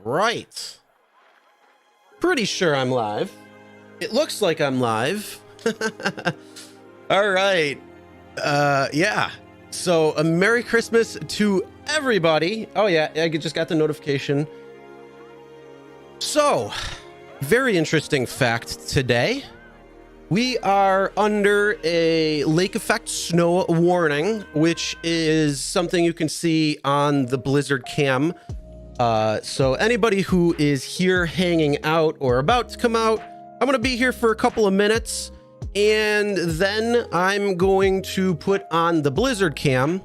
right. Pretty sure I'm live. It looks like I'm live. All right. Yeah. So a Merry Christmas to everybody. Oh yeah, I just got the notification. So, very interesting fact today. We are under a lake effect snow warning, which is something you can see on the Blizzard cam. So anybody who is here hanging out or about to come out, I'm going to be here for a couple of minutes, and then I'm going to put on the Blizzard cam,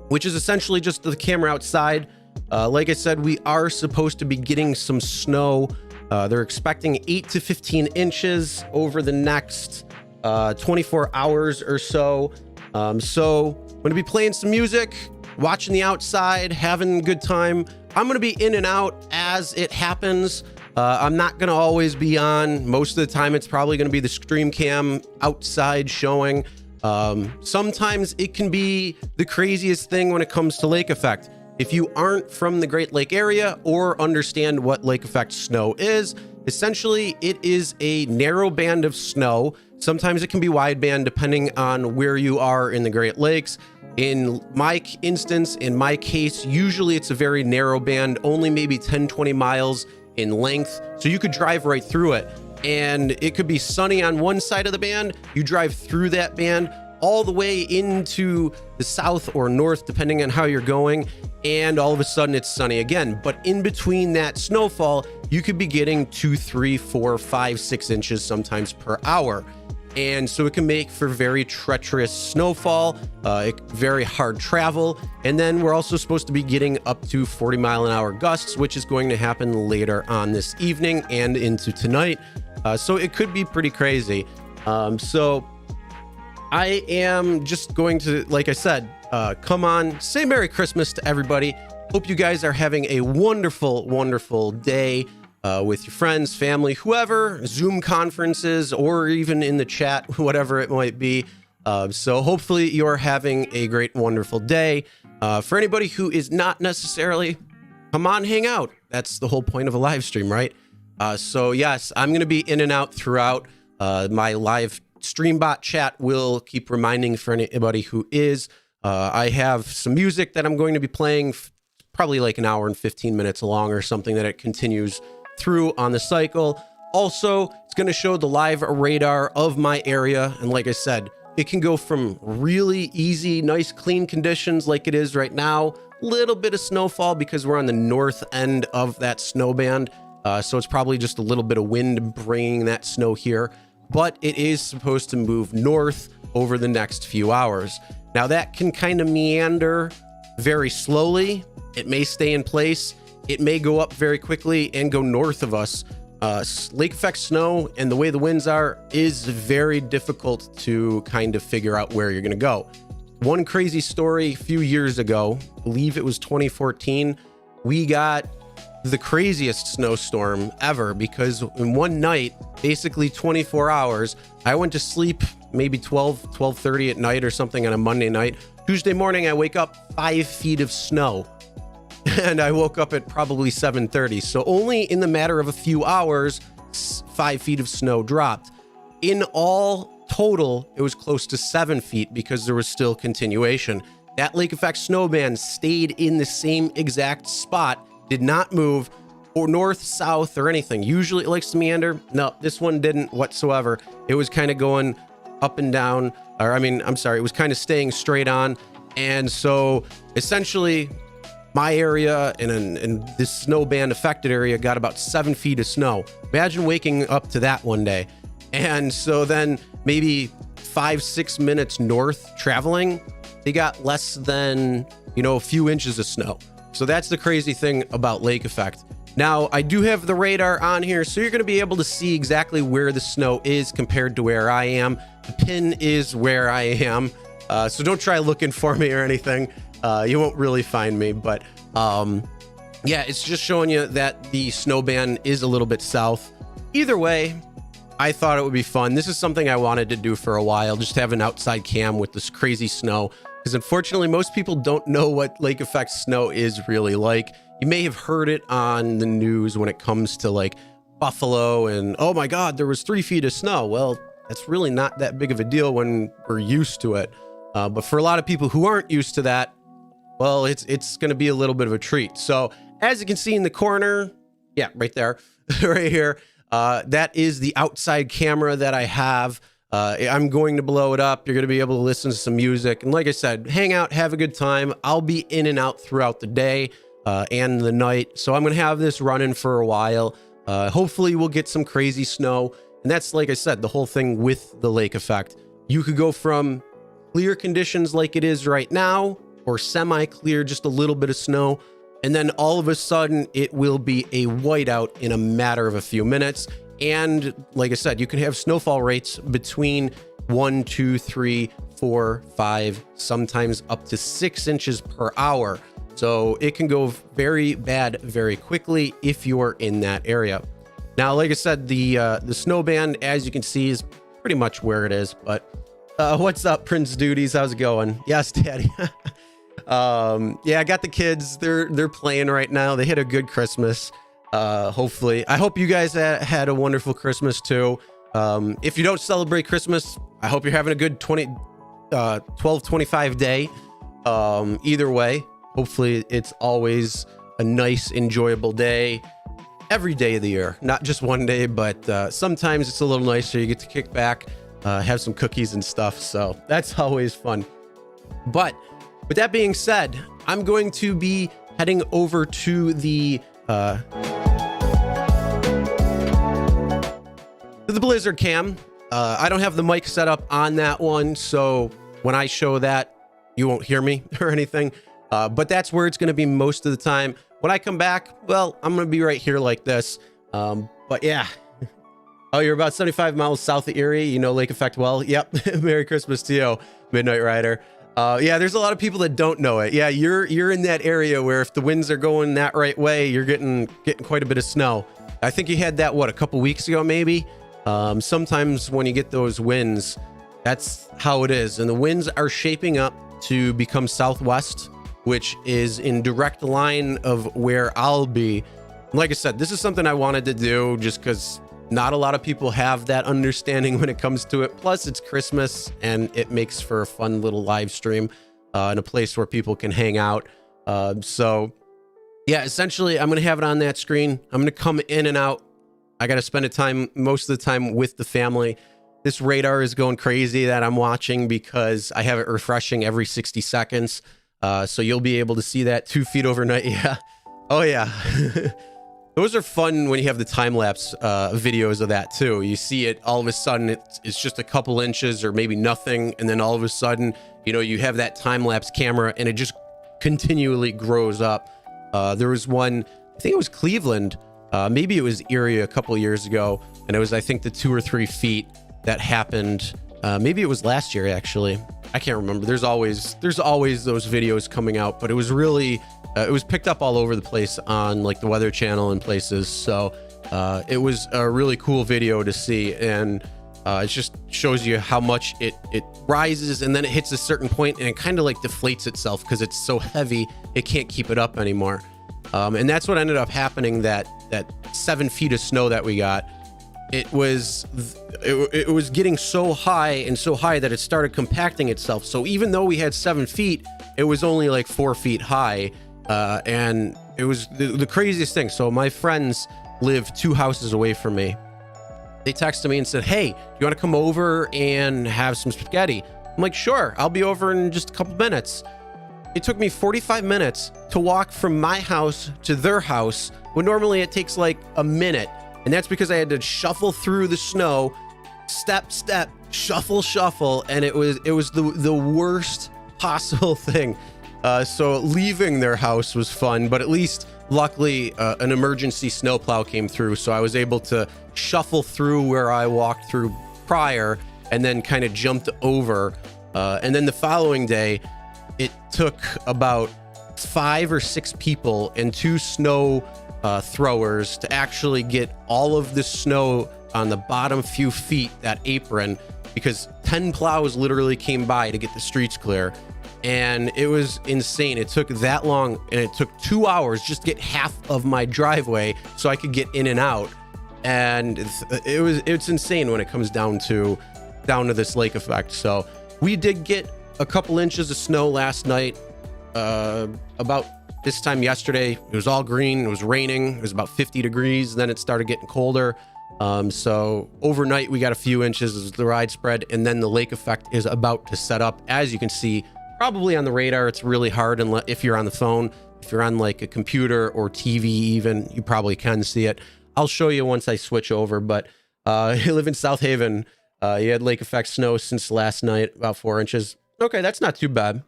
which is essentially just the camera outside. Like I said, we are supposed to be getting some snow. They're expecting 8 to 15 inches over the next 24 hours or so. So I'm going to be playing some music, watching the outside, having a good time. I'm going to be in and out as it happens. I'm not going to always be on. Most of the time, it's probably going to be the stream cam outside showing. Sometimes it can be the craziest thing when it comes to lake effect. If you aren't from the Great Lake area or understand what lake effect snow is, essentially it is a narrow band of snow. Sometimes it can be wide band depending on where you are in the Great Lakes. In my instance, in my case, usually it's a very narrow band, only maybe 10, 20 miles in length. So you could drive right through it, and it could be sunny on one side of the band. You drive through that band all the way into the south or north, depending on how you're going, and all of a sudden it's sunny again. But in between that snowfall, you could be getting 2, 3, 4, 5, 6 inches sometimes per hour. And so it can make for very treacherous snowfall, very hard travel. And then we're also supposed to be getting up to 40-mile-an-hour gusts, which is going to happen later on this evening and into tonight. So it could be pretty crazy. So I am just going to, like I said, come on, say Merry Christmas to everybody. Hope you guys are having a wonderful, wonderful day with your friends, family, whoever, Zoom conferences, or even in the chat, whatever it might be. So hopefully you're having a great, wonderful day. For anybody who is not necessarily, come on, hang out. That's the whole point of a live stream, right? So yes, I'm going to be in and out throughout. My live stream bot chat will keep reminding for anybody who is. I have some music that I'm going to be playing, probably like an hour and 15 minutes long or something, that it continues through on the cycle. Also, it's going to show the live radar of my area. And like I said, it can go from really easy, nice, clean conditions like it is right now, little bit of snowfall because we're on the north end of that snow band. So it's probably just a little bit of wind bringing that snow here, but it is supposed to move north over the next few hours. Now that can kind of meander very slowly. It may stay in place. It may go up very quickly and go north of us. Lake effect snow and the way the winds are is very difficult to kind of figure out where you're going to go. One crazy story a few years ago, I believe it was 2014, we got the craziest snowstorm ever because in one night, basically 24 hours, I went to sleep maybe 12:30 at night or something on a Monday night. Tuesday morning, I wake up 5 feet of snow. And I woke up at probably 7:30. So only in the matter of a few hours, 5 feet of snow dropped. In all total, it was close to 7 feet because there was still continuation. That lake effect snow band stayed in the same exact spot, did not move or north, south, or anything. Usually it likes to meander. No, this one didn't whatsoever. It was kind of going up and down, or it was kind of staying straight on. And so essentially my area and this snow band affected area got about 7 feet of snow. Imagine waking up to that one day. And so then maybe 5-6 minutes north traveling, they got less than, a few inches of snow. So that's the crazy thing about lake effect. Now, I do have the radar on here, so you're going to be able to see exactly where the snow is compared to where I am. The pin is where I am, so don't try looking for me or anything. You won't really find me, but yeah, it's just showing you that the snow band is a little bit south. Either way, I thought it would be fun. This is something I wanted to do for a while, just have an outside cam with this crazy snow, because unfortunately, most people don't know what lake effect snow is really like. You may have heard it on the news when it comes to like Buffalo and, oh my God, there was 3 feet of snow. Well, that's really not that big of a deal when we're used to it. But for a lot of people who aren't used to that, well, it's going to be a little bit of a treat. So as you can see in the corner, yeah, right there, right here, that is the outside camera that I have. I'm going to blow it up. You're going to be able to listen to some music. And like I said, hang out, have a good time. I'll be in and out throughout the day and the night. So I'm going to have this running for a while. Hopefully we'll get some crazy snow. And that's, like I said, the whole thing with the lake effect. You could go from clear conditions like it is right now, or semi-clear, just a little bit of snow. And then all of a sudden it will be a whiteout in a matter of a few minutes. And like I said, you can have snowfall rates between 1, 2, 3, 4, 5, sometimes up to 6 inches per hour. So it can go very bad very quickly if you're in that area. Now, like I said, the snow band, as you can see, is pretty much where it is. But what's up, Prince Duties? How's it going? Yes, Daddy. Yeah, I got the kids. They're playing right now. They had a good Christmas. Hopefully, I hope you guys had a wonderful Christmas too. If you don't celebrate Christmas, I hope you're having a good 12/25 day. Either way, hopefully it's always a nice, enjoyable day every day of the year, not just one day, but sometimes it's a little nicer. You get to kick back, have some cookies and stuff. So that's always fun. But with that being said, I'm going to be heading over to the Blizzard cam. I don't have the mic set up on that one, so when I show that, you won't hear me or anything. But that's where it's going to be most of the time. When I come back, well, I'm going to be right here like this. But yeah. Oh, you're about 75 miles south of Erie. You know Lake Effect well. Yep. Merry Christmas to you, Midnight Rider. Yeah, there's a lot of people that don't know it. Yeah, you're in that area where if the winds are going that right way, you're getting quite a bit of snow. I think you had that, what, a couple weeks ago, maybe? Sometimes when you get those winds, that's how it is. And the winds are shaping up to become southwest, which is in direct line of where I'll be. Like I said, this is something I wanted to do just because not a lot of people have that understanding when it comes to it. Plus, it's Christmas and it makes for a fun little live stream in a place where people can hang out. So yeah, essentially, I'm going to have it on that screen. I'm going to come in and out. I got to spend most of the time with the family. This radar is going crazy that I'm watching because I have it refreshing every 60 seconds. So you'll be able to see that 2 feet overnight. Yeah. Oh yeah. Those are fun when you have the time-lapse videos of that too. You see it all of a sudden, it's just a couple inches or maybe nothing. And then all of a sudden, you know, you have that time-lapse camera and it just continually grows up. There was one, I think it was Cleveland. Maybe it was Erie a couple of years ago. And it was, I think, the 2 or 3 feet that happened. Maybe it was last year, actually. I can't remember. There's always those videos coming out, but it was really, it was picked up all over the place on like the Weather Channel and places. So it was a really cool video to see. And it just shows you how much it rises and then it hits a certain point and it kind of like deflates itself because it's so heavy, it can't keep it up anymore. And that's what ended up happening, that 7 feet of snow that we got. It was getting so high and so high that it started compacting itself. So even though we had 7 feet, it was only like 4 feet high. And it was the craziest thing. So my friends live 2 houses away from me. They texted me and said, "Hey, do you want to come over and have some spaghetti?" I'm like, "Sure, I'll be over in just a couple minutes." It took me 45 minutes to walk from my house to their house, when normally it takes like a minute. And that's because I had to shuffle through the snow, step, shuffle. And it was the worst possible thing. So leaving their house was fun, but at least luckily an emergency snowplow came through. So I was able to shuffle through where I walked through prior and then kind of jumped over. And then the following day, it took about 5 or 6 people and 2 snow throwers to actually get all of the snow on the bottom few feet, that apron, because 10 plows literally came by to get the streets clear. and it was insane. It took that long, and it took 2 hours just to get half of my driveway so I could get in and out. And it's insane when it comes down to this lake effect. So we did get a couple inches of snow last night. About this time yesterday, it was all green. It was raining. It was about 50 degrees. Then it started getting colder. So overnight we got a few inches as the ride spread, and then the lake effect is about to set up. As you can see, probably on the radar, it's really hard. And if you're on the phone, if you're on like a computer or TV, even, you probably can see it. I'll show you once I switch over, but you live in South Haven. You had lake effect snow since last night, about 4 inches. Okay, that's not too bad.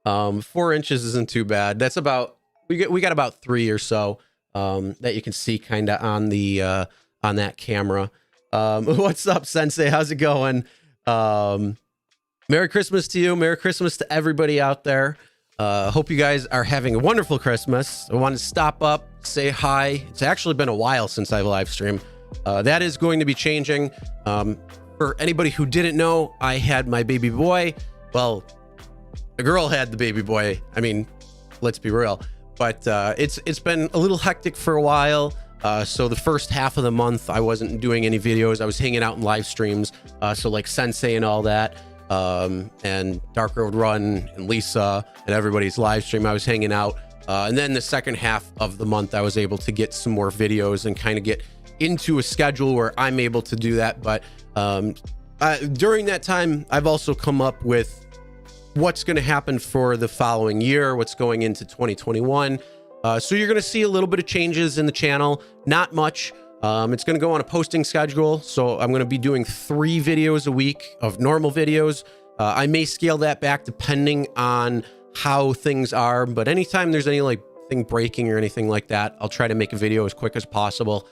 4 inches isn't too bad. That's about, we got about 3 or so that you can see kind of on the on that camera. What's up, Sensei? How's it going? Merry Christmas to you. Merry Christmas to everybody out there. Hope you guys are having a wonderful Christmas. I wanted to stop up, say hi. It's actually been a while since I've live streamed. That is going to be changing. For anybody who didn't know, I had my baby boy. Well, the girl had the baby boy. I mean, let's be real. But it's been a little hectic for a while. So the first half of the month, I wasn't doing any videos. I was hanging out in live streams. So like Sensei and all that. And Dark Road Run and Lisa and everybody's live stream, I was hanging out. And then the second half of the month, I was able to get some more videos and kind of get into a schedule where I'm able to do that. But during that time, I've also come up with what's going to happen for the following year, what's going into 2021. So you're going to see a little bit of changes in the channel, not much. It's going to go on a posting schedule. So I'm going to be doing 3 videos a week of normal videos. I may scale that back depending on how things are, but anytime there's any like thing breaking or anything like that, I'll try to make a video as quick as possible.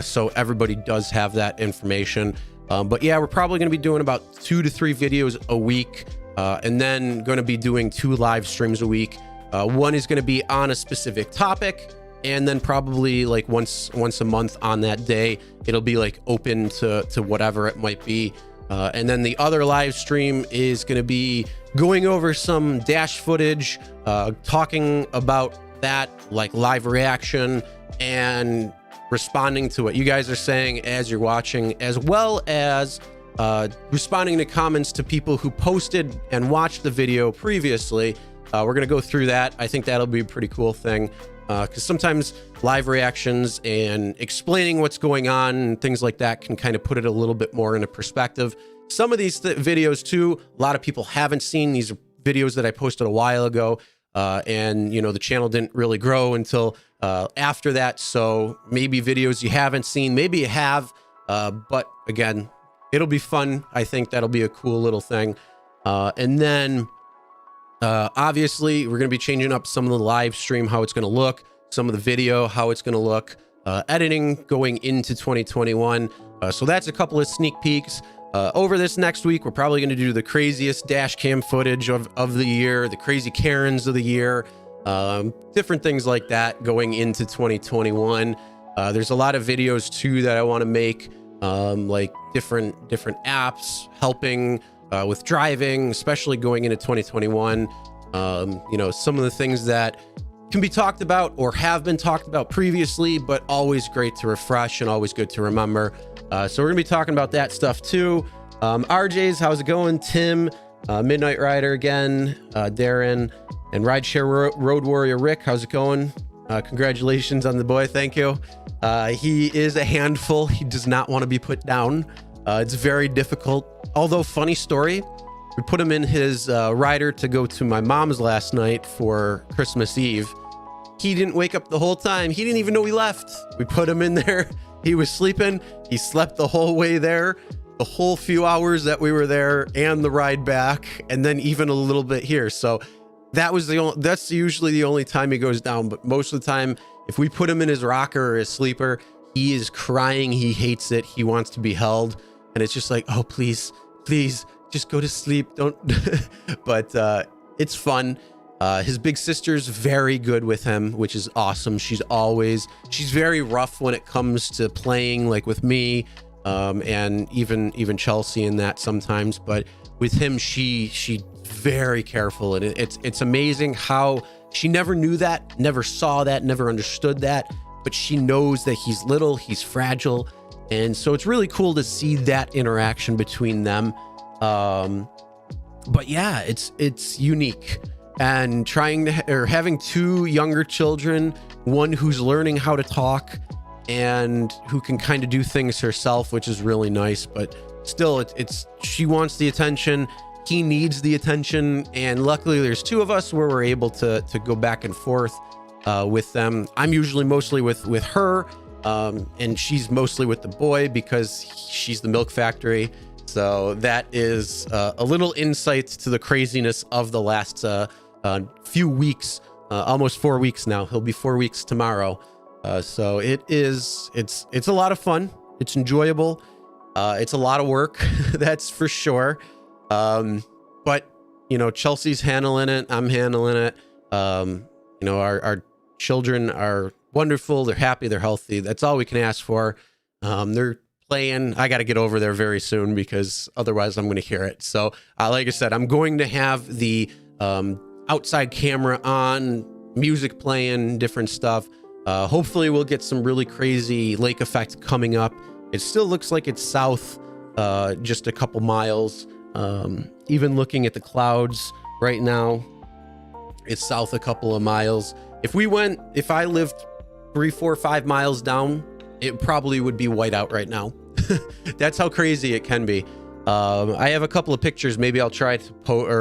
So everybody does have that information. But yeah, we're probably going to be doing about 2 to 3 videos a week. And then going to be doing 2 live streams a week. One is going to be on a specific topic, and then probably like once a month on that day, it'll be like open to whatever it might be. And then the other live stream is going to be going over some dash footage, talking about that, like live reaction, and responding to what you guys are saying as you're watching, as well as responding to comments to people who posted and watched the video previously. We're going to go through that. I think that'll be a pretty cool thing, because sometimes live reactions and explaining what's going on and things like that can kind of put it a little bit more into perspective. Some of these videos too, a lot of people haven't seen these videos that I posted a while ago, and you know, the channel didn't really grow until after that. So maybe videos you haven't seen, maybe you have, but again, it'll be fun. I think that'll be a cool little thing. And then obviously we're going to be changing up some of the live stream, how it's going to look, some of the video, how it's going to look, editing going into 2021. So that's a couple of sneak peeks. Over this next week, we're probably going to do the craziest dash cam footage of the year, the crazy Karens of the year, different things like that going into 2021. There's a lot of videos too that I want to make, like different apps helping with driving, especially going into 2021. You know, some of the things that can be talked about or have been talked about previously, but always great to refresh and always good to remember. So we're gonna be talking about that stuff too. RJ's, how's it going? Tim, Midnight Rider again, Darren, and Rideshare Road Warrior Rick, how's it going? Congratulations on the boy, thank you. He is a handful. He does not want to be put down. It's very difficult. Although, funny story, we put him in his rider to go to my mom's last night for Christmas Eve. He didn't wake up the whole time. He didn't even know we left. We put him in there. He was sleeping. He slept the whole way there, the whole few hours that we were there, and the ride back, and then even a little bit here. So that was that's usually the only time he goes down. But most of the time, if we put him in his rocker or his sleeper, he is crying. He hates it. He wants to be held. And it's just like, oh, please, just go to sleep. Don't. But it's fun. His big sister's very good with him, which is awesome. She's very rough when it comes to playing, like with me, and even Chelsea in that sometimes. But with him, she very careful, and it's amazing how she never knew that, never saw that, never understood that, but she knows that he's little, he's fragile, and so it's really cool to see that interaction between them. But yeah, it's unique, and having two younger children, one who's learning how to talk and who can kind of do things herself, which is really nice, but still she wants the attention, he needs the attention, and luckily there's two of us where we're able to go back and forth with them. I'm usually mostly with her, and she's mostly with the boy because she's the milk factory. So that is a little insight to the craziness of the last few weeks, almost 4 weeks now. He'll be 4 weeks tomorrow. So it's a lot of fun. It's enjoyable. It's a lot of work, that's for sure. But Chelsea's handling it. I'm handling it. Our children are wonderful. They're happy. They're healthy. That's all we can ask for. They're playing. I got to get over there very soon because otherwise I'm going to hear it. So, like I said, I'm going to have the outside camera on, music playing, different stuff. Hopefully we'll get some really crazy lake effect coming up. It still looks like it's south, just a couple miles. Even looking at the clouds right now, it's south a couple of miles. If I lived 3, 4, 5 miles down, it probably would be whiteout right now. That's how crazy it can be. I have a couple of pictures. Maybe I'll try to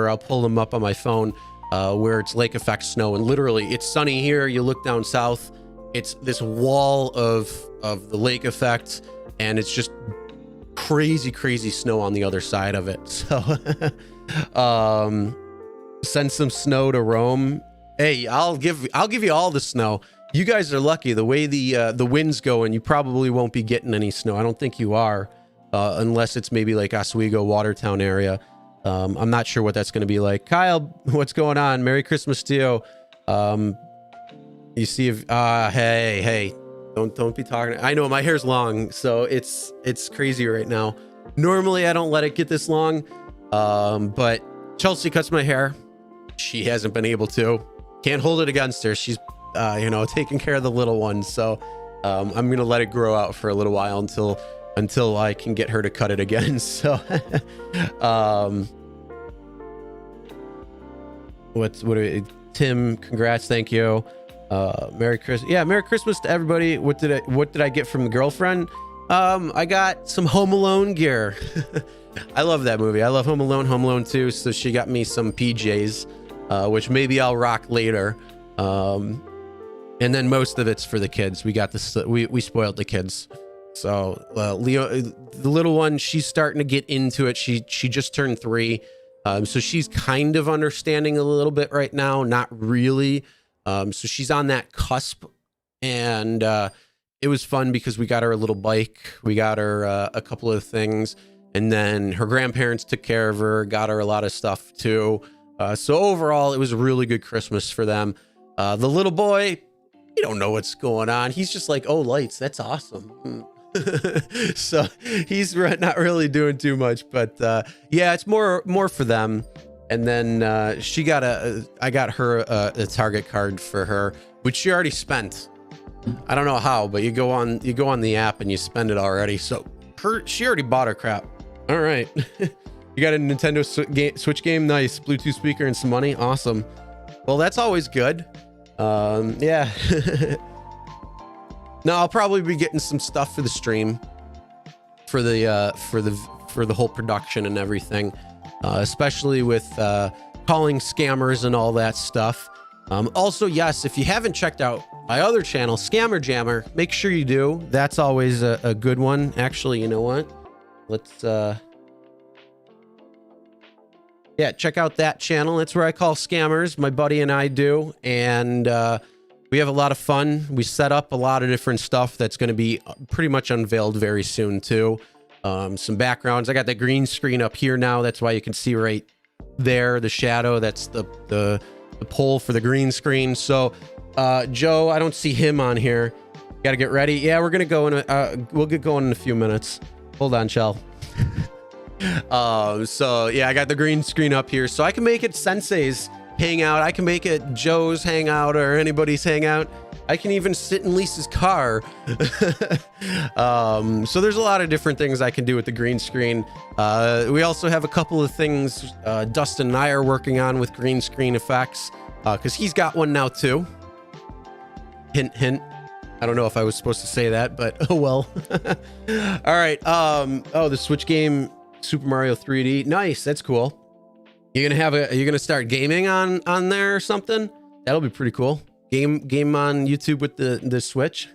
I'll pull them up on my phone, where it's lake effect snow, and literally it's sunny here. You look down south, it's this wall of the lake effect, and it's just crazy snow on the other side of it. So send some snow to Rome. Hey, I'll give you all the snow. You guys are lucky. The way the wind's going, you probably won't be getting any snow. I don't think you are, unless it's maybe like Oswego, Watertown area. I'm not sure what that's going to be like. Kyle, what's going on? Merry Christmas to you. You see if hey, don't be talking. I know my hair's long, so it's crazy right now. Normally I don't let it get this long, but Chelsea cuts my hair. She hasn't been able to. Can't hold it against her. She's taking care of the little one, so I'm gonna let it grow out for a little while until I can get her to cut it again. So Tim, congrats, thank you. Merry Christmas. Yeah, Merry Christmas to everybody. What did I get from the girlfriend? I got some Home Alone gear. I love that movie. I love Home Alone 2. So she got me some PJs, which maybe I'll rock later. And then most of it's for the kids. We spoiled the kids. So Leo, the little one, she's starting to get into it. She just turned 3. So she's kind of understanding a little bit right now, not really. So she's on that cusp, and it was fun because we got her a little bike, we got her a couple of things, and then her grandparents took care of her, got her a lot of stuff too. So overall, it was a really good Christmas for them. The little boy, he don't know what's going on. He's just like, oh, lights, that's awesome. So he's not really doing too much, but yeah, it's more for them. And then I got her a Target card for her, which she already spent. I don't know how, but you go on the app and you spend it already. So she already bought her crap. All right. You got a Nintendo Switch game? Nice. Bluetooth speaker and some money. Awesome. Well, that's always good. Yeah. No, I'll probably be getting some stuff for the stream, for the whole production and everything. Especially with calling scammers and all that stuff. Also, yes, if you haven't checked out my other channel, Scammer Jammer, make sure you do. That's always a good one. Actually, you know what? Let's check out that channel. That's where I call scammers. My buddy and I do, and we have a lot of fun. We set up a lot of different stuff that's going to be pretty much unveiled very soon too. Some backgrounds. I got the green screen up here now. That's why you can see right there the shadow. That's the pole for the green screen. So Joe, I don't see him on here. Got to get ready. Yeah, we're gonna go we'll get going in a few minutes. Hold on, Chell. So yeah, I got the green screen up here so I can make it Sensei's hangout. I can make it Joe's hangout or anybody's hangout. I can even sit in Lisa's car. So there's a lot of different things I can do with the green screen. We also have a couple of things Dustin and I are working on with green screen effects, because he's got one now too. Hint, hint. I don't know if I was supposed to say that, but oh well. All right. Oh, the Switch game, Super Mario 3D. Nice. That's cool. You're gonna start gaming on there or something? That'll be pretty cool. Game on YouTube with the Switch.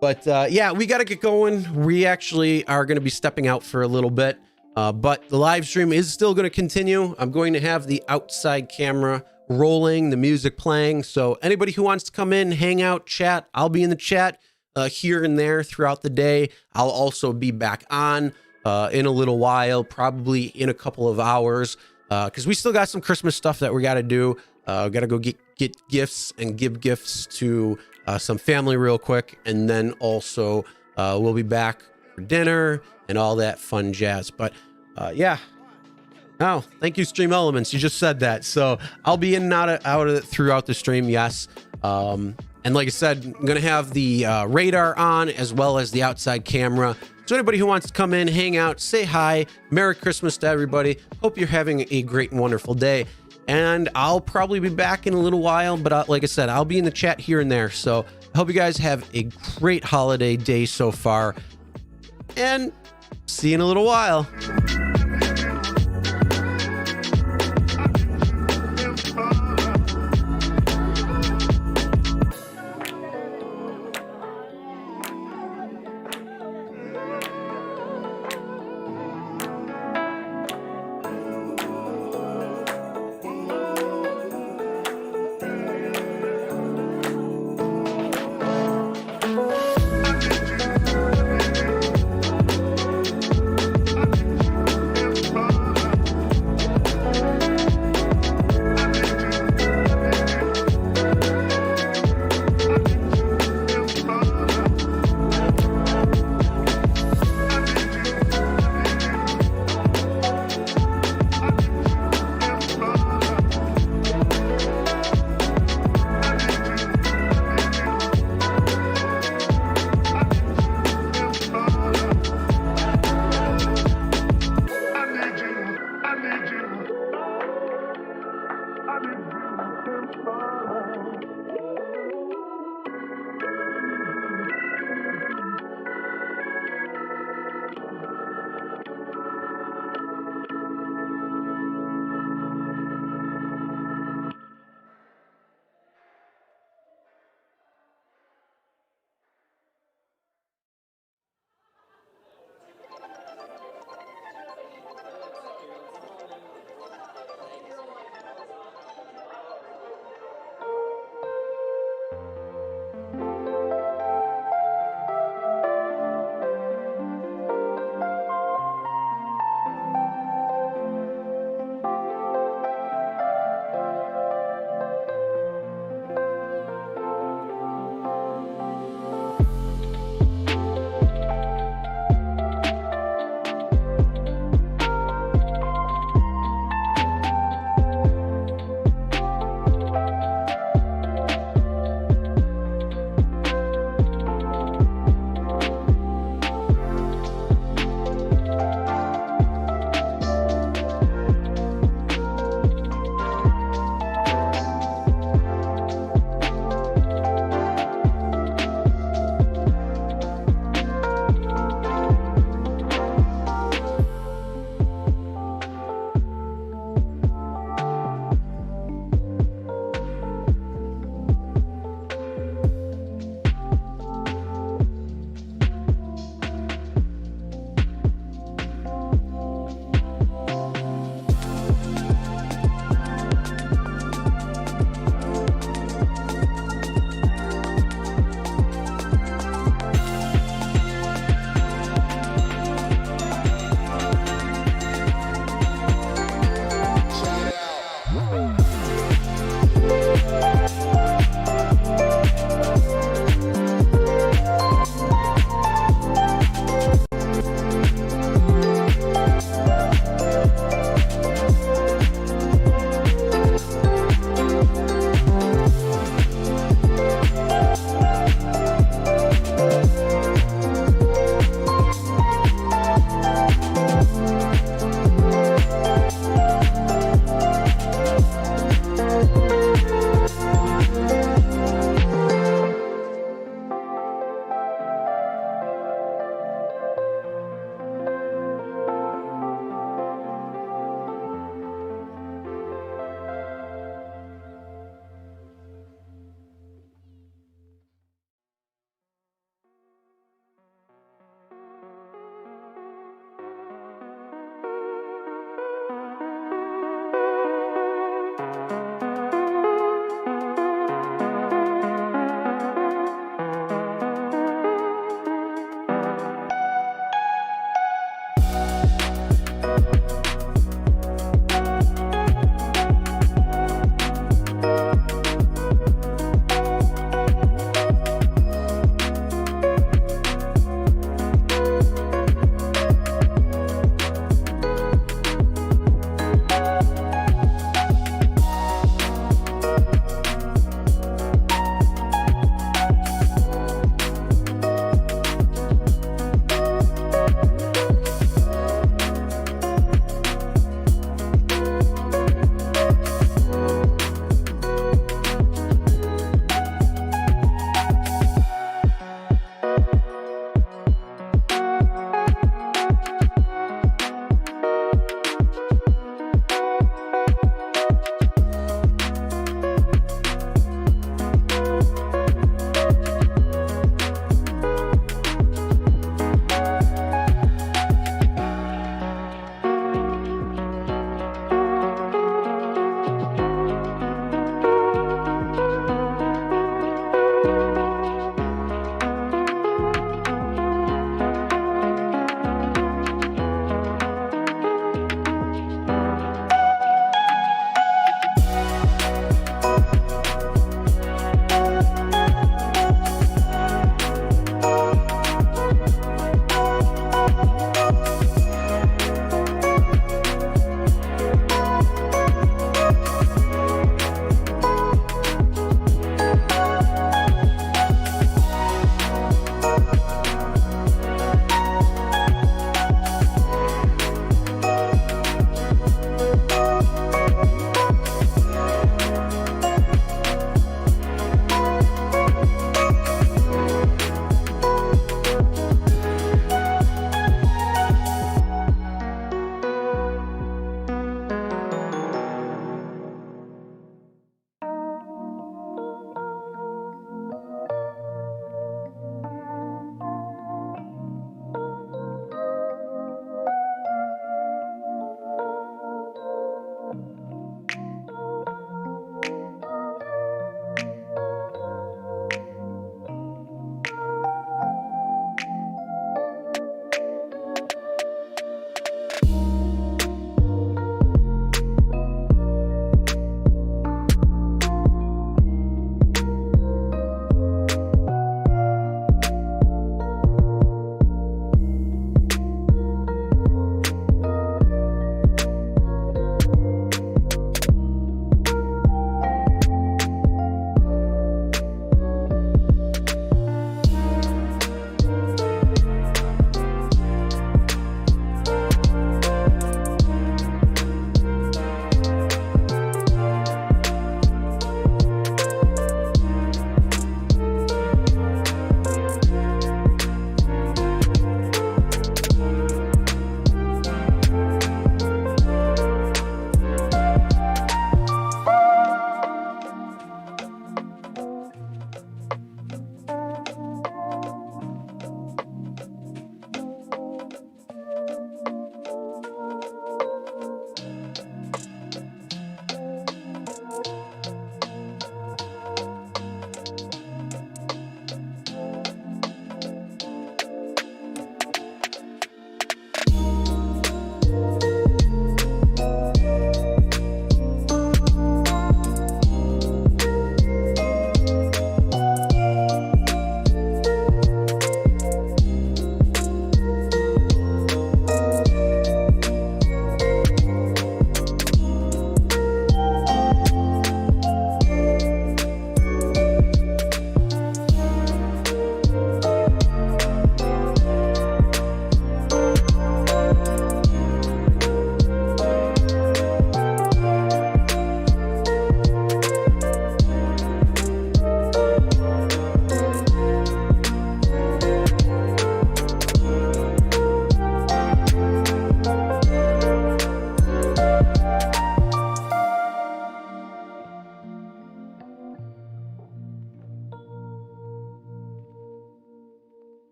But yeah, we got to get going. We actually are going to be stepping out for a little bit, but the live stream is still going to continue. I'm going to have the outside camera rolling, the music playing. So anybody who wants to come in, hang out, chat, I'll be in the chat here and there throughout the day. I'll also be back on in a little while, probably in a couple of hours, because we still got some Christmas stuff that we got to do. Got to go get gifts and give gifts to some family real quick. And then also we'll be back for dinner and all that fun jazz. But yeah. Oh, thank you, Stream Elements. You just said that. So I'll be in and out of it throughout the stream. Yes. And like I said, I'm going to have the radar on as well as the outside camera. So anybody who wants to come in, hang out, say hi, Merry Christmas to everybody. Hope you're having a great and wonderful day. And I'll probably be back in a little while, but like I said, I'll be in the chat here and there. So I hope you guys have a great holiday day so far, and see you in a little while.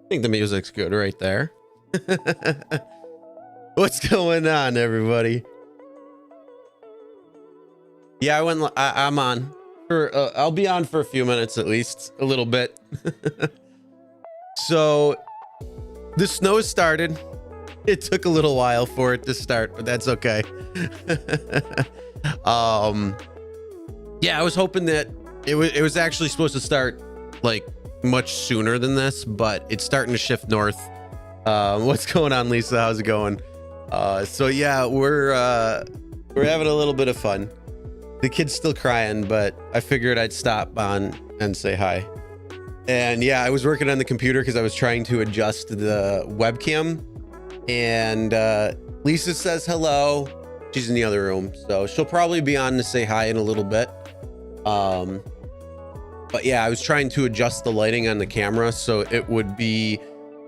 I think the music's good right there. What's going on, everybody? Yeah, I'm on for I'll be on for a few minutes, at least a little bit. So the snow started. It took a little while for it to start, but that's okay. Yeah, I was hoping that it was actually supposed to start like much sooner than this, but it's starting to shift north. What's going on, Lisa? How's it going? So yeah, we're having a little bit of fun. The kid's still crying, but I figured I'd stop on and say hi. And yeah, I was working on the computer because I was trying to adjust the webcam, and Lisa says hello. She's in the other room, so she'll probably be on to say hi in a little bit. But yeah, I was trying to adjust the lighting on the camera so it would be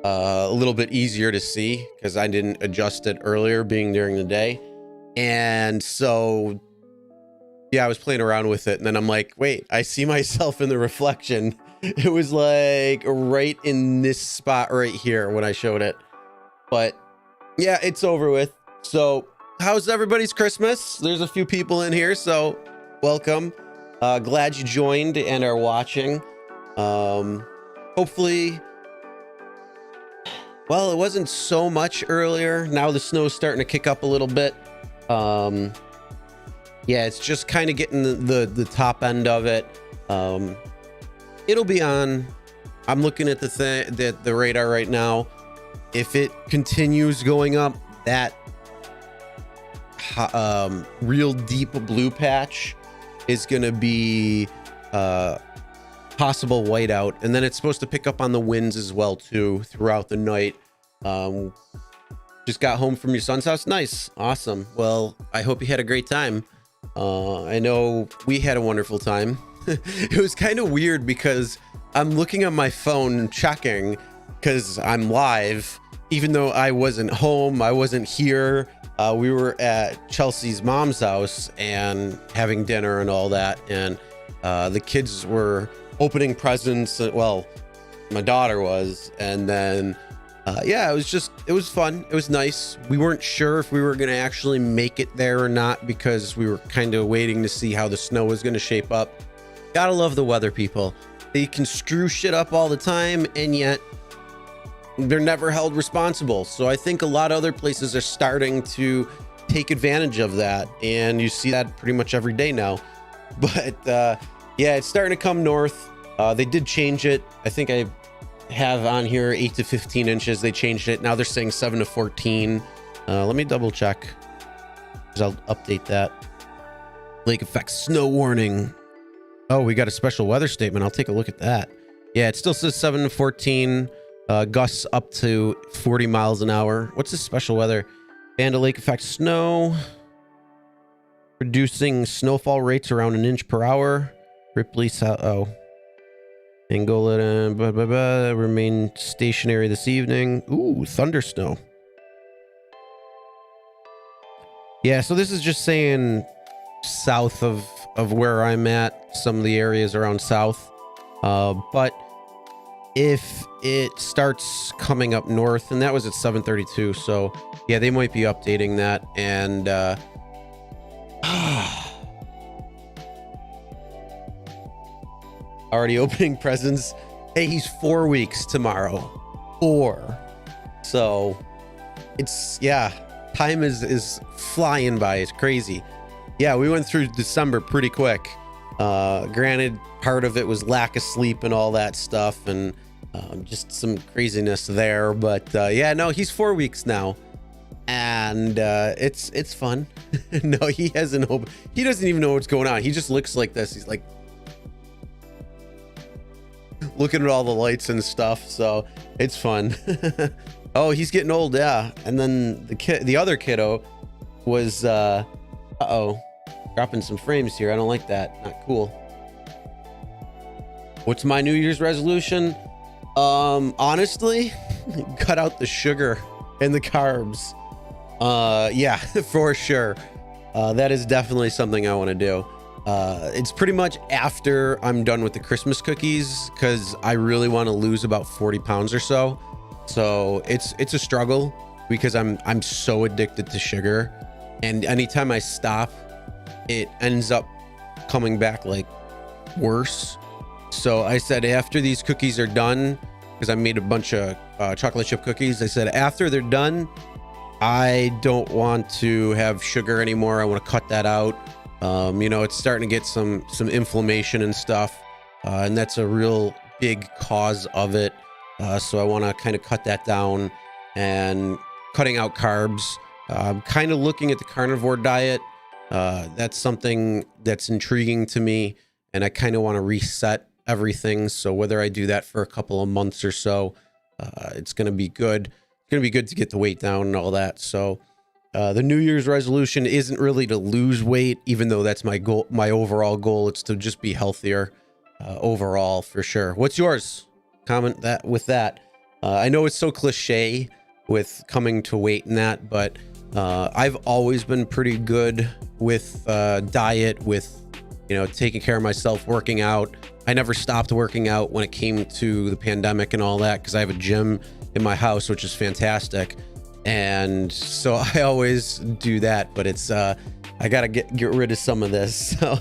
a little bit easier to see because I didn't adjust it earlier, being during the day. And so yeah, I was playing around with it, and then I'm like, wait, I see myself in the reflection. It was like right in this spot right here when I showed it. But yeah, it's over with. So how's everybody's Christmas? There's a few people in here, so welcome. Glad you joined and are watching. Hopefully, well, it wasn't so much earlier. Now the snow's starting to kick up a little bit. Yeah, it's just kind of getting the top end of it. It'll be on. I'm looking at the radar right now. If it continues going up, that real deep blue patch is going to be possible whiteout, and then it's supposed to pick up on the winds as well too throughout the night. Just got home from your son's house. Nice. Awesome. Well, I hope you had a great time. I know we had a wonderful time. It was kind of weird because I'm looking at my phone checking because I'm live, even though I wasn't home. I wasn't here. We were at Chelsea's mom's house and having dinner and all that. And the kids were opening presents. Well, my daughter was. And then, yeah, it was fun. It was nice. We weren't sure if we were going to actually make it there or not because we were kind of waiting to see how the snow was going to shape up. Gotta love the weather people. They can screw shit up all the time, and yet they're never held responsible. So I think a lot of other places are starting to take advantage of that, and you see that pretty much every day now. But yeah, it's starting to come north. They did change it. I think I have on here 8 to 15 inches. They changed it. Now they're saying 7 to 14. Let me double check, because I'll update that. Lake effect snow warning. Oh, we got a special weather statement. I'll take a look at that. Yeah, it still says 7 to 14. Gusts up to 40 miles an hour. What's this special weather? Band of lake effect snow. Reducing snowfall rates around 1 inch per hour. Ripley South. Oh. Angola remain stationary this evening. Ooh, thunder snow. Yeah, so this is just saying south of where I'm at. Some of the areas around south. But if it starts coming up north, and that was at 7:32, so yeah, they might be updating that. And already opening presents. Hey, he's 4 weeks tomorrow. 4. So it's, yeah, time is flying by. It's crazy. Yeah, we went through December pretty quick. Granted, part of it was lack of sleep and all that stuff, and just some craziness there. But yeah, no, he's 4 weeks now, and it's fun. No, he doesn't even know what's going on. He just looks like this. He's like looking at all the lights and stuff, so it's fun. Oh, he's getting old, yeah. And then the other kiddo was dropping some frames here. I don't like that. Not cool. What's my New Year's resolution? Honestly, cut out the sugar and the carbs. Yeah, for sure. That is definitely something I want to do. It's pretty much after I'm done with the Christmas cookies, because I really want to lose about 40 pounds or so. So it's a struggle because I'm so addicted to sugar, and anytime I stop, it ends up coming back like worse. So I said, after these cookies are done, because I made a bunch of chocolate chip cookies, I said, after they're done, I don't want to have sugar anymore. I want to cut that out. It's starting to get some inflammation and stuff, and that's a real big cause of it. So I want to kind of cut that down, and cutting out carbs. I'm kind of looking at the carnivore diet. That's something that's intriguing to me, and I kind of want to reset everything. So whether I do that for a couple of months or so, it's going to be good. It's going to be good to get the weight down and all that. So the New Year's resolution isn't really to lose weight, even though that's my goal. My overall goal, it's to just be healthier overall, for sure. What's yours? Comment that with that. I know it's so cliche with coming to weight and that, but I've always been pretty good with diet, with taking care of myself, working out. I never stopped working out when it came to the pandemic and all that, because I have a gym in my house, which is fantastic, and so I always do that. But it's I gotta get rid of some of this. So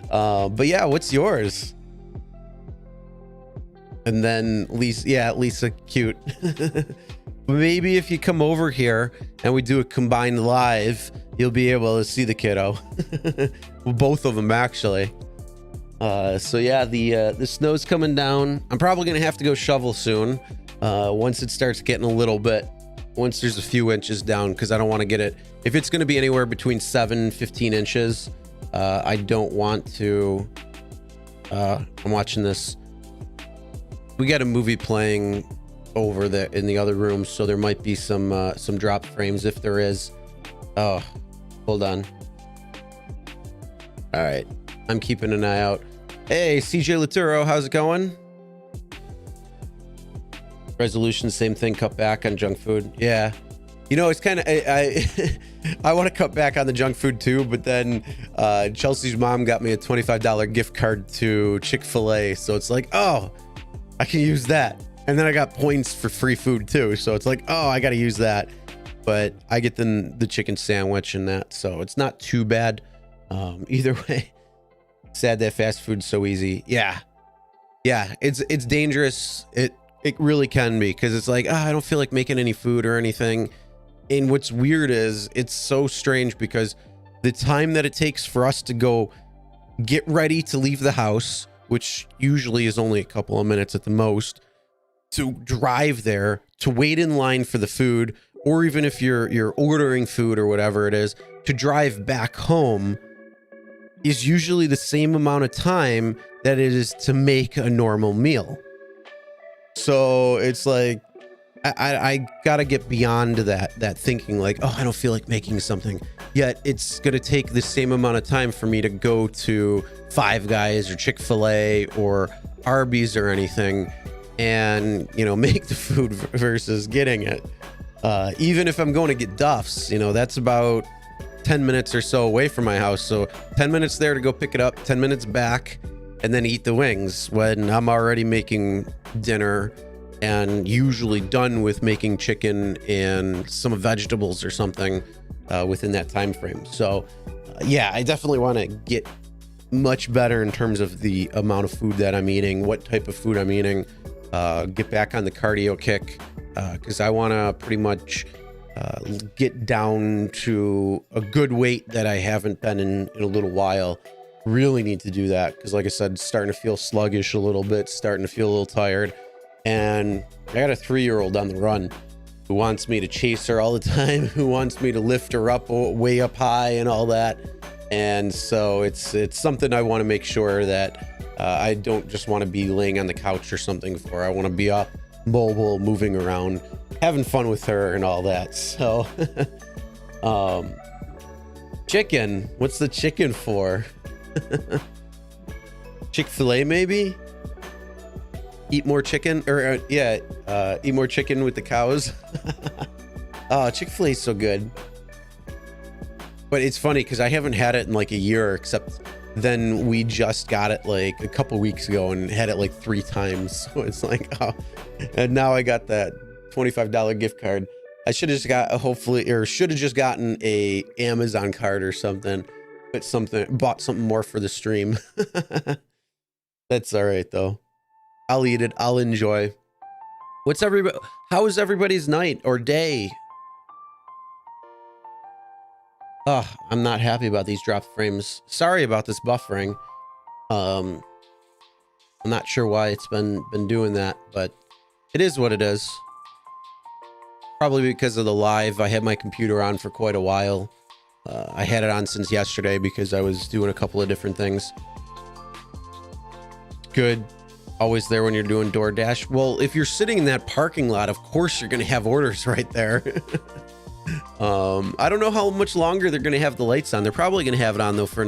but yeah, what's yours? And then Lisa, cute. Maybe if you come over here and we do a combined live, you'll be able to see the kiddo. Both of them, actually. So yeah, the snow's coming down. I'm probably gonna have to go shovel soon, once it starts getting once there's a few inches down, because I don't want to get it. If it's gonna be anywhere between 7 and 15 inches, I don't want to. I'm watching this. We got a movie playing over there in the other room, so there might be some drop frames if there is. Oh, hold on. All right, I'm keeping an eye out. Hey, CJ Laturo, how's it going? Resolution, same thing, cut back on junk food. Yeah, it's kind of I want to cut back on the junk food too, but then Chelsea's mom got me a $25 gift card to Chick-fil-A, so it's like, oh, I can use that. And then I got points for free food too, so it's like, oh, I got to use that. But I get the chicken sandwich and that, so it's not too bad. Either way, sad that fast food's so easy. Yeah, it's dangerous. It really can be, because it's like, I don't feel like making any food or anything. And what's weird is it's so strange, because the time that it takes for us to go get ready to leave the house, which usually is only a couple of minutes at the most, to drive there, to wait in line for the food, or even if you're ordering food or whatever it is, to drive back home, is usually the same amount of time that it is to make a normal meal. So it's like, I gotta get beyond that thinking like, oh, I don't feel like making something, yet it's gonna take the same amount of time for me to go to Five Guys or Chick-fil-A or Arby's or anything and make the food versus getting it. Even if I'm going to get Duff's, that's about 10 minutes or so away from my house, so 10 minutes there to go pick it up, 10 minutes back, and then eat the wings, when I'm already making dinner and usually done with making chicken and some vegetables or something within that time frame. So yeah, I definitely want to get much better in terms of the amount of food that I'm eating, what type of food I'm eating, get back on the cardio kick, because I want to pretty much get down to a good weight that I haven't been in a little while. Really need to do that because, like I said, starting to feel sluggish a little bit, starting to feel a little tired. And I got a 3-year-old on the run who wants me to chase her all the time, who wants me to lift her up way up high and all that. And so it's something I want to make sure that I don't just want to be laying on the couch or something for. I want to be up, mobile, moving around, having fun with her and all that. So chicken, what's the chicken for? Chick-fil-A maybe? Eat more chicken, or eat more chicken with the cows. Oh, Chick-fil-A is so good. But it's funny because I haven't had it in like a year, except then we just got it like a couple weeks ago and had it like 3 times. So it's like, oh, and now I got that $25 gift card. I should have just got should have just gotten a Amazon card or something. Bought something more for the stream. That's all right though. I'll eat it. I'll enjoy. How is everybody's night or day? Oh, I'm not happy about these drop frames. Sorry about this buffering. I'm not sure why it's been doing that, but it is what it is. Probably because of the live. I had my computer on for quite a while. I had it on since yesterday because I was doing a couple of different things. Good. Always there when you're doing DoorDash. Well, if you're sitting in that parking lot, of course you're going to have orders right there. I don't know how much longer they're going to have the lights on. They're probably going to have it on though for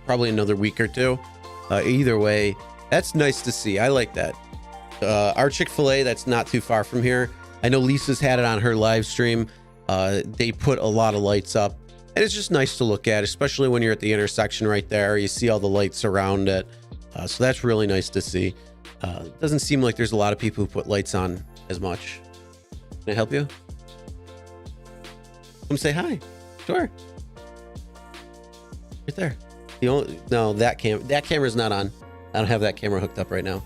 probably another week or two. Either way, that's nice to see. I like that. Our Chick-fil-A, that's not too far from here. I know Lisa's had it on her live stream. They put a lot of lights up. And it's just nice to look at, especially when you're at the intersection right there. You see all the lights around it. So that's really nice to see. It doesn't seem like there's a lot of people who put lights on as much. Can I help you? Come say hi. Sure. Right there. No, that camera's not on. I don't have that camera hooked up right now.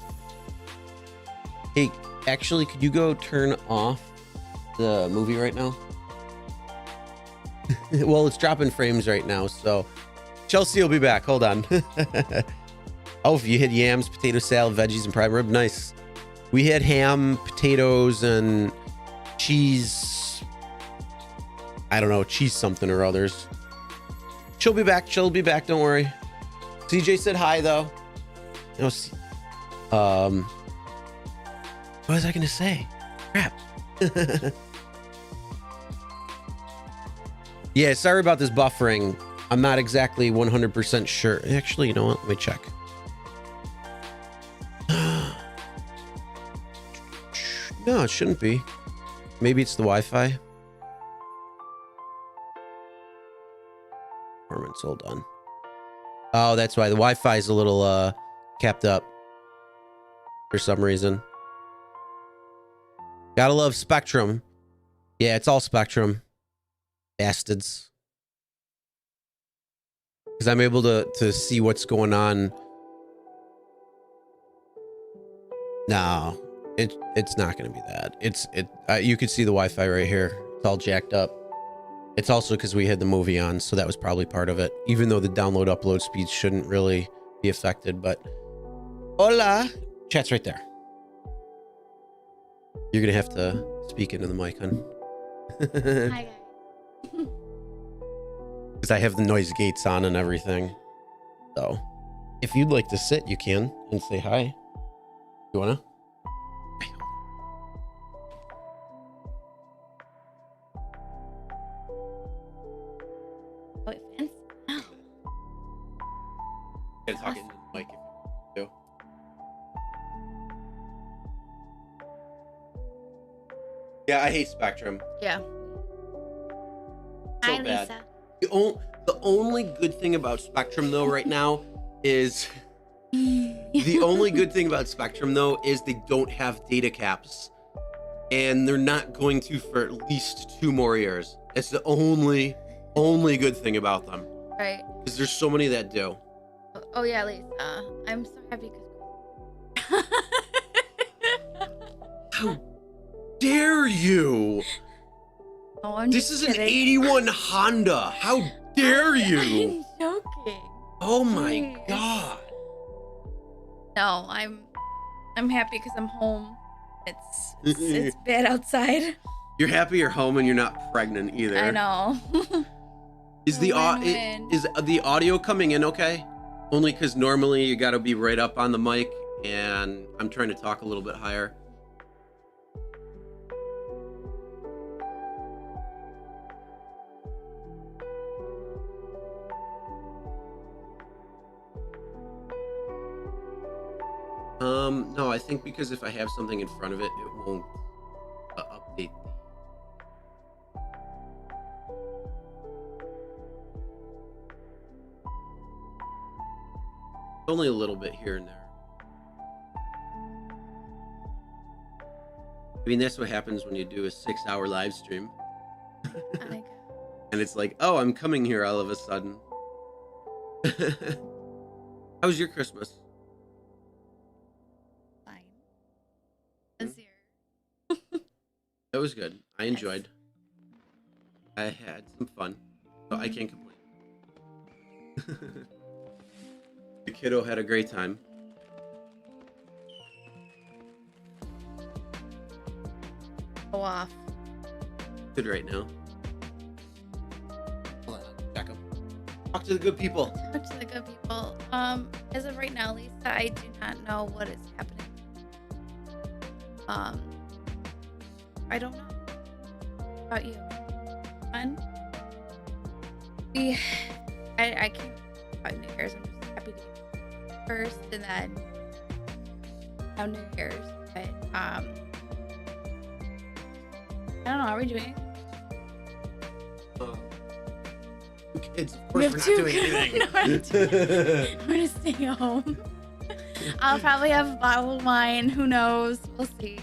Hey, actually, could you go turn off the movie right now? Well, it's dropping frames right now, so Chelsea will be back. Hold on. Oh, if you had yams, potato salad, veggies, and prime rib, nice. We had ham, potatoes, and cheese. I don't know, cheese something or others. She'll be back. She'll be back. Don't worry. CJ said hi though. What was I gonna say? Crap. Yeah, sorry about this buffering. I'm not exactly 100% sure. Actually, you know what? Let me check. No, it shouldn't be. Maybe it's the Wi-Fi. Performance, hold on. Oh, that's why the Wi-Fi is a little capped up for some reason. Gotta love Spectrum. Yeah, it's all Spectrum. Bastards. Because I'm able to see what's going on. No, it's not going to be that. You could see the Wi-Fi right here. It's all jacked up. It's also because we had the movie on, so that was probably part of it. Even though the download upload speeds shouldn't really be affected, but hola, chat's right there. You're gonna have to speak into the mic, hon. Hi guys. Because I have the noise gates on and everything. So if you'd like to sit, you can and say hi. You wanna? Oh, it fans? Oh. You gotta talk into the mic if you do. Yeah, I hate Spectrum. Yeah. So Hi, bad. Lisa. The only good thing about Spectrum though right now is the only good thing about Spectrum though is they don't have data caps, and they're not going to for at least 2 more years. It's the only good thing about them. Right. Because there's so many that do. Oh yeah, Lisa. I'm so happy because. How dare you? Oh, I'm This just is an kidding. 81 Honda. How dare you? I'm joking. Oh my Jeez. God. No, I'm happy because I'm home. It's bad outside. You're happy you're home and you're not pregnant either. I know. Is the Win-win. is the audio coming in okay? Only because normally you got to be right up on the mic, and I'm trying to talk a little bit higher. No, I think because if I have something in front of it, it won't update. Only a little bit here and there. I mean, that's what happens when you do a 6-hour live stream. I And it's like, oh, I'm coming here all of a sudden. How was your Christmas? fine. This year. It was good. I enjoyed. I had some fun. So I can't complain. The kiddo had a great time. Go off. Good right now. Hold on, back up. Talk to the good people. Talk to the good people. As of right now, Lisa, I do not know what is happening. I don't know. How about you? Fun? I can't talk about New Year's. I'm just happy to get first and then now New Year's. But I don't know. Are we doing? Kids, of We course have we're not doing anything. No, we're not doing- we're gonna stay home. I'll probably have a bottle of wine. Who knows? We'll see.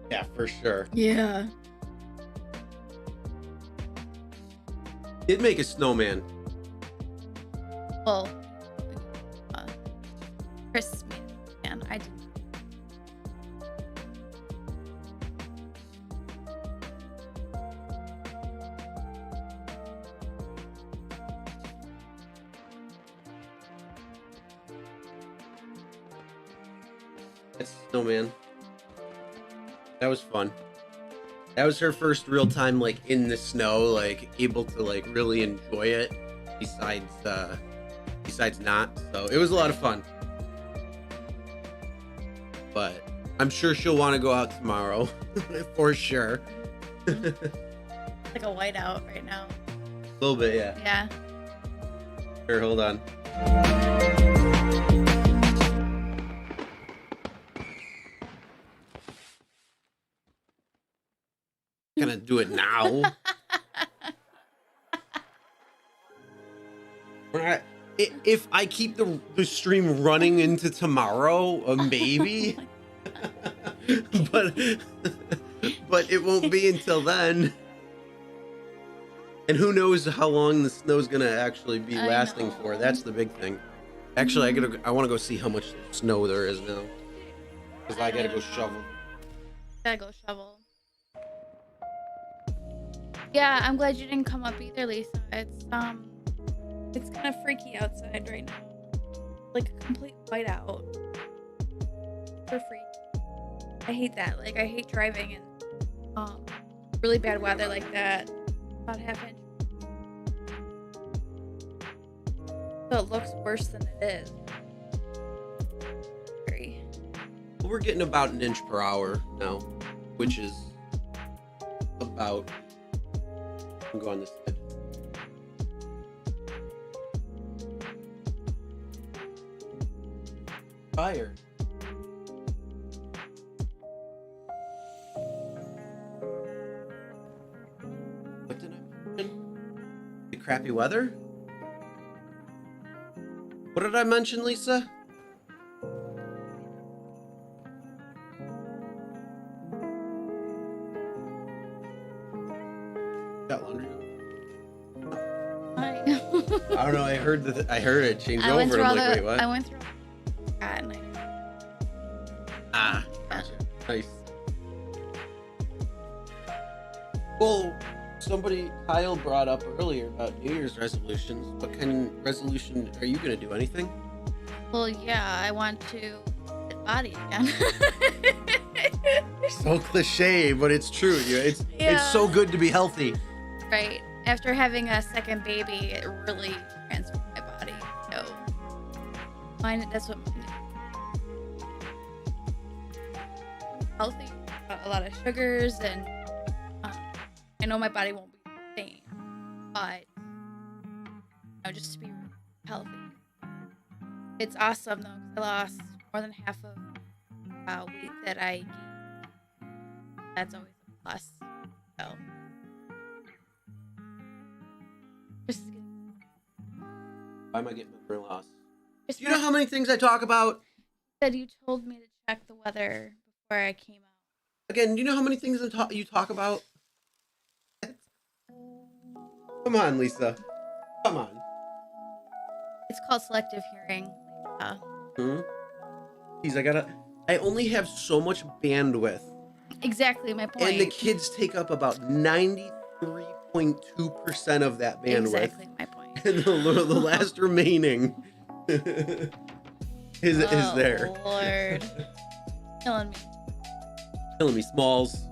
Yeah, for sure. Yeah. Did make a snowman. Well, Chris, man, I did. That's snowman. That was fun. That was her first real time like in the snow, like able to like really enjoy it. Besides not. So it was a lot of fun. But I'm sure she'll want to go out tomorrow for sure. Like a whiteout right now. A little bit, yeah. Yeah. Here, hold on. Gonna do it now. We're not- if I keep the stream running into tomorrow, maybe. but it won't be until then. And who knows how long the snow's gonna actually be lasting for? That's the big thing. Actually, I want to go see how much snow there is now, because I gotta go shovel. Gotta go shovel. Yeah, I'm glad you didn't come up either, Lisa. It's kind of freaky outside right now. Like a complete whiteout. For free. I hate that. Like, I hate driving in really bad weather like that. About half inch. So it looks worse than it is. Scary. We're getting about 1 inch per hour now, which is about. I'm going this side. Fire. What did I mention? The crappy weather? What did I mention, Lisa? Got laundry. Hi. I don't know. I heard it change I over. went And through I'm all like, the. wait, what? I went through. And Gotcha. Nice. Well, Kyle brought up earlier about New Year's resolutions. What kind of resolution are you going to do? Anything? Well, yeah, I want to fit body again. So cliche, but it's true. It's so good to be healthy. Right. After having a second baby, it really transformed my body. So that's what mine is. Healthy, a lot of sugars, and I know my body won't be the same, but just to be healthy. It's awesome though, 'cause I lost more than half of weight that I gained. That's always a plus. So why am I getting memory loss? Do you know how many things I talk about? Said you told me to check the weather before I came out. Again, do you know how many things you talk about? Come on, Lisa. Come on. It's called selective hearing. Geez, I only have so much bandwidth. Exactly my point. And the kids take up about 93.2% of that bandwidth. Exactly my point. And the last remaining is there. Lord. Killing me, Smalls.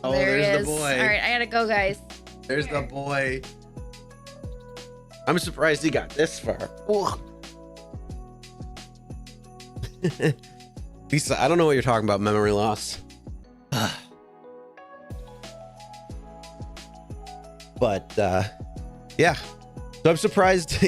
Oh, there's the boy. All right, I gotta go, guys. There's the boy. I'm surprised he got this far. Lisa, I don't know what you're talking about, memory loss. But yeah. So I'm surprised.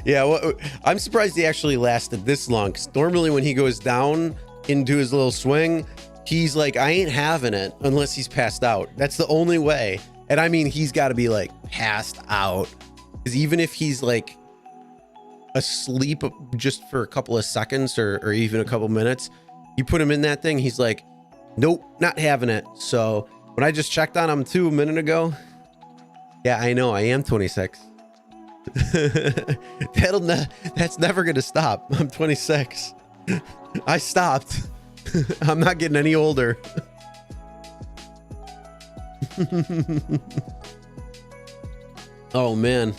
Yeah, I'm surprised he actually lasted this long. 'Cause normally when he goes down into his little swing, he's like, I ain't having it unless he's passed out. That's the only way. And I mean, he's got to be like passed out. Because even if he's like asleep just for a couple of seconds or even a couple minutes, you put him in that thing, he's like, nope, not having it. So when I just checked on him a minute ago, yeah, I know I am 26. That's never gonna stop. I'm 26. I stopped. I'm not getting any older. Oh man.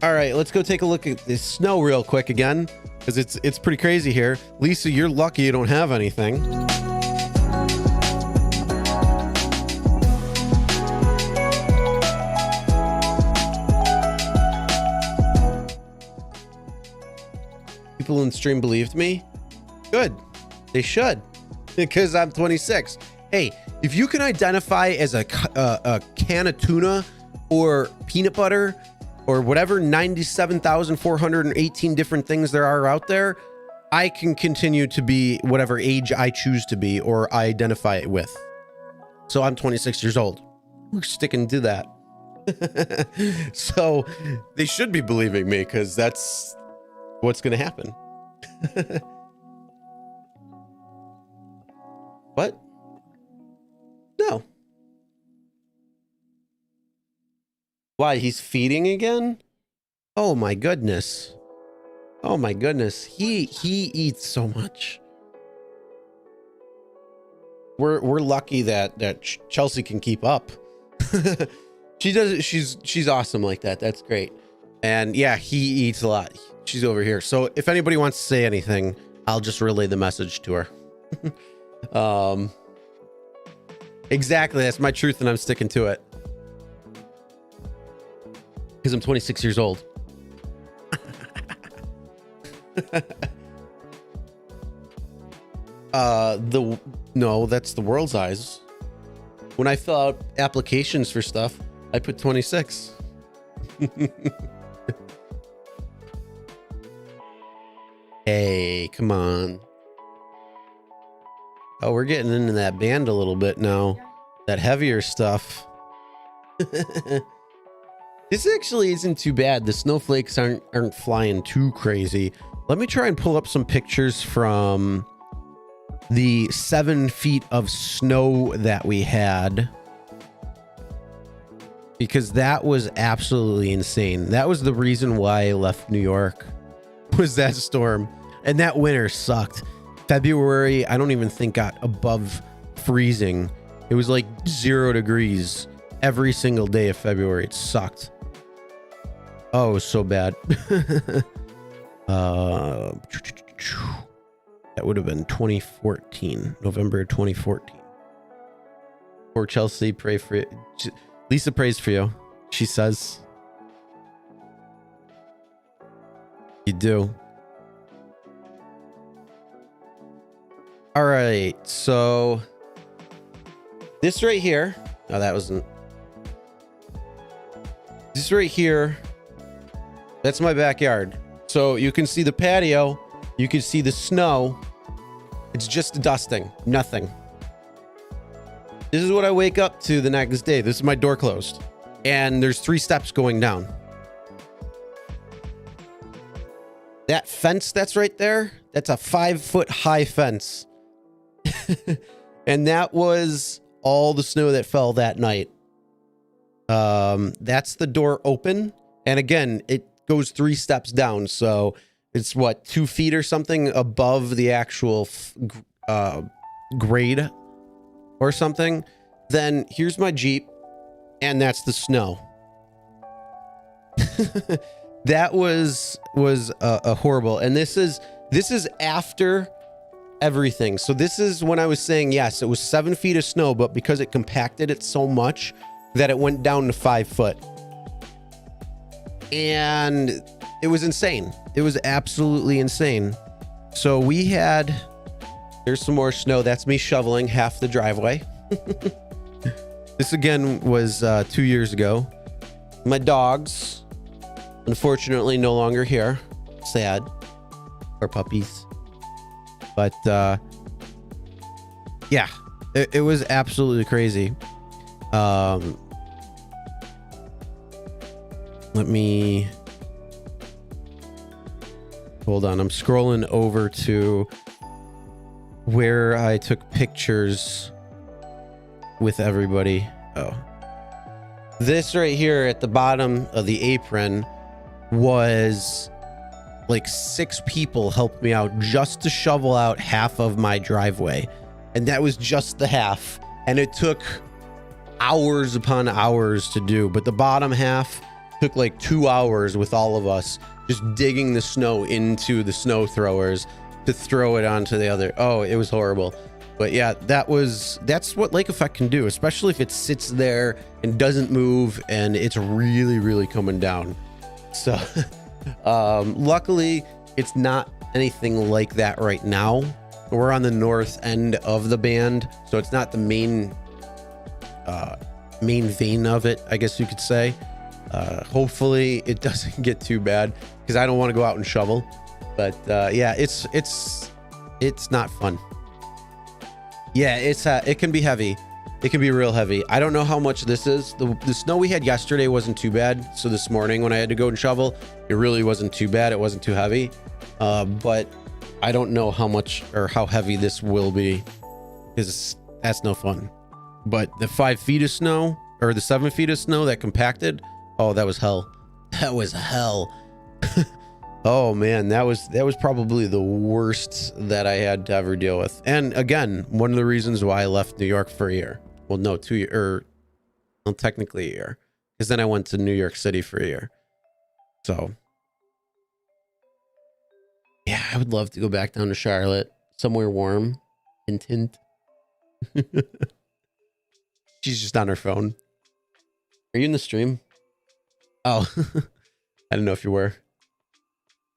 All right, let's go take a look at this snow real quick again, because it's pretty crazy here. Lisa, you're lucky you don't have anything. People in the stream believed me. Good. They should, because I'm 26. Hey, if you can identify as a can of tuna or peanut butter or whatever 97,418 different things there are out there, I can continue to be whatever age I choose to be or I identify it with. So I'm 26 years old. We're sticking to that. So they should be believing me, because that's what's going to happen. What? No. Why? He's feeding again? Oh my goodness. Oh my goodness. He eats so much. We're lucky that Chelsea can keep up. She does. She's awesome like that. That's great. And yeah, he eats a lot. She's over here. So if anybody wants to say anything, I'll just relay the message to her. Exactly. That's my truth, and I'm sticking to it. Because I'm 26 years old. No, that's the world's eyes. When I fill out applications for stuff, I put 26. Hey, come on. Oh, we're getting into that band a little bit now. That heavier stuff. This actually isn't too bad. The snowflakes aren't flying too crazy. Let me try and pull up some pictures from the 7 feet of snow that we had, because that was absolutely insane. That was the reason why I left New York, was that storm. And that winter sucked. February, I don't even think got above freezing. It was like 0 degrees every single day of February. It sucked. Oh, it was so bad. That would have been 2014, November 2014. Poor Chelsea, pray for it. Lisa prays for you, she says. You do. All right, so this right here. No, that wasn't. This right here. That's my backyard. So you can see the patio. You can see the snow. It's just dusting. Nothing. This is what I wake up to the next day. This is my door closed. And there's 3 steps going down. That fence that's right there, that's a 5-foot high fence. And that was all the snow that fell that night. That's the door open. And again, it goes 3 steps down. So it's what, 2 feet or something above the actual grade or something. Then here's my Jeep, and that's the snow. That was a horrible. And this is after everything. So this is when I was saying, yes, it was 7 feet of snow, but because it compacted it so much that it went down to 5 foot. And it was insane. It was absolutely insane. So we had, there's some more snow. That's me shoveling half the driveway. This again was 2 years ago. My dogs, unfortunately, no longer here. Sad. Or puppies. But yeah, it was absolutely crazy. Let me hold on. I'm scrolling over to where I took pictures with everybody. Oh, this right here at the bottom of the apron was like 6 people helped me out just to shovel out half of my driveway. And that was just the half. And it took hours upon hours to do. But the bottom half took like 2 hours with all of us just digging the snow into the snow throwers to throw it onto the other. Oh, it was horrible. But yeah, that's what lake effect can do, especially if it sits there and doesn't move and it's really, really coming down. So luckily it's not anything like that right now. We're on the north end of the band, so it's not the main vein of it, I guess you could say. Hopefully it doesn't get too bad because I don't want to go out and shovel. But yeah, it's not fun. Yeah, it can be heavy. It can be real heavy. I don't know how much this is. The snow we had yesterday wasn't too bad. So this morning when I had to go and shovel, it really wasn't too bad. It wasn't too heavy. But I don't know how much or how heavy this will be because that's no fun. But the 5 feet of snow or the 7 feet of snow that compacted, oh, that was hell. That was hell. Oh man, that was probably the worst that I had to ever deal with. And again, one of the reasons why I left New York for a year. Well, no, 2 years, or well, technically a year, because then I went to New York City for a year. So yeah, I would love to go back down to Charlotte, somewhere warm and tint. She's just on her phone. Are you in the stream? Oh, I didn't know if you were.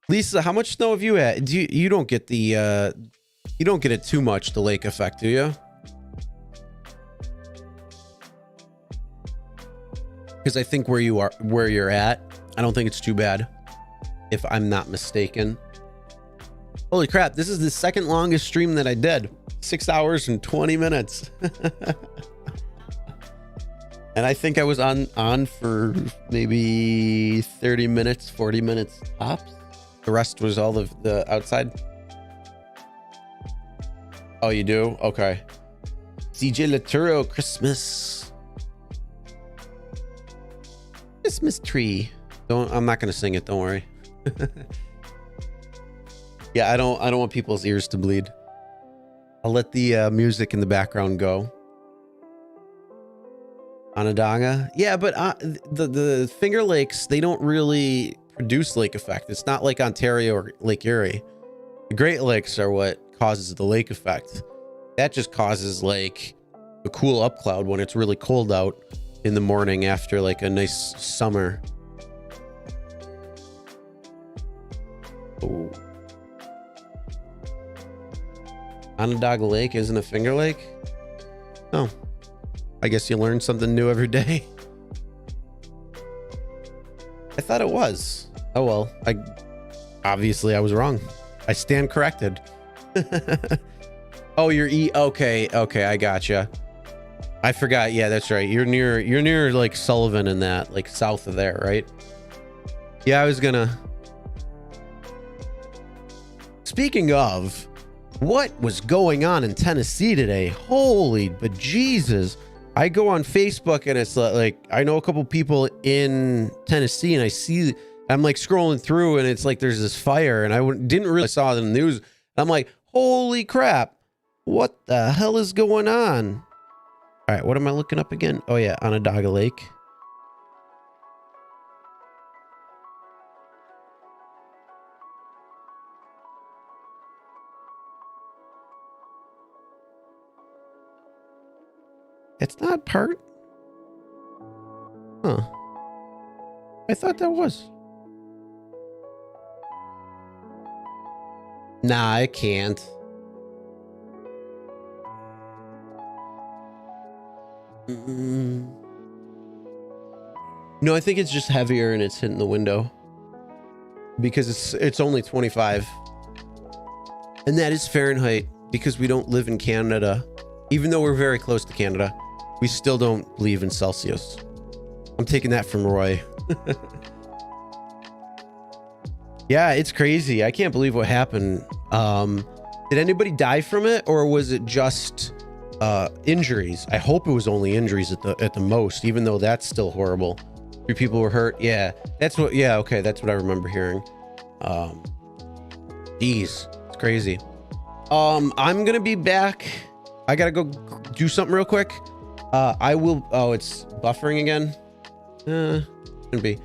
Lisa, how much snow have you had? You don't get the you don't get it too much, the lake effect, do you? Because I think where you're at, I don't think it's too bad, if I'm not mistaken. Holy crap, this is the second longest stream that I did. 6 hours and 20 minutes. And I think I was on for maybe 30 minutes, 40 minutes tops. The rest was all of the outside. Oh, you do? Okay. CJ Laturo, Christmas tree. I'm not gonna sing it. Don't worry. Yeah, I don't want people's ears to bleed. I'll let the music in the background go. Onondaga. Yeah, but the Finger Lakes, they don't really produce lake effect. It's not like Ontario or Lake Erie. The Great Lakes are what causes the lake effect. That just causes like a cool up cloud when it's really cold out in the morning after like a nice summer. Oh. Onondaga Lake isn't a Finger Lake? Oh. I guess you learn something new every day. I thought it was. Oh well, obviously I was wrong. I stand corrected. Oh, you're okay, I gotcha. I forgot. Yeah, that's right. You're near like Sullivan and that, like south of there, right? Yeah, I was gonna. Speaking of, what was going on in Tennessee today? Holy bejesus. I go on Facebook and it's like, I know a couple people in Tennessee and I'm like scrolling through and it's like, there's this fire and didn't really saw it in the news. I'm like, holy crap. What the hell is going on? All right. What am I looking up again? Oh yeah. Onondaga Lake. It's not part. Huh. I thought that was. Nah, I can't. No, I think it's just heavier and it's hitting the window. Because it's only 25. And that is Fahrenheit because we don't live in Canada. Even though we're very close to Canada. We still don't believe in Celsius. I'm taking that from Roy. Yeah, it's crazy. I can't believe what happened. Did anybody die from it or was it just injuries? I hope it was only injuries at the most, even though that's still horrible. 3 people were hurt. Yeah, that's what I remember hearing. Geez, it's crazy. I'm gonna be back. I gotta go do something real quick. I will. Oh, it's buffering again. Shouldn't be.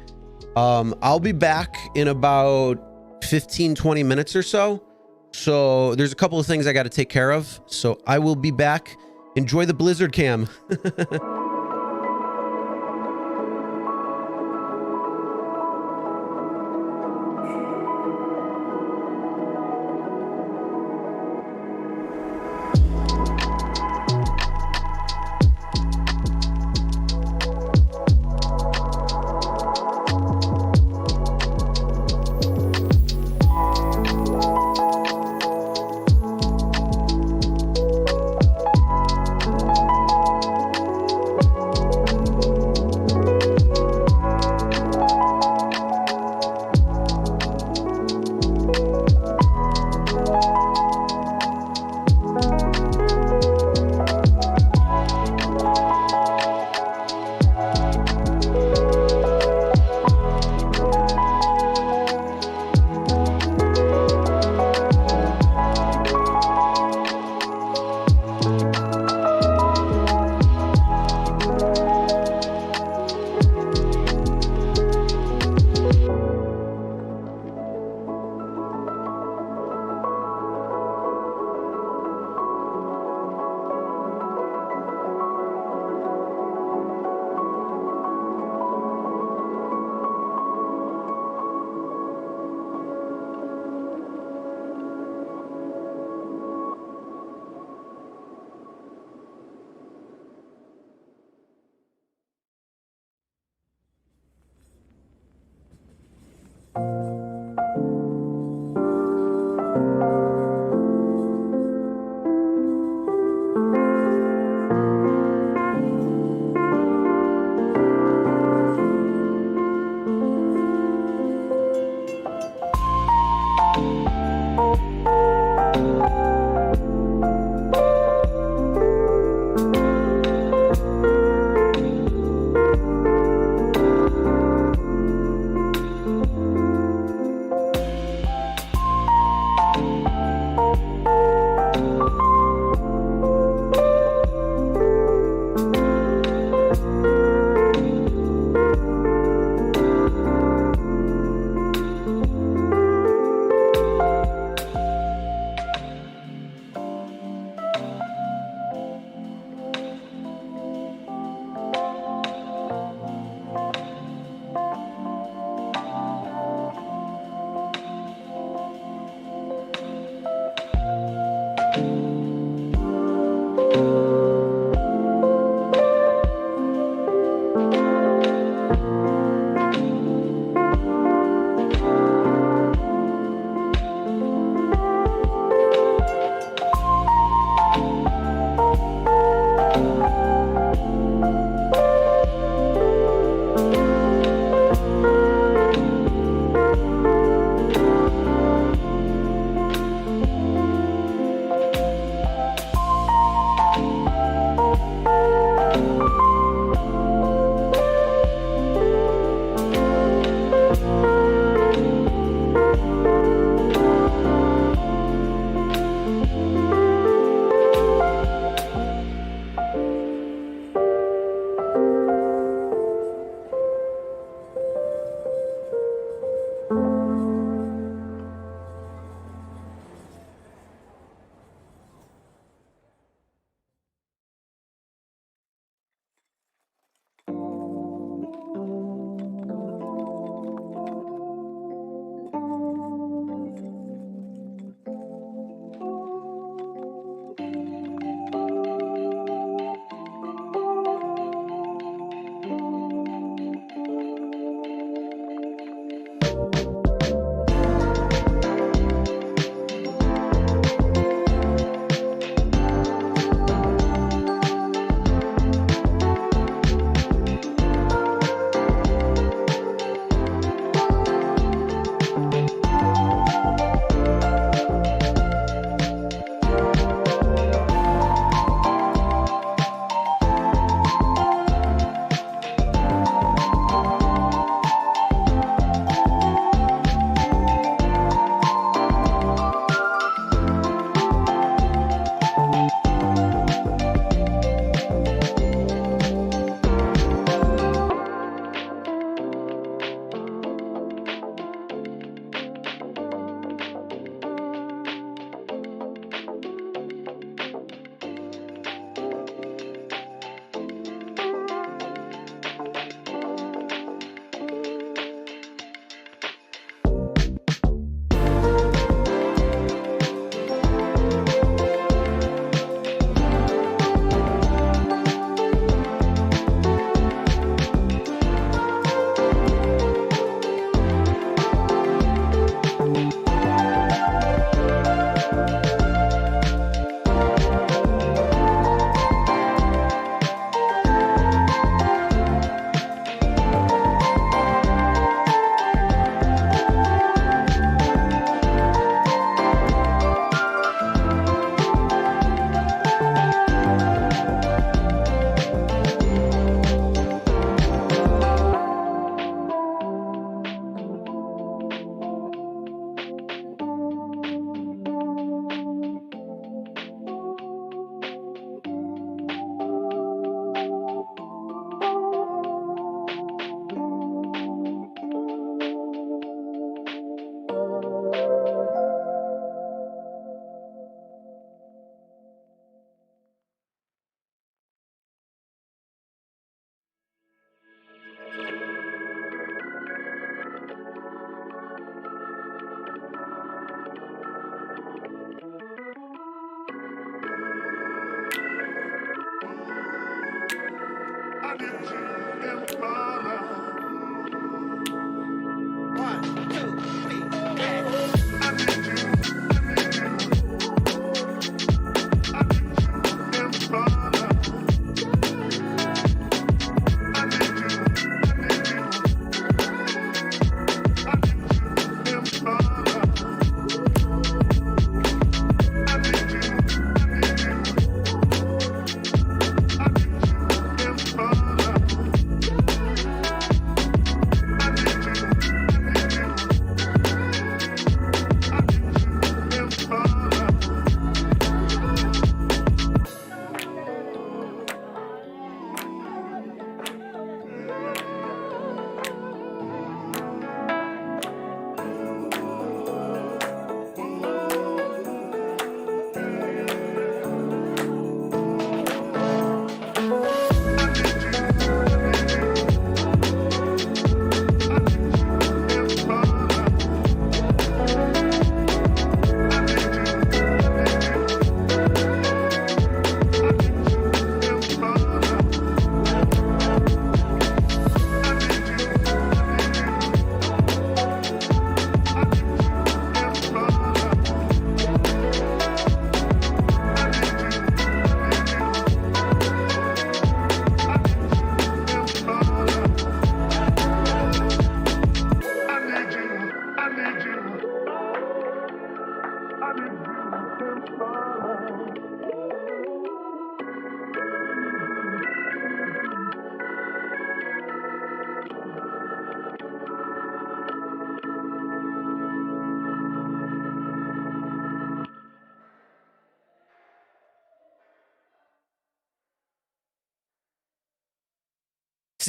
I'll be back in about 15-20 minutes or so. So there's a couple of things I got to take care of. So I will be back. Enjoy the blizzard cam.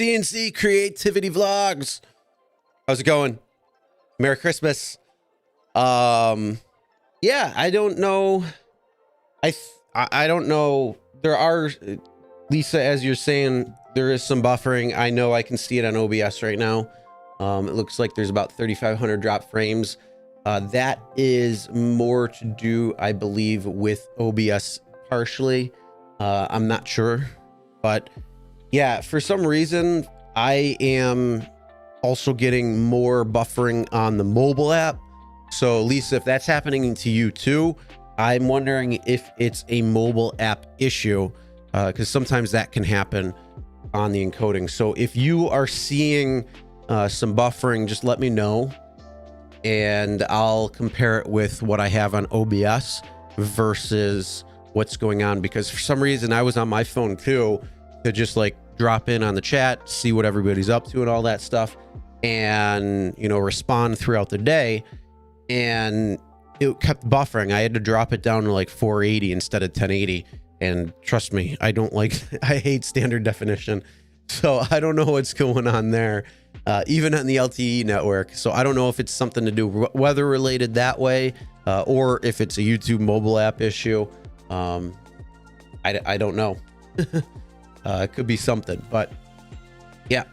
CNC Creativity Vlogs. How's it going? Merry Christmas. Yeah, I don't know. I don't know. There are, Lisa, as you're saying, there is some buffering. I know I can see it on OBS right now. It looks like there's about 3,500 drop frames. That is more to do, I believe, with OBS partially. I'm not sure, but yeah, for some reason, I am also getting more buffering on the mobile app. So Lisa, if that's happening to you too, I'm wondering if it's a mobile app issue, because sometimes that can happen on the encoding. So if you are seeing some buffering, just let me know and I'll compare it with what I have on OBS versus what's going on, because for some reason I was on my phone too to just like drop in on the chat, see what everybody's up to and all that stuff, and, you know, respond throughout the day. And it kept buffering. I had to drop it down to like 480 instead of 1080. And trust me, I hate standard definition. So I don't know what's going on there, even on the LTE network. So I don't know if it's something to do weather related that way, or if it's a YouTube mobile app issue. I don't know. It could be something, but yeah.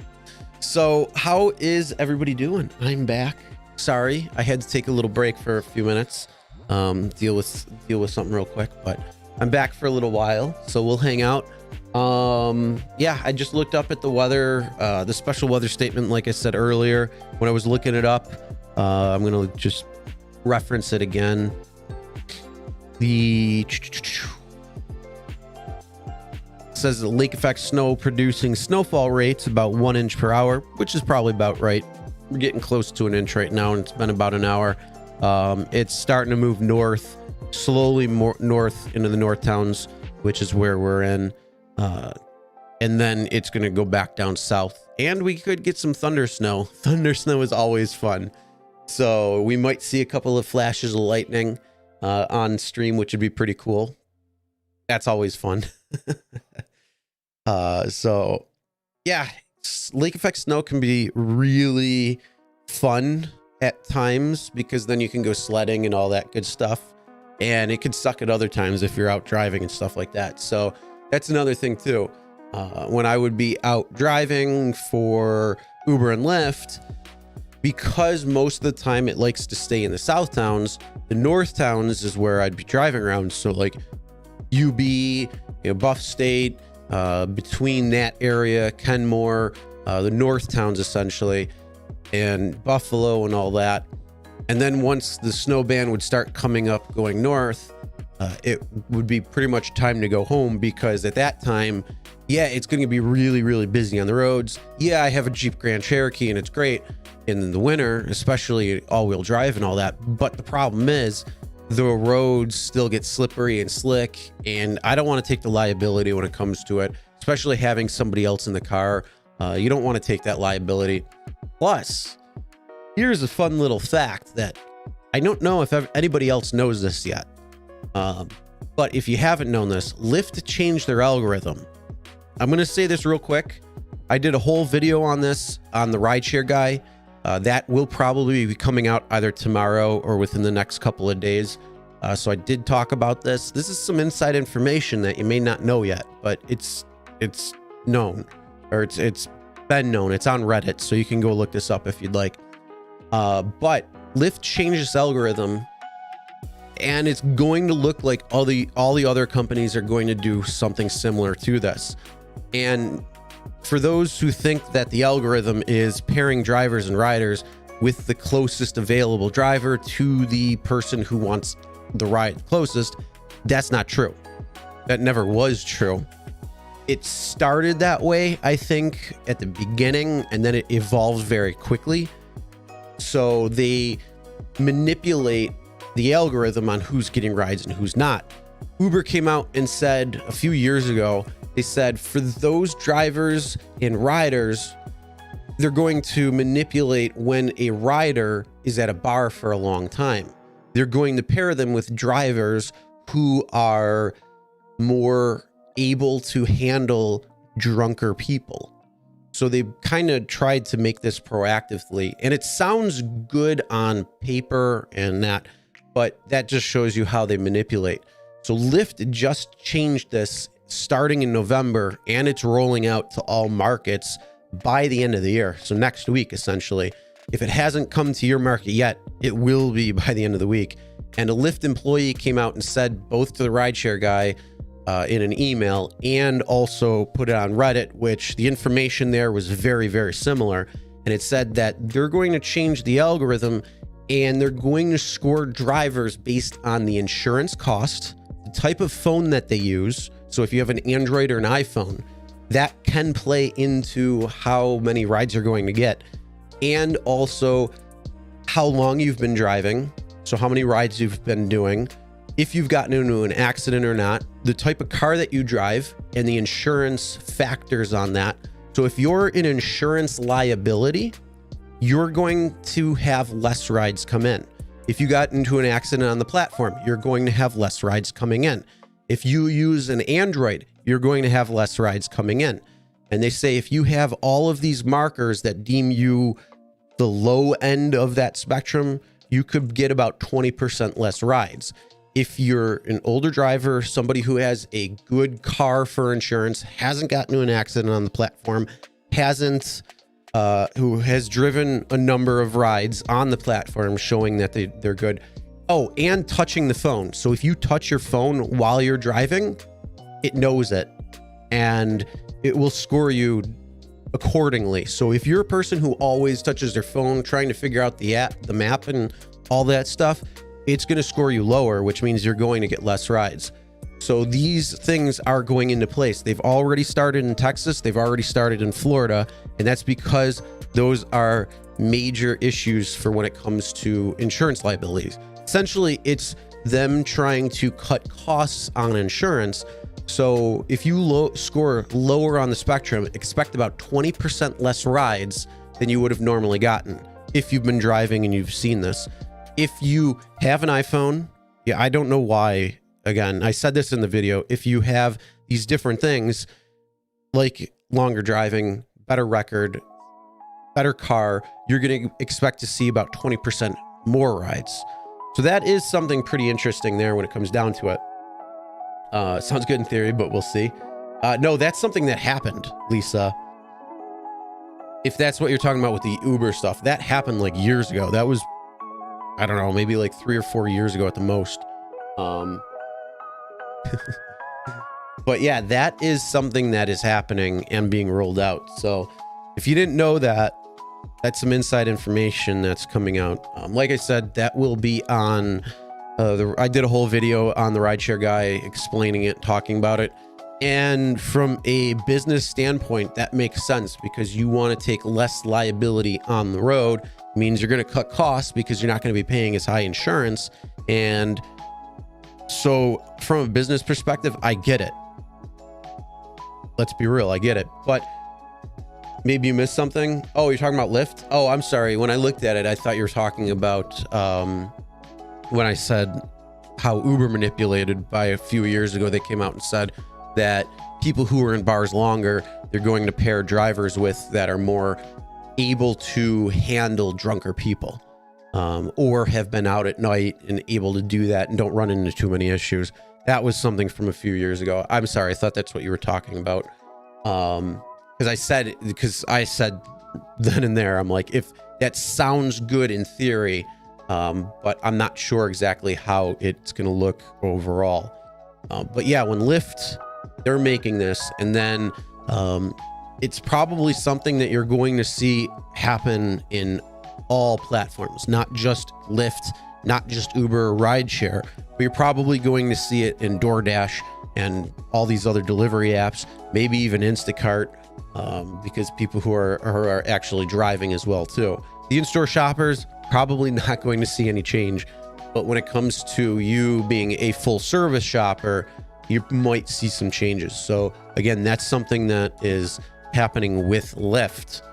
So how is everybody doing? I'm back. Sorry, I had to take a little break for a few minutes, deal with something real quick, but I'm back for a little while, so we'll hang out. Yeah, I just looked up at the weather, the special weather statement, like I said earlier, when I was looking it up. I'm going to just reference it again. Says the lake effect snow producing snowfall rates about 1 inch per hour, which is probably about right. We're getting close to an inch right now, and it's been about an hour. It's starting to move north, slowly more north into the north towns, which is where we're in. And then it's going to go back down south, and we could get some thunder snow. Thunder snow is always fun. So we might see a couple of flashes of lightning on stream, which would be pretty cool. That's always fun. So yeah, lake effect snow can be really fun at times, because then you can go sledding and all that good stuff, and it could suck at other times if you're out driving and stuff like that. So that's another thing too. When I would be out driving for Uber and Lyft, because most of the time it likes to stay in the south towns, the north towns is where I'd be driving around. So like UB, you know, Buff State, between that area, Kenmore, the north towns essentially, and Buffalo and all that. And then once the snow band would start coming up going north, it would be pretty much time to go home, because at that time, yeah, it's going to be really, really busy on the roads. Yeah, I have a Jeep Grand Cherokee and it's great in the winter, especially all-wheel drive and all that. But the problem is the roads still get slippery and slick, and I don't want to take the liability when it comes to it, especially having somebody else in the car. You don't want to take that liability. Plus, here's a fun little fact that I don't know if anybody else knows this yet. But if you haven't known this, Lyft changed their algorithm. I'm going to say this real quick. I did a whole video on this on the rideshare guy. That will probably be coming out either tomorrow or within the next couple of days. So I did talk about this. This is some inside information that you may not know yet, but it's known, or it's been known. It's on Reddit, so you can go look this up if you'd like. But Lyft changed this algorithm, and it's going to look like all the other companies are going to do something similar to this. And for those who think that the algorithm is pairing drivers and riders with the closest available driver to the person who wants the ride closest, that's not true. That never was true. It started that way, I think, at the beginning, and then it evolved very quickly. So they manipulate the algorithm on who's getting rides and who's not. Uber came out and said a few years ago, they said for those drivers and riders, they're going to manipulate when a rider is at a bar for a long time. They're going to pair them with drivers who are more able to handle drunker people. So they kind of tried to make this proactively, and it sounds good on paper and that, but that just shows you how they manipulate. So Lyft just changed this starting in November, and it's rolling out to all markets by the end of the year. So next week, essentially. If it hasn't come to your market yet, it will be by the end of the week. And a Lyft employee came out and said both to the rideshare guy in an email, and also put it on Reddit, which the information there was very, very similar. And it said that they're going to change the algorithm, and they're going to score drivers based on the insurance cost, the type of phone that they use. So if you have an Android or an iPhone, that can play into how many rides you're going to get, and also how long you've been driving. So how many rides you've been doing, if you've gotten into an accident or not, the type of car that you drive, and the insurance factors on that. So if you're an insurance liability, you're going to have less rides come in. If you got into an accident on the platform, you're going to have less rides coming in. If you use an Android, you're going to have less rides coming in. And they say if you have all of these markers that deem you the low end of that spectrum, you could get about 20% less rides. If you're an older driver, somebody who has a good car for insurance, hasn't gotten into an accident on the platform, who has driven a number of rides on the platform showing that they're good. Oh, and touching the phone. So if you touch your phone while you're driving, it knows it and it will score you accordingly. So if you're a person who always touches their phone trying to figure out the app, the map and all that stuff, it's going to score you lower, which means you're going to get less rides. So these things are going into place. They've already started in Texas. They've already started in Florida. And that's because those are major issues for when it comes to insurance liabilities. Essentially, it's them trying to cut costs on insurance. So if you score lower on the spectrum, expect about 20% less rides than you would have normally gotten if you've been driving and you've seen this. If you have an iPhone, yeah, I don't know why. Again, I said this in the video. If you have these different things like longer driving, better record, better car, you're going to expect to see about 20% more rides. So that is something pretty interesting there when it comes down to it. Sounds good in theory, but we'll see. No, that's something that happened, Lisa. If that's what you're talking about with the Uber stuff, that happened like years ago. That was, I don't know, maybe like 3 or 4 years ago at the most. But yeah, that is something that is happening and being rolled out. So if you didn't know that, that's some inside information that's coming out. Like I said, that will be on I did a whole video on the rideshare guy explaining it, talking about it. And from a business standpoint, that makes sense because you want to take less liability on the road. It means you're going to cut costs because you're not going to be paying as high insurance. And so from a business perspective, I get it. Let's be real, I get it. But maybe you missed something. Oh, you're talking about Lyft? Oh, I'm sorry. When I looked at it, I thought you were talking about when I said how Uber manipulated by a few years ago. They came out and said that people who are in bars longer, they're going to pair drivers with that are more able to handle drunker people, or have been out at night and able to do that and don't run into too many issues. That was something from a few years ago. I'm sorry. I thought that's what you were talking about. Because I said then and there, I'm like, if that sounds good in theory, but I'm not sure exactly how it's going to look overall. But yeah, when Lyft, they're making this, and then it's probably something that you're going to see happen in all platforms, not just Lyft, not just Uber or rideshare, but you're probably going to see it in DoorDash and all these other delivery apps, maybe even Instacart, because people who are actually driving as well too. The in-store shoppers, probably not going to see any change, but when it comes to you being a full service shopper, you might see some changes. So again, that's something that is happening with Lyft.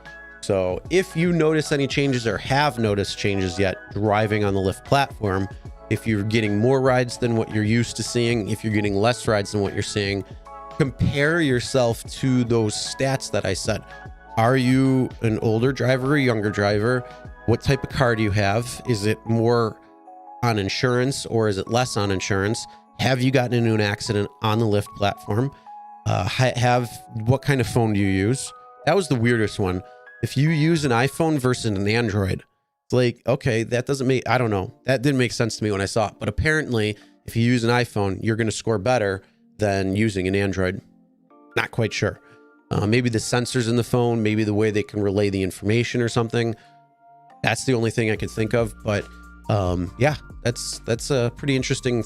So if you notice any changes or have noticed changes yet driving on the Lyft platform, if you're getting more rides than what you're used to seeing, if you're getting less rides than what you're seeing, compare yourself to those stats that I said. Are you an older driver or a younger driver? What type of car do you have? Is it more on insurance or is it less on insurance? Have you gotten into an accident on the Lyft platform? What kind of phone do you use? That was the weirdest one. If you use an iPhone versus an Android, it's like, okay, that doesn't make, I don't know. That didn't make sense to me when I saw it. But apparently, if you use an iPhone, you're going to score better than using an Android. Not quite sure. Maybe the sensors in the phone, maybe the way they can relay the information or something. That's the only thing I could think of. But yeah, that's a pretty interesting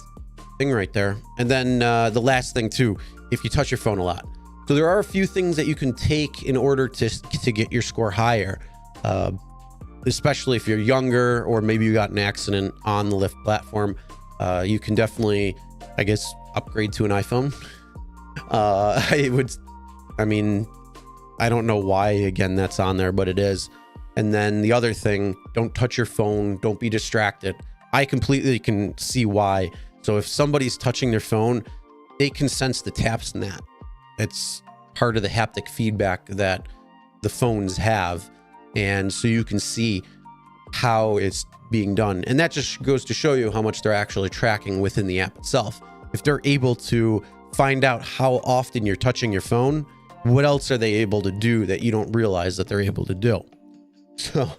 thing right there. And then the last thing too, if you touch your phone a lot. So there are a few things that you can take in order to get your score higher, especially if you're younger or maybe you got an accident on the Lyft platform. You can definitely, I guess, upgrade to an iPhone. I mean, I don't know why, again, that's on there, but it is. And then the other thing, don't touch your phone. Don't be distracted. I completely can see why. So if somebody's touching their phone, they can sense the taps in that. It's part of the haptic feedback that the phones have. And so you can see how it's being done. And that just goes to show you how much they're actually tracking within the app itself. If they're able to find out how often you're touching your phone, what else are they able to do that you don't realize that they're able to do? So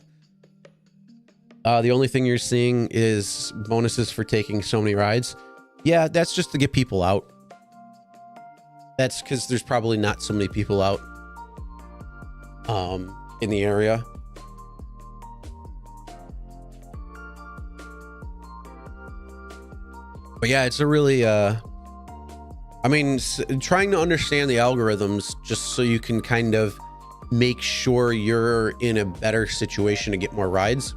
the only thing you're seeing is bonuses for taking so many rides. Yeah, that's just to get people out. That's because there's probably not so many people out in the area. But yeah, it's a really, I mean, trying to understand the algorithms just so you can kind of make sure you're in a better situation to get more rides.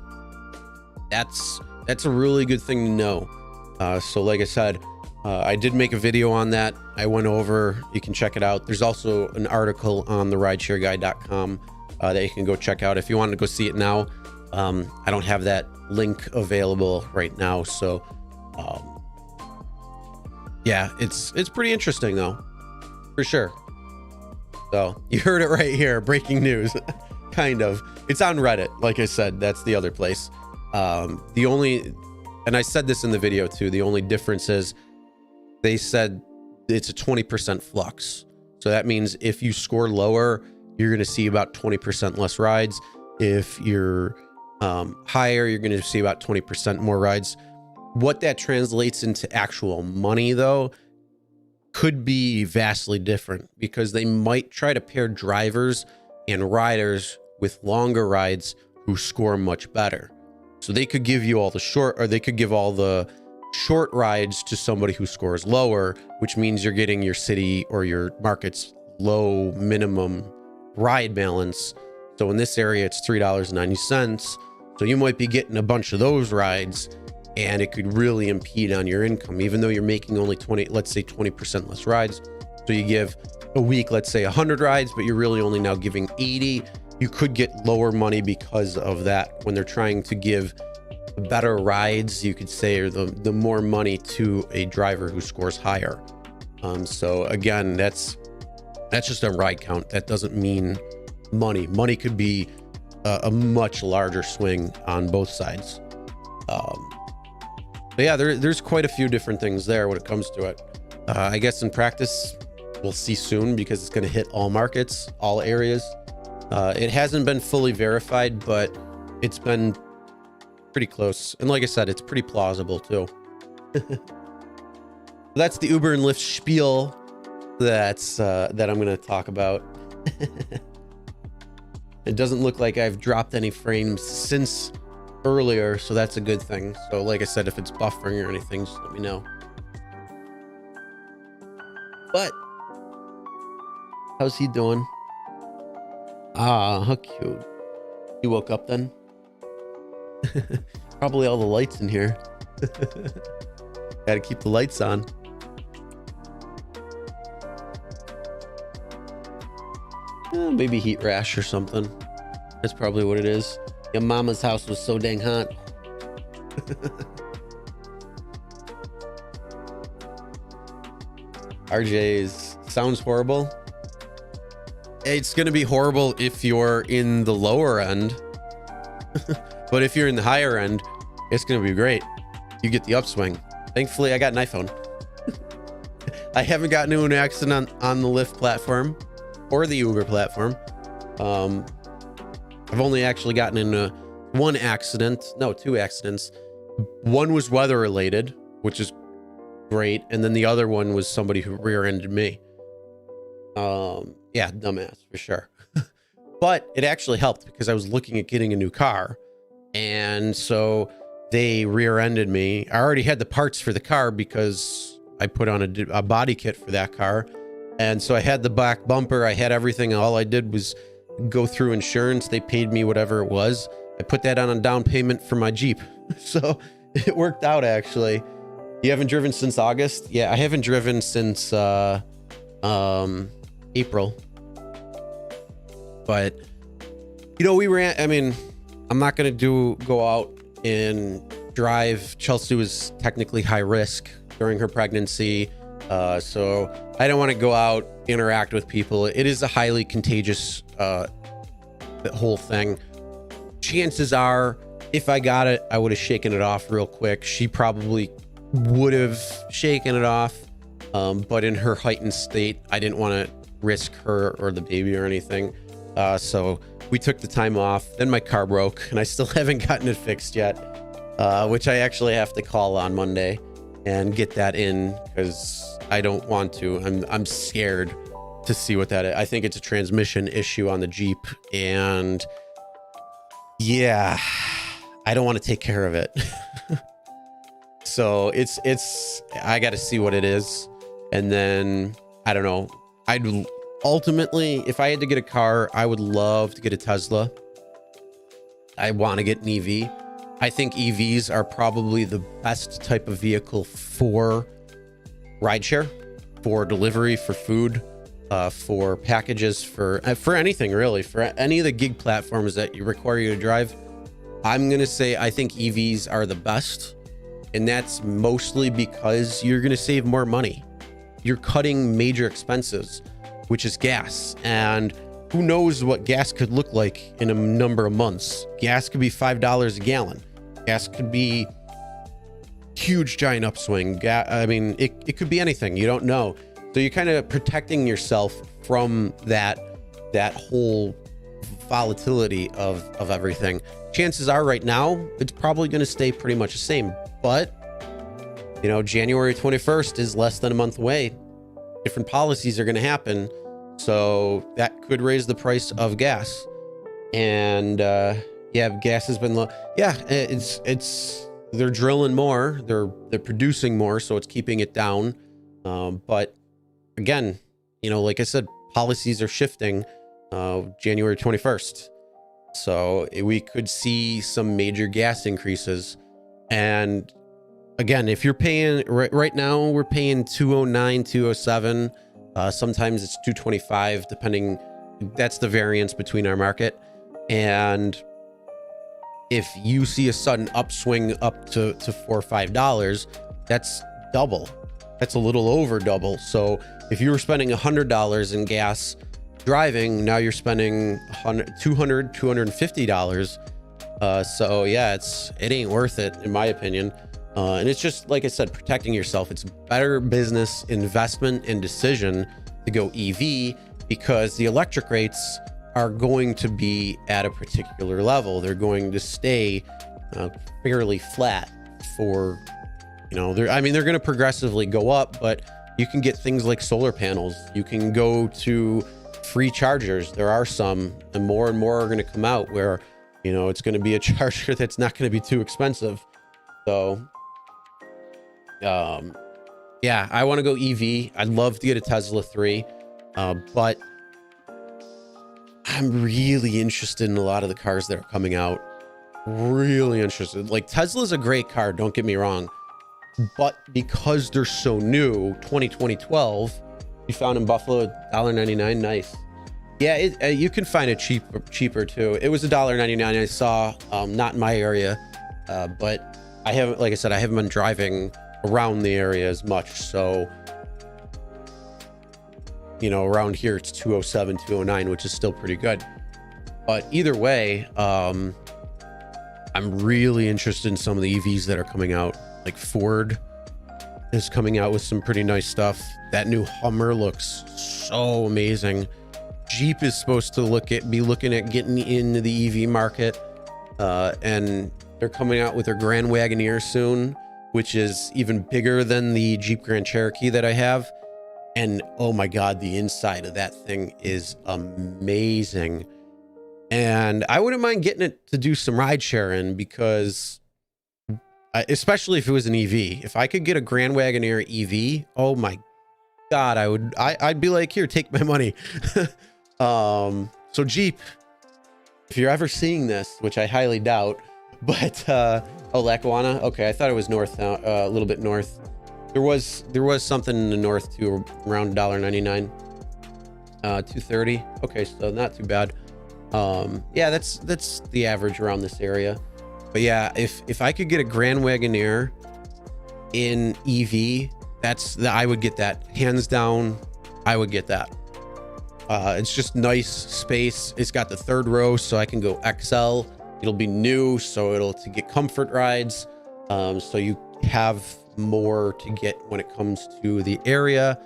That's a really good thing to know. So like I said, I did make a video on that. I went over, you can check it out. There's also an article on the rideshareguy.com that you can go check out if you want to go see it now. I don't have that link available right now. So, yeah, it's pretty interesting though, for sure. So you heard it right here, breaking news, kind of. It's on Reddit, like I said, that's the other place. The only, and I said this in the video too, the only difference is they said it's a 20% flux. So that means if you score lower, you're going to see about 20% less rides. If you're higher, you're going to see about 20% more rides. What that translates into actual money, though, could be vastly different because they might try to pair drivers and riders with longer rides who score much better. So they could give you all the short, or they could give all the short rides to somebody who scores lower, which means you're getting your city or your market's low minimum ride balance. So in this area, it's $3.90. So you might be getting a bunch of those rides, and it could really impede on your income, even though you're making only 20, let's say 20% less rides. So you give a week, let's say 100 rides, but you're really only now giving 80. You could get lower money because of that when they're trying to give better rides, you could say, or the more money to a driver who scores higher. So again, that's just a ride count. That doesn't mean money. Money could be a much larger swing on both sides. But yeah, there's quite a few different things there when it comes to it. I guess in practice, we'll see soon because it's going to hit all markets, all areas. It hasn't been fully verified, but it's been pretty close. And like I said, it's pretty plausible too. That's the Uber and Lyft spiel that I'm going to talk about. It doesn't look like I've dropped any frames since earlier, so that's a good thing. So like I said, if it's buffering or anything, just let me know. But how's he doing? Ah, how cute. You woke up then? Probably all the lights in here. Gotta keep the lights on. Maybe heat rash or something. That's probably what it is. Your mama's house was so dang hot. RJ's sounds horrible. It's going to be horrible if you're in the lower end. But if you're in the higher end, it's going to be great. You get the upswing. Thankfully, I got an iPhone. I haven't gotten into an accident on the Lyft platform or the Uber platform. I've only actually gotten into two accidents. One was weather related, which is great. And then the other one was somebody who rear-ended me. Yeah, dumbass for sure. But it actually helped because I was looking at getting a new car. And so they rear-ended me. I already had the parts for the car because I put on a body kit for that car. And so I had the back bumper. I had everything. All I did was go through insurance. They paid me whatever it was. I put that on a down payment for my Jeep. So it worked out actually. You haven't driven since August? Yeah, I haven't driven since April. But you know, I'm not gonna go out and drive. Chelsea was technically high risk during her pregnancy, so I don't want to go out, interact with people. It is a highly contagious the whole thing. Chances are, if I got it, I would have shaken it off real quick. She probably would have shaken it off, but in her heightened state, I didn't want to risk her or the baby or anything. So we took the time off. Then my car broke, and I still haven't gotten it fixed yet, which I actually have to call on Monday and get that in, because I don't want to. I'm scared to see what that is. I think it's a transmission issue on the Jeep, and yeah, I don't want to take care of it. So I got to see what it is, and then I don't know. Ultimately, if I had to get a car, I would love to get a Tesla. I want to get an EV. I think EVs are probably the best type of vehicle for rideshare, for delivery, for food, for packages, for anything really, for any of the gig platforms that require you to drive. I'm going to say I think EVs are the best. And that's mostly because you're going to save more money. You're cutting major expenses, which is gas. And who knows what gas could look like in a number of months. Gas could be $5 a gallon. Gas could be huge, giant upswing. It could be anything. You don't know. So you're kind of protecting yourself from that whole volatility of everything. Chances are right now, it's probably going to stay pretty much the same. But, you know, January 21st is less than a month away. Different policies are going to happen. So that could raise the price of gas. And yeah, gas has been low. Yeah, they're drilling more. They're producing more. So it's keeping it down. But again, you know, like I said, policies are shifting January 21st. So we could see some major gas increases. And again, if you're paying right now, we're paying $209, $207. Sometimes it's $225, depending. That's the variance between our market. And if you see a sudden upswing up to $4 or $5, that's double. That's a little over double. So if you were spending $100 in gas driving, now you're spending $200, $250. So yeah, it ain't worth it in my opinion. And it's just, like I said, protecting yourself. It's better business investment and decision to go EV, because the electric rates are going to be at a particular level. They're going to stay fairly flat for, you know, they're going to progressively go up, but you can get things like solar panels. You can go to free chargers. There are some, and more are going to come out where, you know, it's going to be a charger that's not going to be too expensive. So, yeah, I want to go EV. I'd love to get a Tesla 3, but I'm really interested in a lot of the cars that are coming out. Really interested. Like, Tesla's a great car, don't get me wrong, but because they're so new, 2012, you found in Buffalo, $1.99. Nice. Yeah, you can find it cheaper too. It was $1.99 I saw, not in my area, but I haven't, like I said, I haven't been driving around the area as much. So, you know, around here it's 207, 209, which is still pretty good. But either way, I'm really interested in some of the EVs that are coming out. Like Ford is coming out with some pretty nice stuff. That new Hummer looks so amazing. Jeep is supposed to be looking at getting into the EV market, and they're coming out with their Grand Wagoneer soon, which is even bigger than the Jeep Grand Cherokee that I have. And oh my God, the inside of that thing is amazing. And I wouldn't mind getting it to do some ride sharing, because especially if it was an EV, if I could get a Grand Wagoneer EV, oh my God, I'd be like, here, take my money. So Jeep, if you're ever seeing this, which I highly doubt, but oh, Lackawanna, okay, I thought it was north, a little bit north. There was something in the north too, around $1.99, 230. Okay, so not too bad. Yeah, that's the average around this area. But yeah, if I could get a Grand Wagoneer in EV, I would get that, hands down. I would get that. It's just nice space. It's got the third row, so I can go XL. It'll be new, so it'll to get comfort rides. So you have more to get when it comes to the area.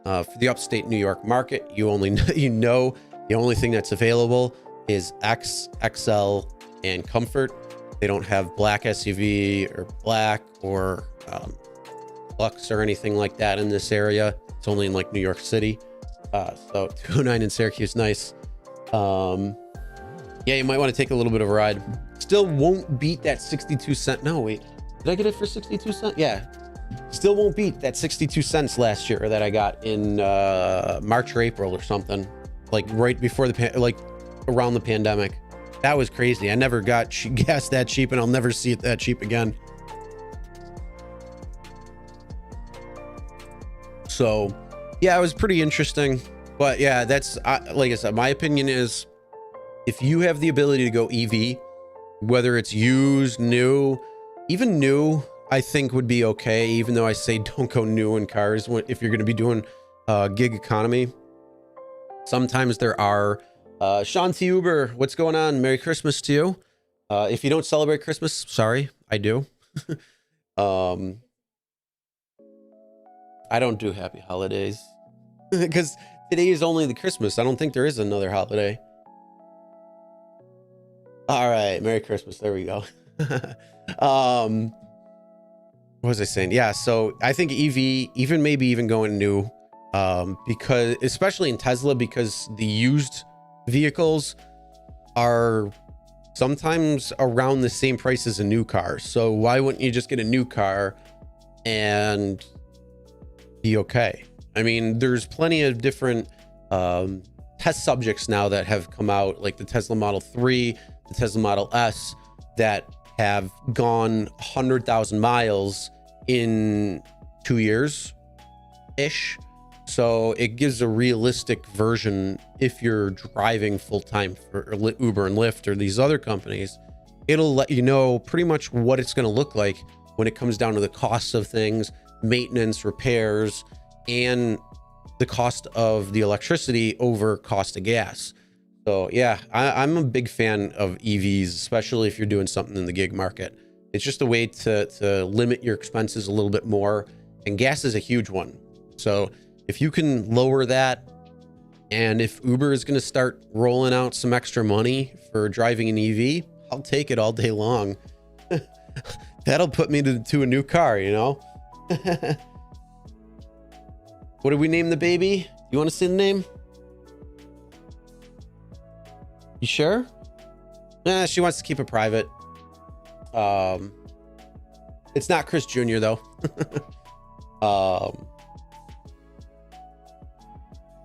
For the upstate New York market, the only thing that's available is X, XL, and comfort. They don't have black SUV or black or Lux or anything like that in this area. It's only in like New York City. So 209 in Syracuse, nice. Yeah, you might want to take a little bit of a ride. Still won't beat that 62 cent. No, wait, did I get it for 62 cents? Yeah, still won't beat that 62 cents last year that I got in March or April or something, like right before around the pandemic. That was crazy. I never got gas that cheap, and I'll never see it that cheap again. So yeah, it was pretty interesting. But yeah, that's like I said, my opinion is if you have the ability to go EV, whether it's used, new, even new, I think would be okay. Even though I say don't go new in cars if you're going to be doing gig economy. Sometimes there are Sean T. Uber, what's going on? Merry Christmas to you. If you don't celebrate Christmas, sorry, I do. I don't do happy holidays because today is only the Christmas. I don't think there is another holiday. All right, Merry Christmas. There we go. What was I saying? Yeah, so I think EV, maybe even going new, because especially in Tesla, because the used vehicles are sometimes around the same price as a new car. So why wouldn't you just get a new car and be okay? I mean, there's plenty of different test subjects now that have come out, like the Tesla Model 3, the Tesla Model S, that have gone 100,000 miles in 2 years ish. So it gives a realistic version. If you're driving full time for Uber and Lyft or these other companies, it'll let you know pretty much what it's going to look like when it comes down to the costs of things, maintenance, repairs, and the cost of the electricity over cost of gas. So yeah, I'm a big fan of EVs, especially if you're doing something in the gig market. It's just a way to limit your expenses a little bit more, and gas is a huge one. So if you can lower that, and if Uber is going to start rolling out some extra money for driving an EV, I'll take it all day long. That'll put me to a new car, you know? What did we name the baby? You want to see the name? You sure? She wants to keep it private. It's not Chris Jr. though.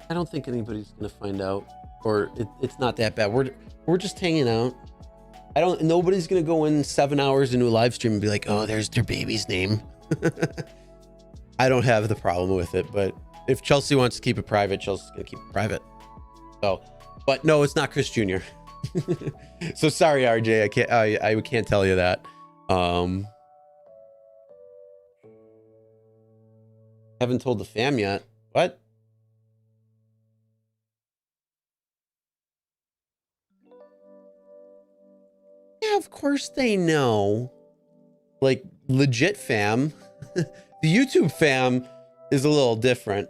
I don't think anybody's gonna find out, or it's not that bad. We're just hanging out. Nobody's gonna go in 7 hours into a live stream and be like, oh, there's their baby's name. I don't have the problem with it, but if Chelsea wants to keep it private, Chelsea's gonna keep it private. So, but no, it's not Chris Jr. So sorry, RJ, I can't tell you that. Haven't told the fam yet. What? Yeah, of course they know. Like legit fam. The YouTube fam is a little different.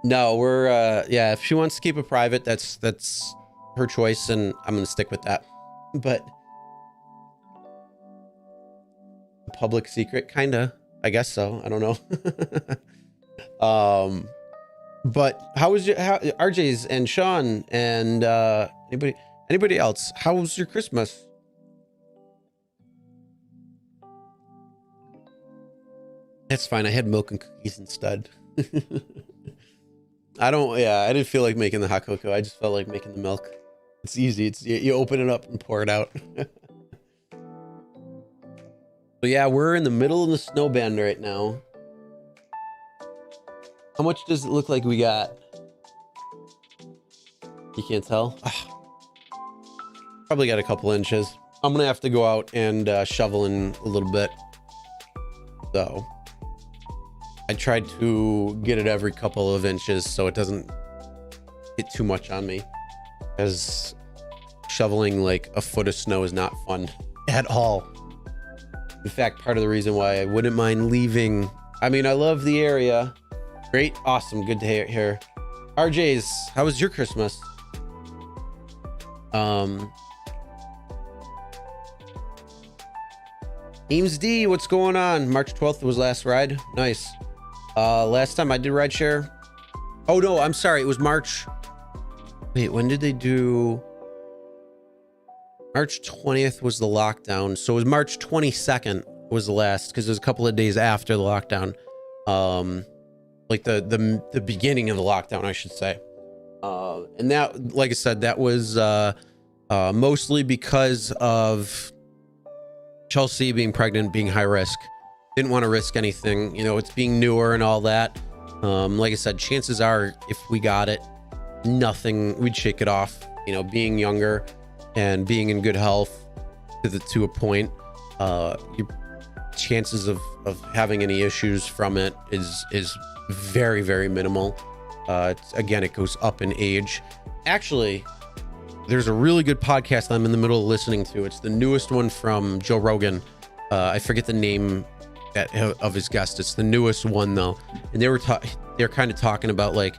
No, we're yeah, if she wants to keep it private, that's her choice, and I'm gonna stick with that. But public secret, kinda, I guess so. I don't know. But how was RJ's and Sean and anybody else? How was your Christmas? That's fine. I had milk and cookies instead. I didn't feel like making the hot cocoa. I just felt like making the milk. It's easy. You open it up and pour it out. So yeah, we're in the middle of the snow band right now. How much does it look like we got? You can't tell? Probably got a couple inches. I'm gonna have to go out and shovel in a little bit. So I tried to get it every couple of inches so it doesn't get too much on me, as shoveling like a foot of snow is not fun at all. In fact, part of the reason why I wouldn't mind leaving, I mean, I love the area. Great, awesome, good to hear. RJ's, how was your Christmas? Eames D, what's going on? March 12th was last ride. Nice. Last time I did rideshare. Oh no, I'm sorry. It was March. Wait, when did they do? March 20th was the lockdown. So it was March 22nd was the last, because it was a couple of days after the lockdown. Like the beginning of the lockdown, I should say. And that, like I said, that was mostly because of Chelsea being pregnant, being high risk. Didn't want to risk anything, you know, it's being newer and all that. Like I said, chances are if we got it, nothing, we'd shake it off. You know, being younger and being in good health to a point, your chances of having any issues from it is very, very minimal. Again, it goes up in age. Actually, there's a really good podcast I'm in the middle of listening to. It's the newest one from Joe Rogan. I forget the name of his guest. It's the newest one though, and they're kind of talking about like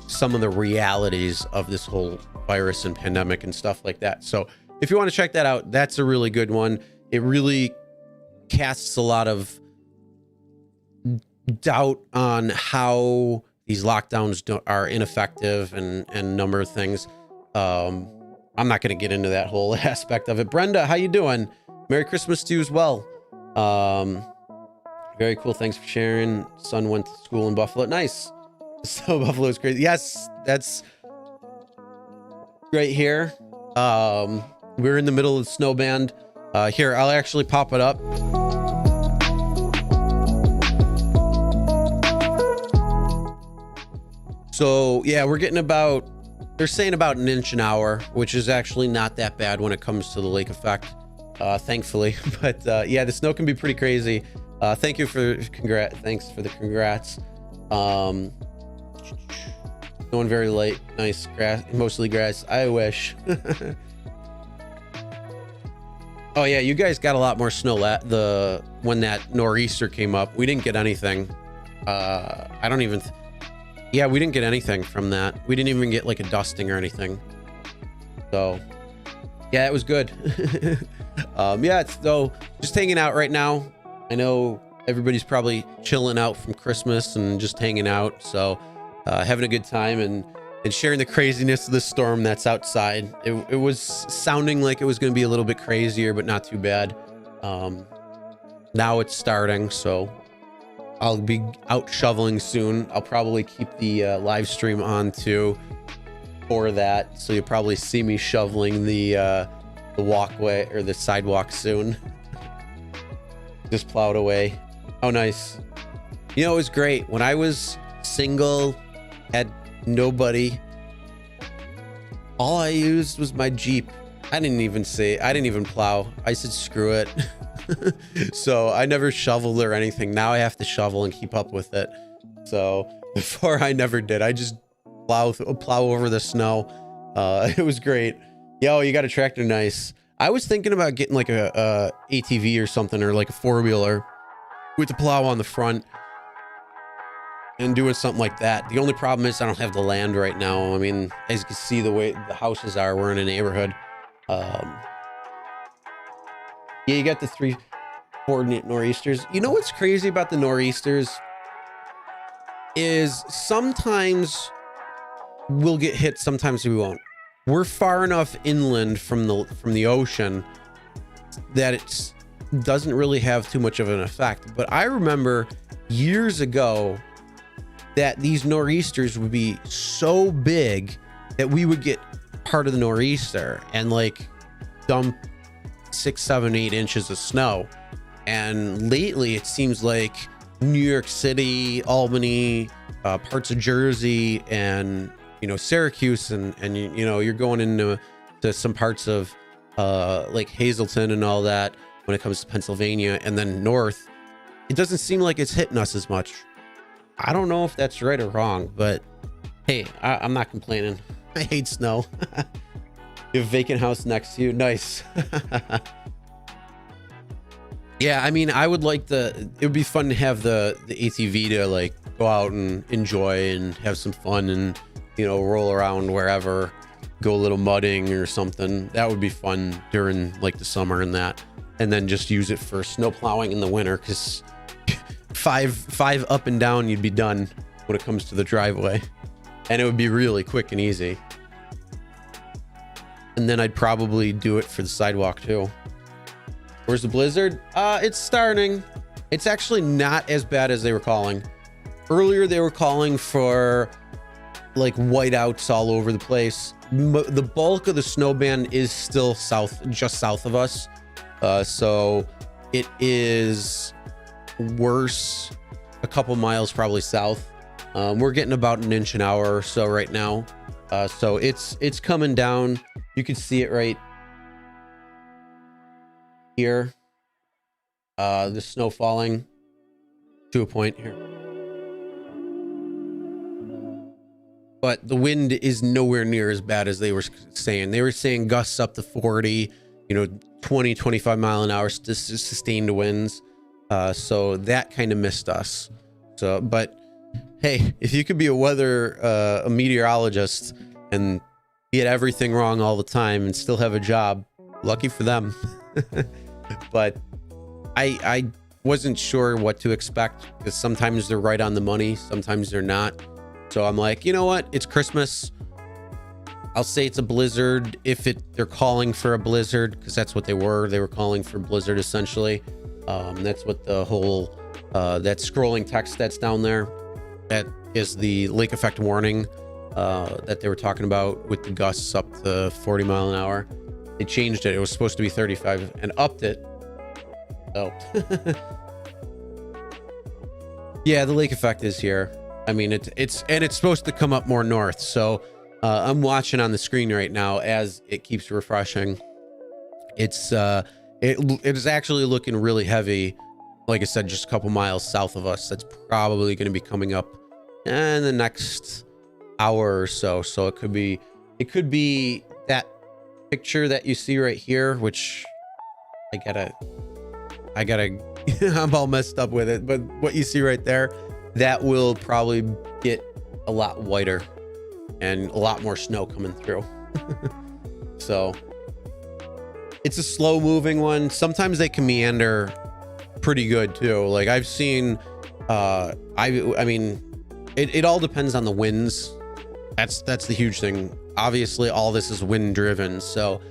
some of the realities of this whole virus and pandemic and stuff like that. So if you want to check that out, that's a really good one. It really casts a lot of doubt on how these lockdowns are ineffective and a number of things. I'm not going to get into that whole aspect of it. Brenda, how you doing? Merry Christmas to you as well. Very cool. Thanks for sharing. Son went to school in Buffalo. Nice. So Buffalo is crazy. Yes, that's right here. We're in the middle of the snow band. Here, I'll actually pop it up. So yeah, we're getting about, they're saying about an inch an hour, which is actually not that bad when it comes to the lake effect, thankfully. But yeah, the snow can be pretty crazy. Thank you for thanks for the congrats. Going very light, nice grass, mostly grass. I wish. Oh yeah, you guys got a lot more snow when that nor'easter came up. We didn't get anything. I don't even. Yeah, we didn't get anything from that. We didn't even get like a dusting or anything. So yeah, it was good. Yeah, so just hanging out right now. I know everybody's probably chilling out from Christmas and just hanging out. So having a good time and sharing the craziness of the storm that's outside. It was sounding like it was going to be a little bit crazier, but not too bad. Now it's starting, so I'll be out shoveling soon. I'll probably keep the live stream on too for that. So you'll probably see me shoveling the walkway or the sidewalk soon. Just plowed away. Oh, nice. You know, it was great. When I was single, had nobody, all I used was my Jeep. I didn't even plow. I said, screw it. So I never shoveled or anything. Now I have to shovel and keep up with it. So before I never did. I just plow over the snow. It was great. Yo, you got a tractor. Nice. I was thinking about getting like a ATV or something, or like a four-wheeler with the plow on the front and doing something like that. The only problem is I don't have the land right now. I mean, as you can see the way the houses are, we're in a neighborhood. Yeah, you got the 3 coordinate nor'easters. You know what's crazy about the nor'easters is sometimes we'll get hit, sometimes we won't. We're far enough inland from the ocean that it doesn't really have too much of an effect. But I remember years ago that these nor'easters would be so big that we would get part of the nor'easter and like dump 6, 7, 8 inches of snow. And lately it seems like New York City, Albany, parts of Jersey, and Syracuse, and you're going into some parts of like Hazleton and all that when it comes to Pennsylvania, and then north, it doesn't seem like it's hitting us as much. I don't know if that's right or wrong, but hey, I'm not complaining. I hate snow. You have a vacant house next to you. Nice. Yeah, I mean, I would like it would be fun to have the ATV to like go out and enjoy and have some fun and, roll around wherever, go a little mudding or something. That would be fun during like the summer and that. And then just use it for snow plowing in the winter, because five up and down, you'd be done when it comes to the driveway. And it would be really quick and easy. And then I'd probably do it for the sidewalk too. Where's the blizzard? It's starting. It's actually not as bad as they were calling. Earlier, they were calling for like whiteouts all over the place. The bulk of the snow band is still just south of us. So it is worse a couple miles probably south. We're getting about an inch an hour or so right now. So it's coming down. You can see it right here. The snow falling to a point here. But the wind is nowhere near as bad as they were saying. They were saying gusts up to 40, 20, 25 mile an hour sustained winds. So that kind of missed us. So, but hey, if you could be a meteorologist and get everything wrong all the time and still have a job, lucky for them. But I wasn't sure what to expect, because sometimes they're right on the money, sometimes they're not. So I'm like, you know what? It's Christmas. I'll say it's a blizzard if they're calling for a blizzard, because that's what they were. They were calling for blizzard essentially. That's what the whole that scrolling text that's down there, that is the lake effect warning that they were talking about with the gusts up to 40 mile an hour. They changed it. It was supposed to be 35 and upped it. So yeah, the lake effect is here. I mean, it's supposed to come up more north. So I'm watching on the screen right now as it keeps refreshing. It is actually looking really heavy. Like I said, just a couple miles south of us. That's probably going to be coming up in the next hour or so. So it could be that picture that you see right here, which I gotta I'm all messed up with it, but what you see right there, that will probably get a lot whiter and a lot more snow coming through. So it's a slow moving one. Sometimes they can meander pretty good too. Like I've seen, I mean, it all depends on the winds. That's the huge thing. Obviously all this is wind driven. So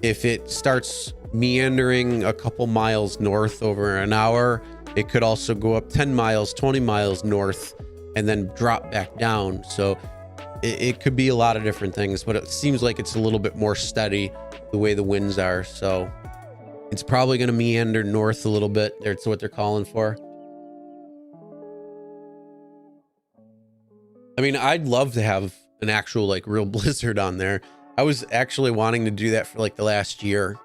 if it starts meandering a couple miles north over an hour, it could also go up 10 miles, 20 miles north and then drop back down. So it could be a lot of different things, but it seems like it's a little bit more steady the way the winds are. So it's probably going to meander north a little bit. That's what they're calling for. I mean, I'd love to have an actual like real blizzard on there. I was actually wanting to do that for like the last year,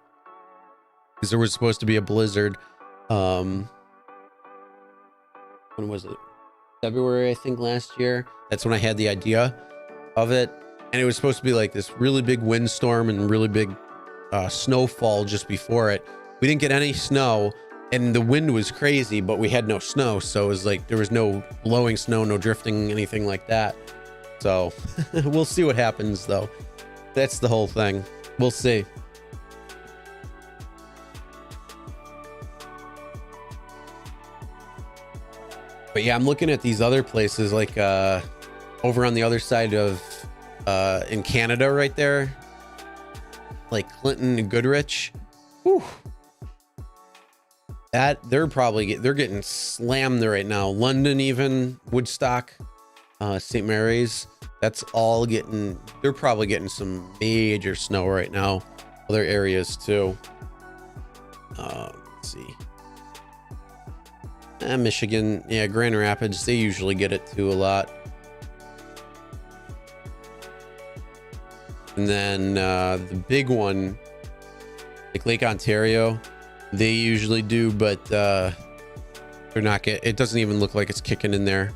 because there was supposed to be a blizzard. When was it? February, I think, last year. That's when I had the idea of it. And it was supposed to be like this really big windstorm and really big snowfall just before it. We didn't get any snow and the wind was crazy, but we had no snow. So it was like there was no blowing snow, no drifting, anything like that. So we'll see what happens though. That's the whole thing. We'll see. But yeah, I'm looking at these other places like over on the other side of in Canada right there, like Clinton and Goodrich. Whew. That they're getting slammed there right now. London, even Woodstock, St. Mary's, that's all they're probably getting some major snow right now. Other areas too. Let's see. Michigan, yeah, Grand Rapids, they usually get it too a lot. And then the big one, like Lake Ontario, they usually do, but they're not it doesn't even look like it's kicking in there.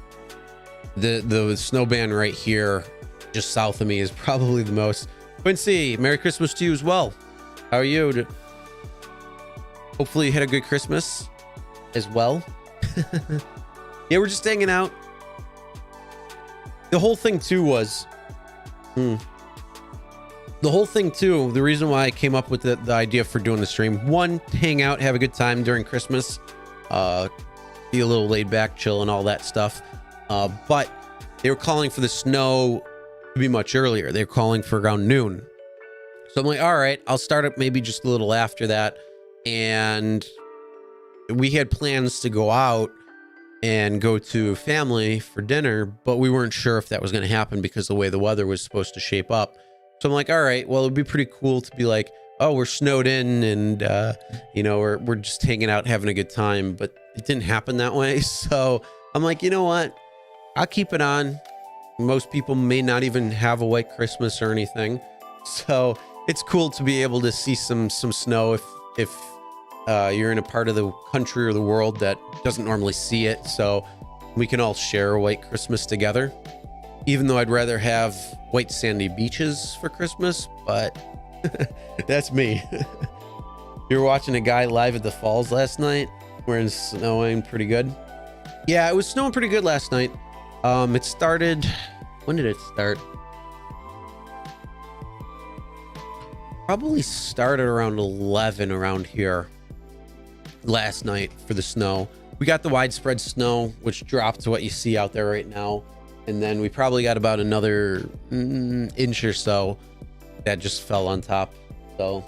The snow ban right here, just south of me, is probably the most. Quincy, Merry Christmas to you as well. How are you? Hopefully you had a good Christmas as well. Yeah, we're just hanging out. The whole thing too was the reason why I came up with the idea for doing the stream, one, hang out, have a good time during Christmas, be a little laid back, chill and all that stuff. But they were calling for the snow to be much earlier. They were calling for around noon. So I'm like, all right, I'll start up maybe just a little after that. And we had plans to go out and go to family for dinner, but we weren't sure if that was going to happen because the way the weather was supposed to shape up. So I'm like, all right, well, it'd be pretty cool to be like, oh, we're snowed in and, you know, we're just hanging out, having a good time, but it didn't happen that way. So I'm like, you know what? I'll keep it on. Most people may not even have a white Christmas or anything. So it's cool to be able to see some snow if you're in a part of the country or the world that doesn't normally see it. So we can all share a white Christmas together, even though I'd rather have white sandy beaches for Christmas, but that's me. You were watching a guy live at the falls last night where it's snowing pretty good. Yeah, it was snowing pretty good last night. It started, when did it start? Probably started around 11 around here last night for the snow. We got the widespread snow, which dropped to what you see out there right now. And then we probably got about another inch or so that just fell on top. So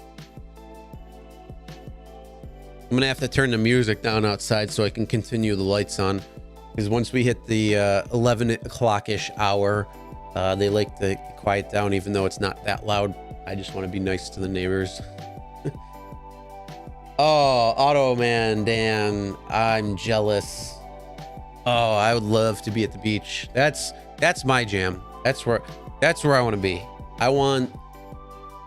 I'm gonna have to turn the music down outside so I can continue the lights on, because once we hit the 11 o'clock-ish hour, they like to quiet down, even though it's not that loud. I just want to be nice to the neighbors. Oh, Auto Man Dan, I'm jealous. Oh, I would love to be at the beach. That's my jam. That's where I want to be. I want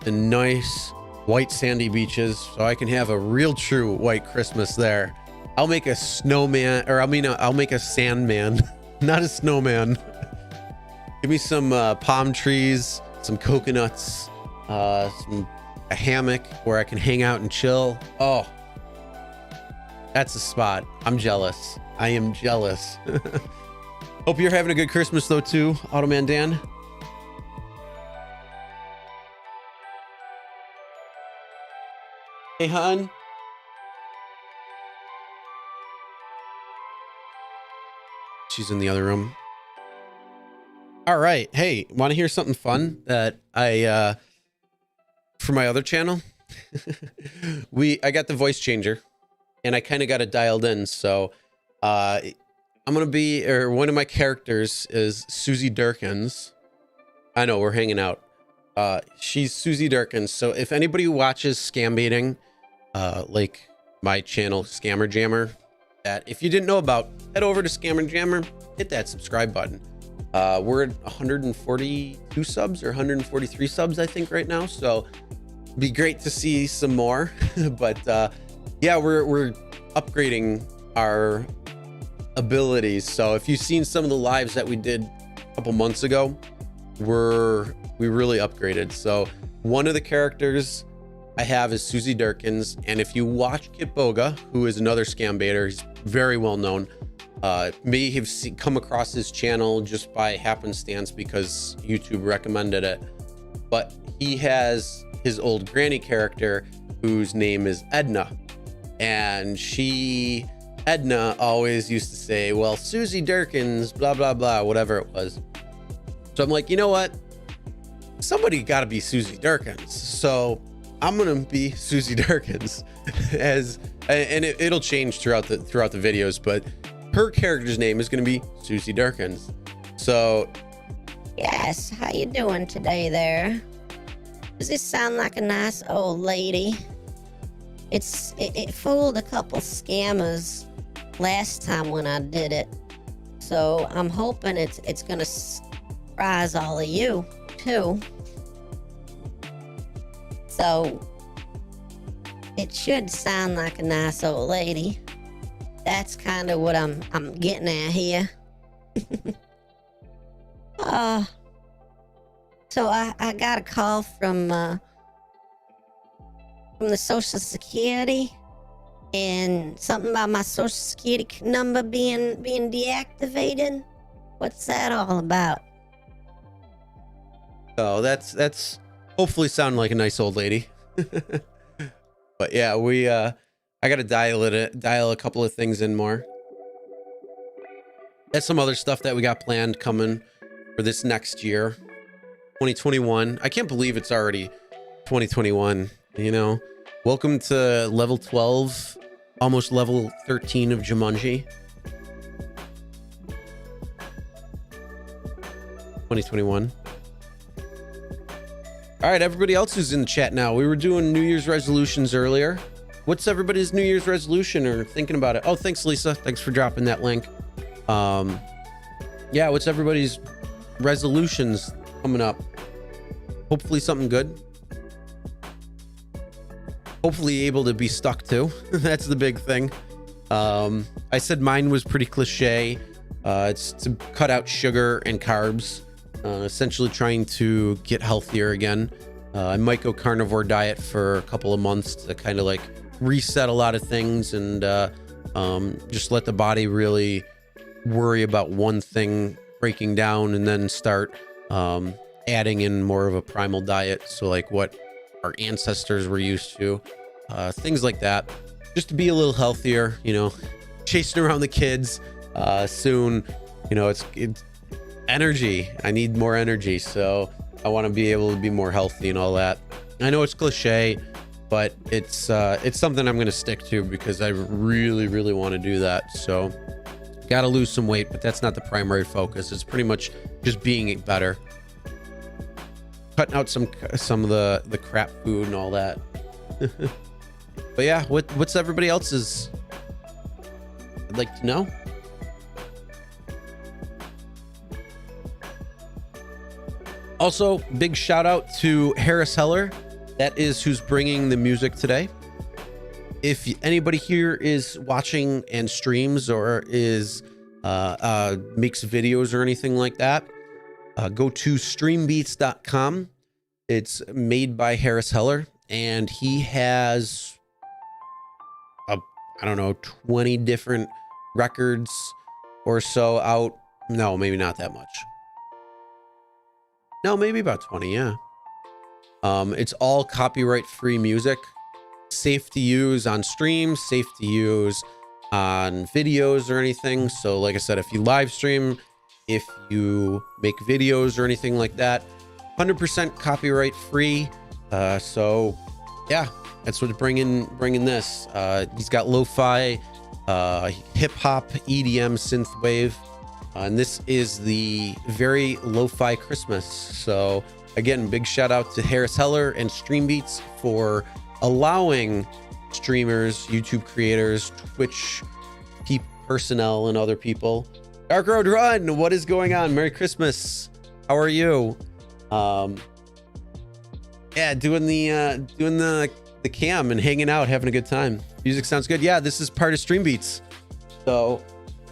the nice white sandy beaches so I can have a real true white Christmas there. I'll make a snowman, or I'll make a sandman, not a snowman. Give me some palm trees, some coconuts, a hammock where I can hang out and chill. Oh, that's a spot. I'm jealous. I am jealous. Hope you're having a good Christmas though too, Automan Dan. Hey, hon. She's in the other room. All right. Hey, want to hear something fun that I for my other channel? I got the voice changer and I kind of got it dialed in. So I'm gonna be, or one of my characters is Susie Durkins. I know, we're hanging out. She's Susie Durkins. So if anybody watches scam baiting, like my channel Scammer Jammer, that if you didn't know about, head over to Scammer Jammer, hit that subscribe button. We're at 142 subs or 143 subs, I think, right now. So it'd be great to see some more. But yeah, we're upgrading our abilities. So if you've seen some of the lives that we did a couple months ago, we really upgraded. So one of the characters I have is Susie Durkins, and if you watch Kit Boga, who is another scam baiter, he's very well known, may have come across his channel just by happenstance because YouTube recommended it, but he has his old granny character whose name is Edna, and Edna always used to say, well, Susie Durkins, blah blah blah, whatever it was. So I'm like, you know what, somebody got to be Susie Durkins, so I'm gonna be Susie Durkins, and it'll change throughout the videos, but her character's name is gonna be Susie Durkins. So yes, how you doing today there? Does this sound like a nice old lady? It fooled a couple scammers last time when I did it. So I'm hoping it's gonna surprise all of you too. So it should sound like a nice old lady. That's kind of what I'm getting at here. So I got a call from the Social Security, and something about my Social Security number being deactivated. What's that all about? Oh, that's hopefully sounding like a nice old lady. But yeah, I gotta dial a couple of things in more. That's some other stuff that we got planned coming for this next year, 2021. I can't believe it's already 2021. You know, welcome to level 12, almost level 13 of Jumanji. 2021. All right, everybody else who's in the chat now. We were doing New Year's resolutions earlier. What's everybody's New Year's resolution or thinking about it? Oh, thanks, Lisa. Thanks for dropping that link. Yeah, what's everybody's resolutions coming up? Hopefully something good. Hopefully able to be stuck to. That's the big thing. I said mine was pretty cliche. It's to cut out sugar and carbs. Essentially trying to get healthier again. I might go carnivore diet for a couple of months to kind of like reset a lot of things and just let the body really worry about one thing breaking down and then start adding in more of a primal diet. So like what our ancestors were used to, things like that, just to be a little healthier, you know, chasing around the kids soon, you know, it's energy. I need more energy. So I want to be able to be more healthy and all that. I know it's cliche, but it's something I'm going to stick to because I really, really want to do that. So got to lose some weight, but that's not the primary focus. It's pretty much just being better. Cutting out some of the crap food and all that. But yeah, what's everybody else's? I'd like to know. Also, big shout out to Harris Heller. That is who's bringing the music today. If anybody here is watching and streams or is makes videos or anything like that, go to streambeats.com. It's made by Harris Heller, and he has I don't know, 20 different records or so out. No, maybe not that much. No, maybe about 20, yeah. It's all copyright-free music, safe to use on streams, safe to use on videos or anything. So like I said, if you live stream, if you make videos or anything like that, 100% copyright free. So yeah, that's what's bringing this. He's got lo-fi, hip hop, EDM, synthwave. And this is the very lo-fi Christmas. So again, big shout out to Harris Heller and Streambeats for allowing streamers, YouTube creators, Twitch personnel, and other people. Dark Road Run, what is going on? Merry Christmas. How are you? Yeah, doing the cam and hanging out, having a good time. Music sounds good. Yeah, this is part of Streambeats, so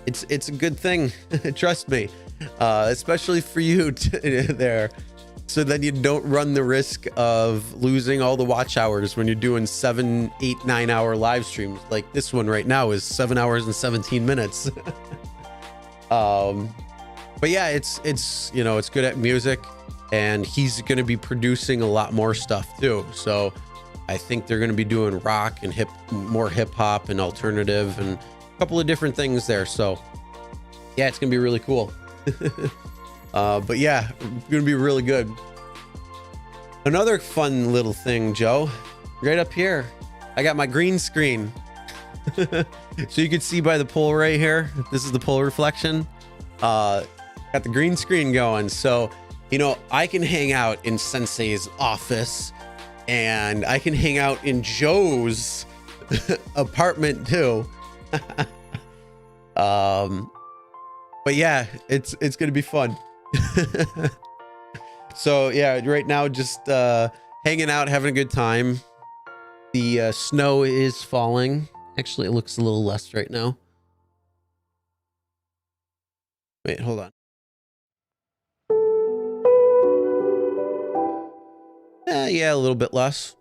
it's a good thing. Trust me, especially for you there. So then you don't run the risk of losing all the watch hours when you're doing 7, 8, 9 hour live streams. Like this one right now is 7 hours and 17 minutes. But yeah, it's you know, it's good at music, and he's going to be producing a lot more stuff too. So I think they're going to be doing rock and more hip hop and alternative and a couple of different things there. So yeah, it's going to be really cool. But yeah, it's going to be really good. Another fun little thing, Joe, right up here, I got my green screen. So you can see by the pole right here, this is the pole reflection. Got the green screen going. So, you know, I can hang out in Sensei's office, and I can hang out in Joe's apartment too. But yeah, it's gonna be fun. So yeah, right now just hanging out, having a good time. The snow is falling. Actually, it looks a little less right now. Wait, hold on. Yeah, a little bit less.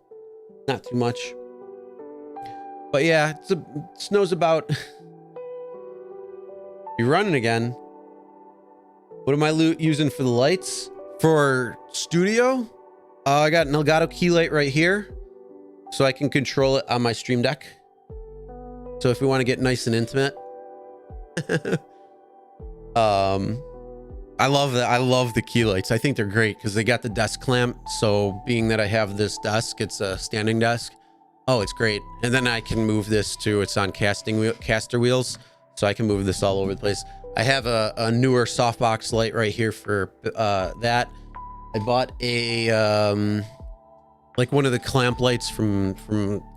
Not too much. But yeah, snow's about. You're running again. What am I using for the lights? For studio? I got an Elgato key light right here, so I can control it on my Stream Deck. So if we want to get nice and intimate. I love that. I love the key lights. I think they're great because they got the desk clamp. So being that I have this desk, it's a standing desk. Oh, it's great. And then I can move this to, it's on caster wheels. So I can move this all over the place. I have a newer softbox light right here for that. I bought a like one of the clamp lights from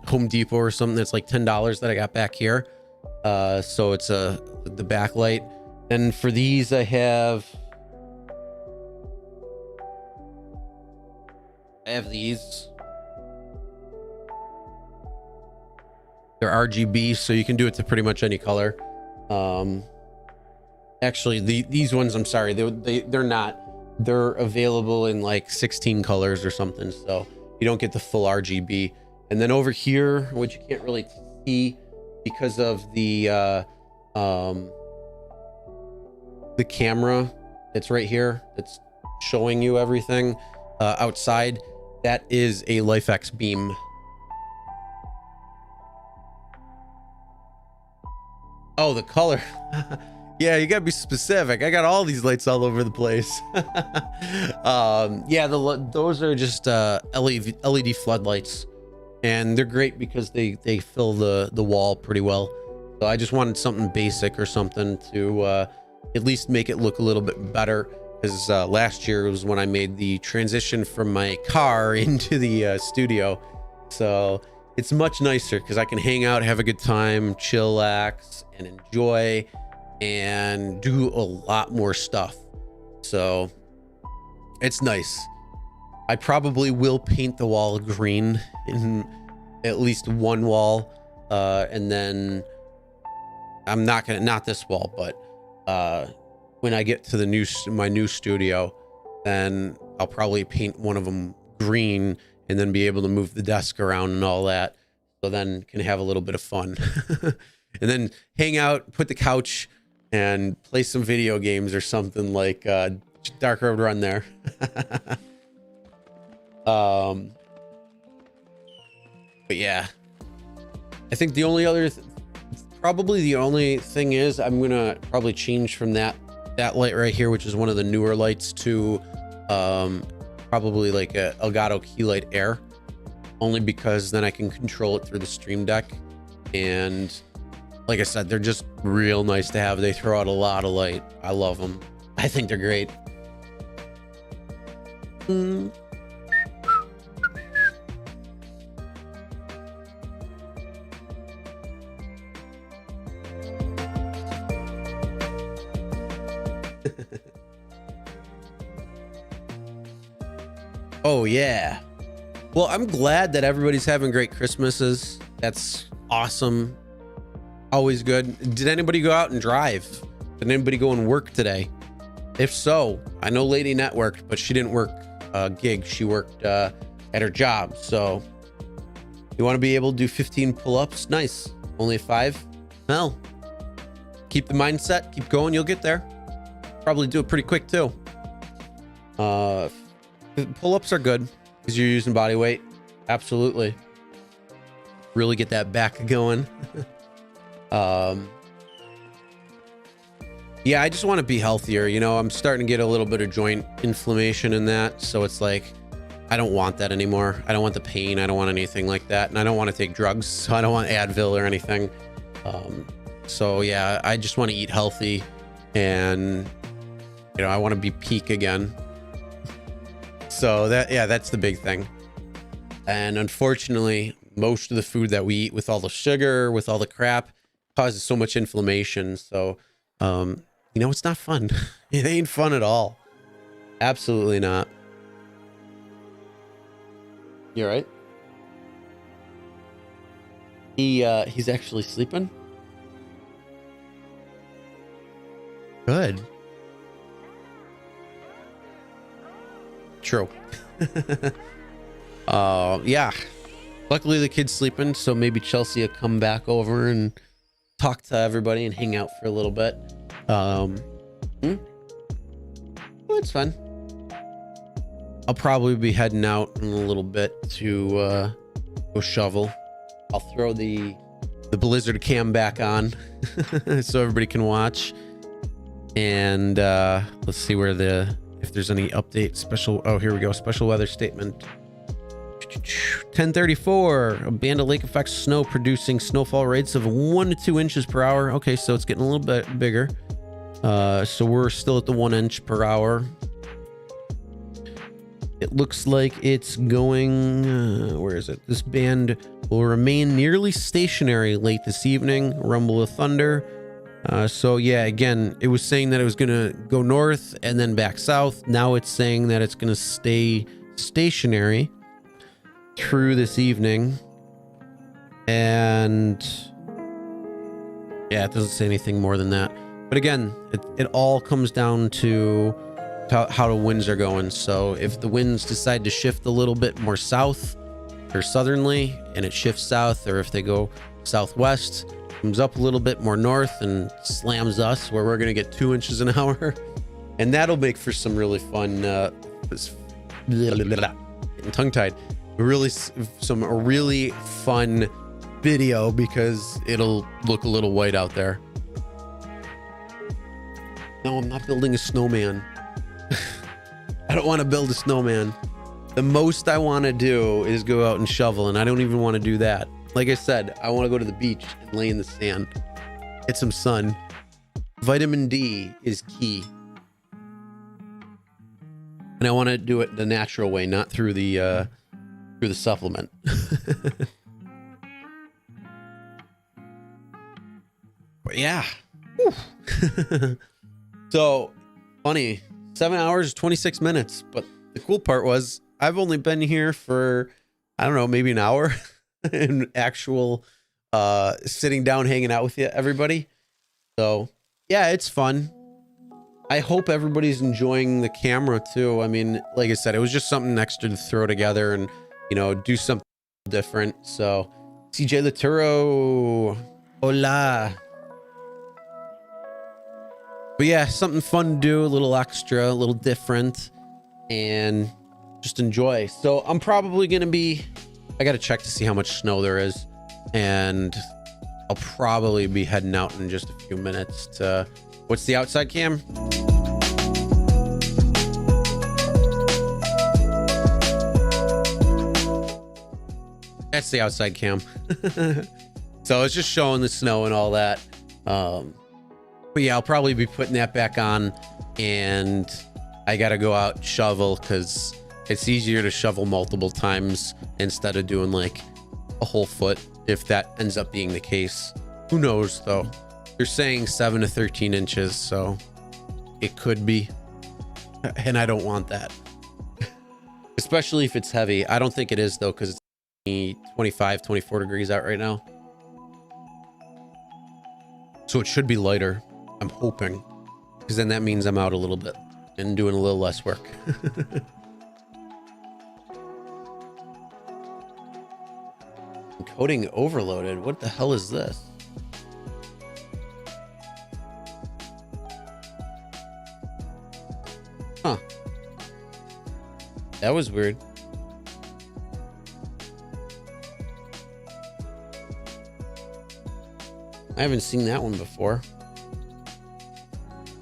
Home Depot or something that's like $10 that I got back here. So it's the backlight. And for these I have these. They're RGB, so you can do it to pretty much any color. Actually, these ones, I'm sorry, they're not. They're available in like 16 colors or something, so you don't get the full RGB. And then over here, which you can't really see because of the camera that's right here, that's showing you everything outside. That is a LifeX beam. Oh, the color. Yeah, you gotta be specific. I got all these lights all over the place. Yeah, those are just LED floodlights, and they're great because they fill the wall pretty well. So I just wanted something basic or something to at least make it look a little bit better, because last year was when I made the transition from my car into the studio. So it's much nicer because I can hang out, have a good time, chillax, and enjoy, and do a lot more stuff. So it's nice. I probably will paint the wall green in at least one wall, and then I'm not this wall, but when I get to my new studio, then I'll probably paint one of them green and then be able to move the desk around and all that. So then can have a little bit of fun. And then hang out, put the couch and play some video games or something like Dark Road Run there. But yeah, I think the only other probably the only thing is I'm gonna probably change from that light right here, which is one of the newer lights, to probably like a Elgato Key Light Air, only because then I can control it through the Stream Deck. And like I said, they're just real nice to have. They throw out a lot of light. I love them. I think they're great. Oh yeah. Well, I'm glad that everybody's having great Christmases. That's awesome. Always good. Did anybody go out and drive? Did anybody go and work today? If so, I know Lady networked, but she didn't work a gig. She worked at her job. So you want to be able to do 15 pull-ups? Nice. Only 5? Well, keep the mindset, keep going, you'll get there. Probably do it pretty quick too. Pull-ups are good because you're using body weight. Absolutely. Really get that back going. Yeah, I just want to be healthier. You know, I'm starting to get a little bit of joint inflammation in that. So it's like, I don't want that anymore. I don't want the pain. I don't want anything like that. And I don't want to take drugs. So I don't want Advil or anything. So yeah, I just want to eat healthy, and, you know, I want to be peak again. So that's the big thing. And unfortunately, most of the food that we eat, with all the sugar, with all the crap, causes so much inflammation. So, it's not fun. It ain't fun at all. Absolutely not. You all right? He's actually sleeping. Good. True. Yeah. Luckily the kid's sleeping, so maybe Chelsea will come back over and talk to everybody and hang out for a little bit. Well, it's fun. I'll probably be heading out in a little bit to go shovel. I'll throw the Blizzard cam back on so everybody can watch. And let's see if there's any update. Oh, here we go. Special weather statement. 10:34. A band of lake effect snow producing snowfall rates of 1 to 2 inches per hour. Okay, so it's getting a little bit bigger. So we're still at the 1 inch per hour. It looks like it's going, where is it? This band will remain nearly stationary late this evening. Rumble of thunder. So yeah, again, it was saying that it was going to go north and then back south. Now it's saying that it's going to stay stationary through this evening. And yeah, it doesn't say anything more than that. But again, it all comes down to how the winds are going. So if the winds decide to shift a little bit more south or southerly and it shifts south, or if they go southwest, comes up a little bit more north and slams us where we're going to get 2 inches an hour. And that'll make for some really fun, tongue-tied, some really fun video, because it'll look a little white out there. No, I'm not building a snowman. I don't want to build a snowman. The most I want to do is go out and shovel, and I don't even want to do that. Like I said, I want to go to the beach and lay in the sand, get some sun. Vitamin D is key. And I want to do it the natural way, not through the supplement. But yeah. So funny. 7 hours, 26 minutes. But the cool part was I've only been here for, I don't know, maybe an hour in actual sitting down, hanging out with you, everybody. So yeah, it's fun. I hope everybody's enjoying the camera too. I mean, like I said, it was just something extra to throw together and, do something different. So CJ Laturo, hola. But yeah, something fun to do, a little extra, a little different, and just enjoy. So I'm probably going to I got to check to see how much snow there is, and I'll probably be heading out in just a few minutes to, what's the outside cam? That's the outside cam. So it's just showing the snow and all that. But yeah, I'll probably be putting that back on, and I got to go out and shovel, because it's easier to shovel multiple times instead of doing like a whole foot, if that ends up being the case. Who knows though? They're saying 7 to 13 inches, so it could be, and I don't want that. Especially if it's heavy. I don't think it is though, because it's 25, 24 degrees out right now. So it should be lighter. I'm hoping, because then that means I'm out a little bit and doing a little less work. Encoding overloaded. What the hell is this? Huh. That was weird. I haven't seen that one before.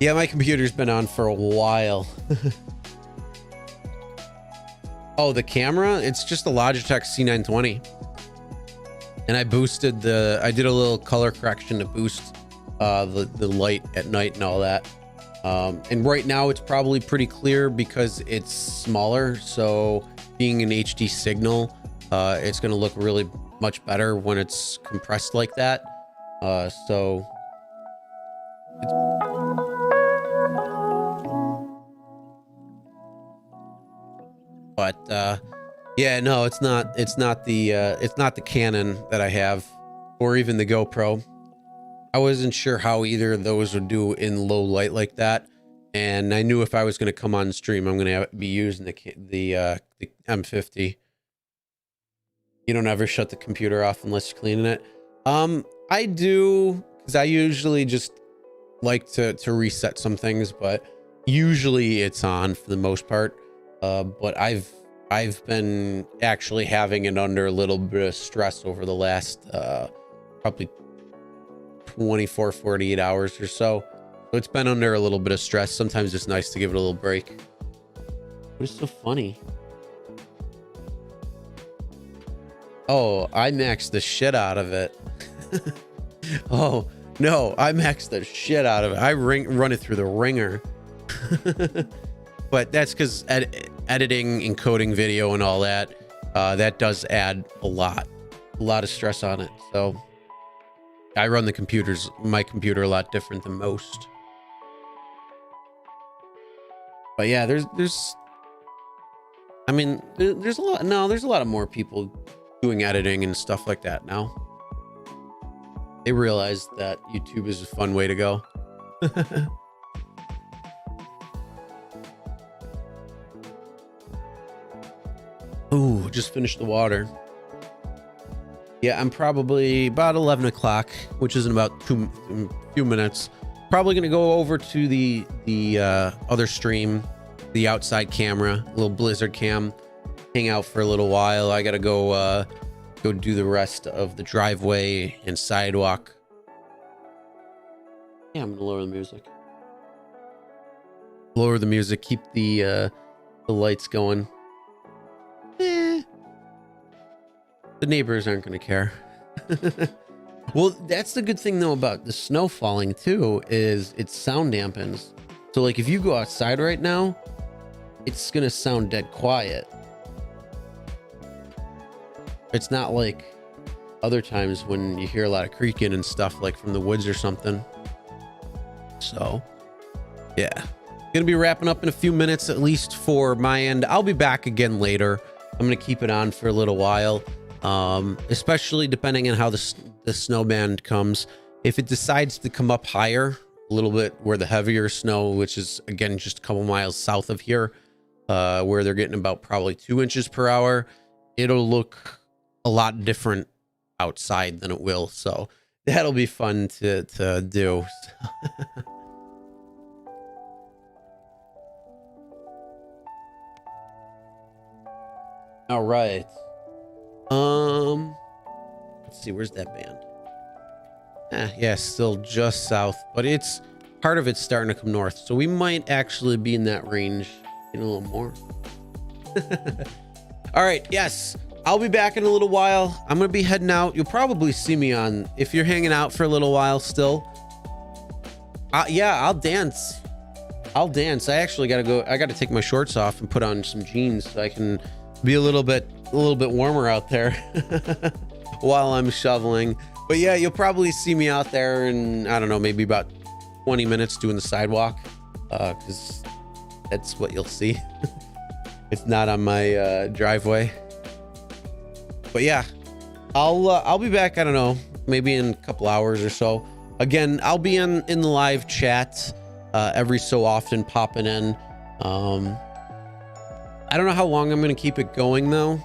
Yeah, my computer's been on for a while. Oh, the camera? It's just a Logitech C920. And I did a little color correction to boost the light at night and all that. And right now it's probably pretty clear because it's smaller. So being an HD signal, it's going to look really much better when it's compressed like that. So but yeah, no, it's not the Canon that I have, or even the GoPro. I wasn't sure how either of those would do in low light like that, and I knew if I was going to come on stream, I'm going to be using the M50. You don't ever shut the computer off unless you're cleaning it. I do, because I usually just like to reset some things, but usually it's on for the most part. But I've been actually having it under a little bit of stress over the last probably 24, 48 hours or so. So it's been under a little bit of stress. Sometimes it's nice to give it a little break. What is so funny? Oh, I maxed the shit out of it. Oh, no, I maxed the shit out of it. I run it through the ringer. But that's because editing, encoding video and all that, that does add a lot of stress on it. So I run my computer a lot different than most. But yeah, there's a lot of more people doing editing and stuff like that now. They realize that YouTube is a fun way to go. Ooh, just finished the water. Yeah, I'm probably about 11 o'clock, which is in about a few minutes. Probably going to go over to the other stream, the outside camera, little blizzard cam, hang out for a little while. I got to go do the rest of the driveway and sidewalk. Yeah, I'm going to lower the music. Lower the music, keep the lights going. The neighbors aren't going to care. Well, that's the good thing though about the snow falling too, is it sound dampens. So like if you go outside right now, it's going to sound dead quiet. It's not like other times when you hear a lot of creaking and stuff like from the woods or something. So yeah, gonna be wrapping up in a few minutes, at least for my end. I'll be back again later. I'm gonna keep it on for a little while, especially depending on how the snow band comes. If it decides to come up higher a little bit, where the heavier snow, which is again just a couple miles south of here, where they're getting about probably 2 inches per hour, it'll look a lot different outside than it will. So that'll be fun to do. All right. Let's see, where's that band? Yeah, still just south, but it's part of it's starting to come north. So we might actually be in that range in a little more. All right. Yes. I'll be back in a little while. I'm going to be heading out. You'll probably see me on, if you're hanging out for a little while still. Yeah, I'll dance. I actually got to go. I got to take my shorts off and put on some jeans so I can be a little bit warmer out there while I'm shoveling. But yeah, you'll probably see me out there in, I don't know, maybe about 20 minutes doing the sidewalk, because that's what you'll see. It's not on my driveway. But yeah, I'll be back. I don't know, maybe in a couple hours or so. Again, I'll be in the live chat every so often, popping in. I don't know how long I'm gonna keep it going though.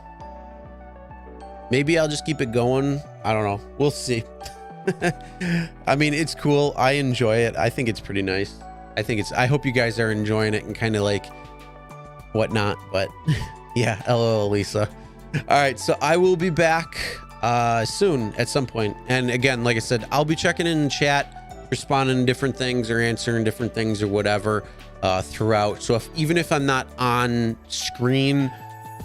Maybe I'll just keep it going. I don't know. We'll see. I mean, it's cool. I enjoy it. I think it's pretty nice. I hope you guys are enjoying it and kind of like whatnot. But yeah, LOL, Lisa. All right, so I will be back soon at some point. And again, like I said, I'll be checking in chat, responding to different things or answering different things or whatever throughout. So even if I'm not on screen,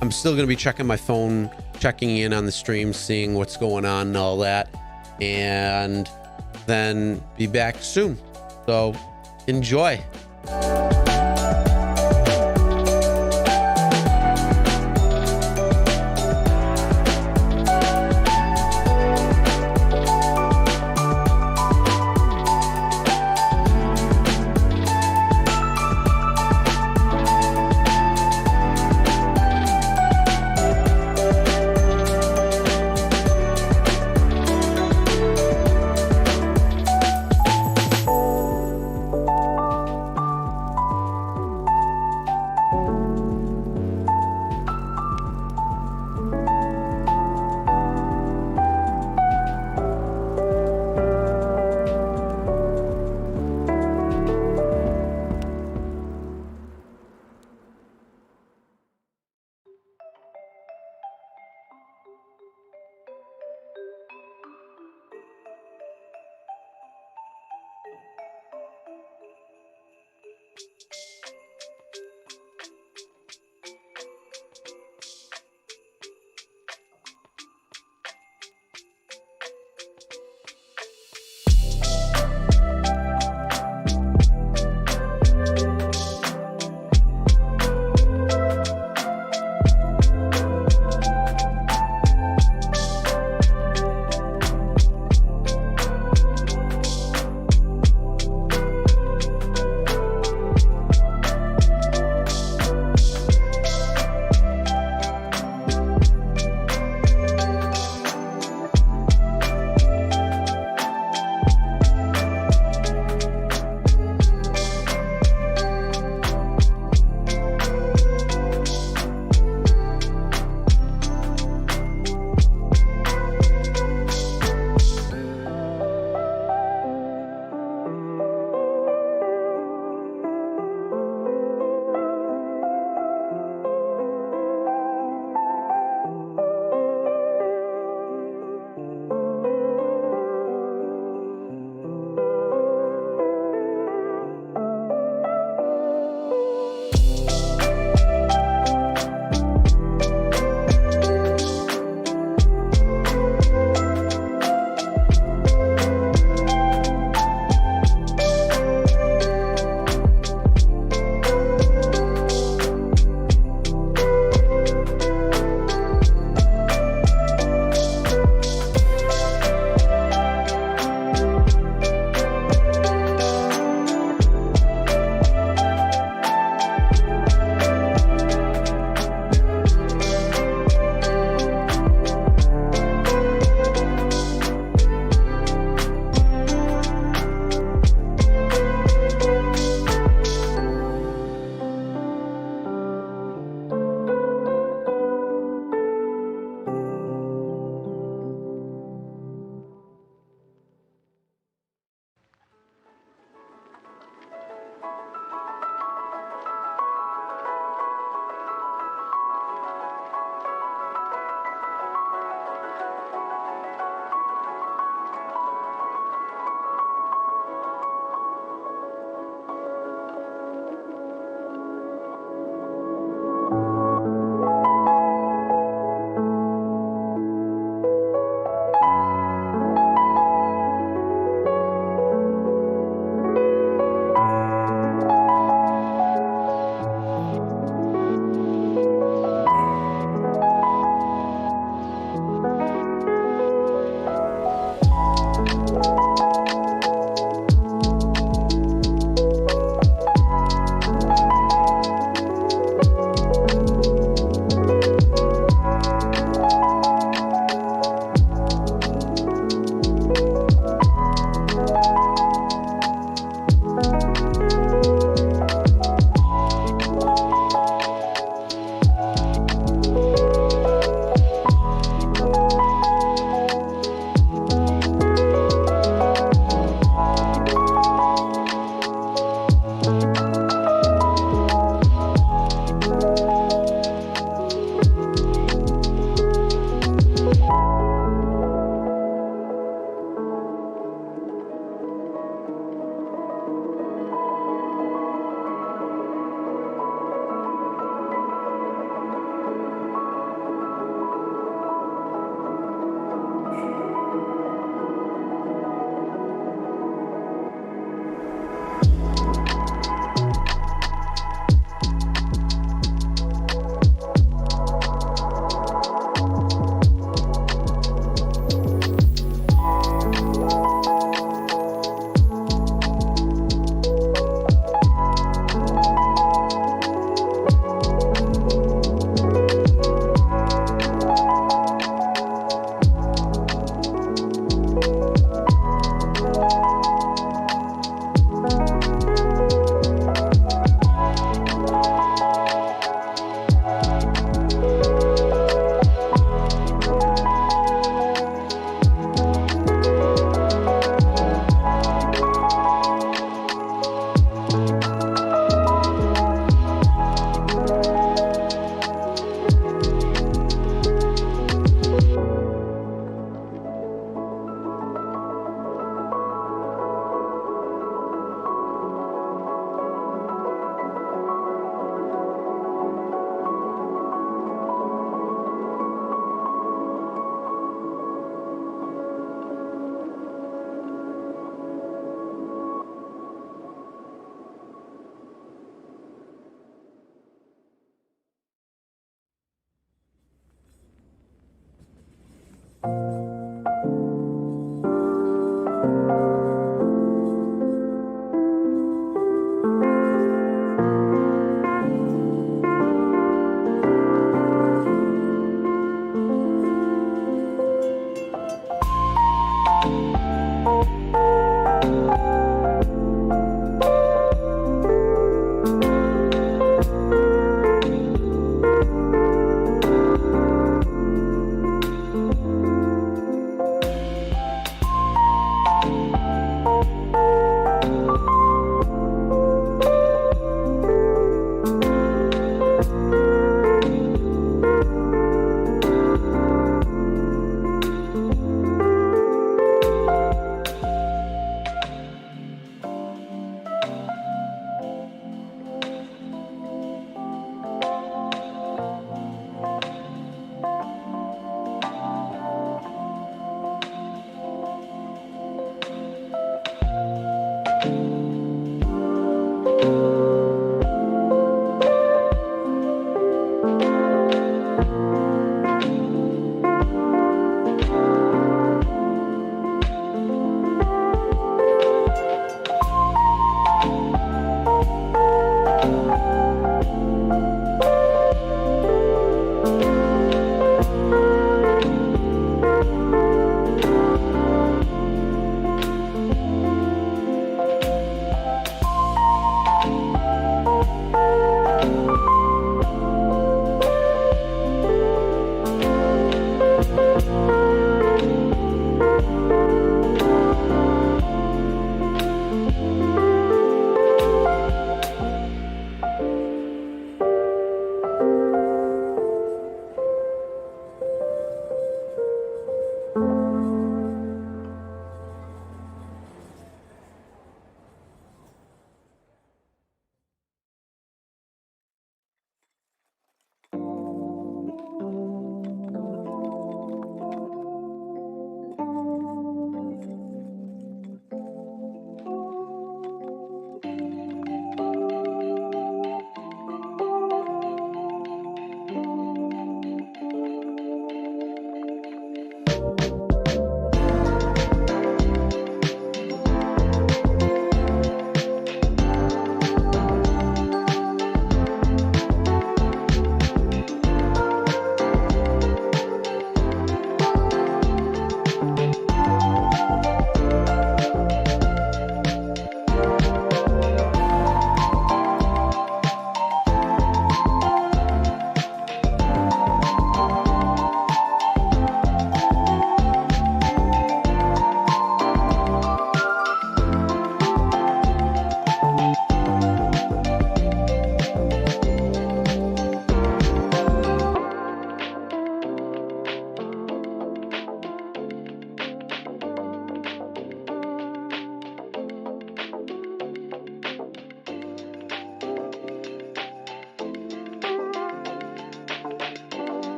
I'm still going to be checking my phone, checking in on the stream, seeing what's going on and all that, and then be back soon. So enjoy.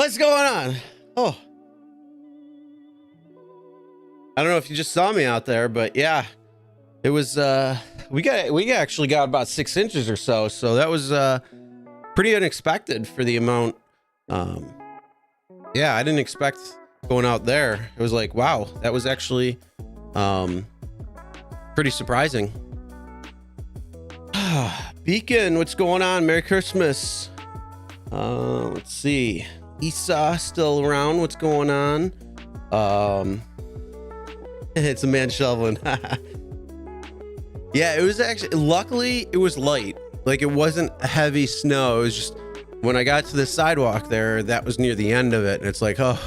What's going on? Oh, I don't know if you just saw me out there, but yeah, it was, we actually got about 6 inches or so. So that was, pretty unexpected for the amount. Yeah, I didn't expect going out there. It was like, wow, that was actually, pretty surprising. Beacon, what's going on? Merry Christmas. Let's see. Esau still around. What's going on? It's a man shoveling. Yeah, it was actually, luckily it was light. Like it wasn't heavy snow. It was just when I got to the sidewalk there, that was near the end of it. And it's like, oh,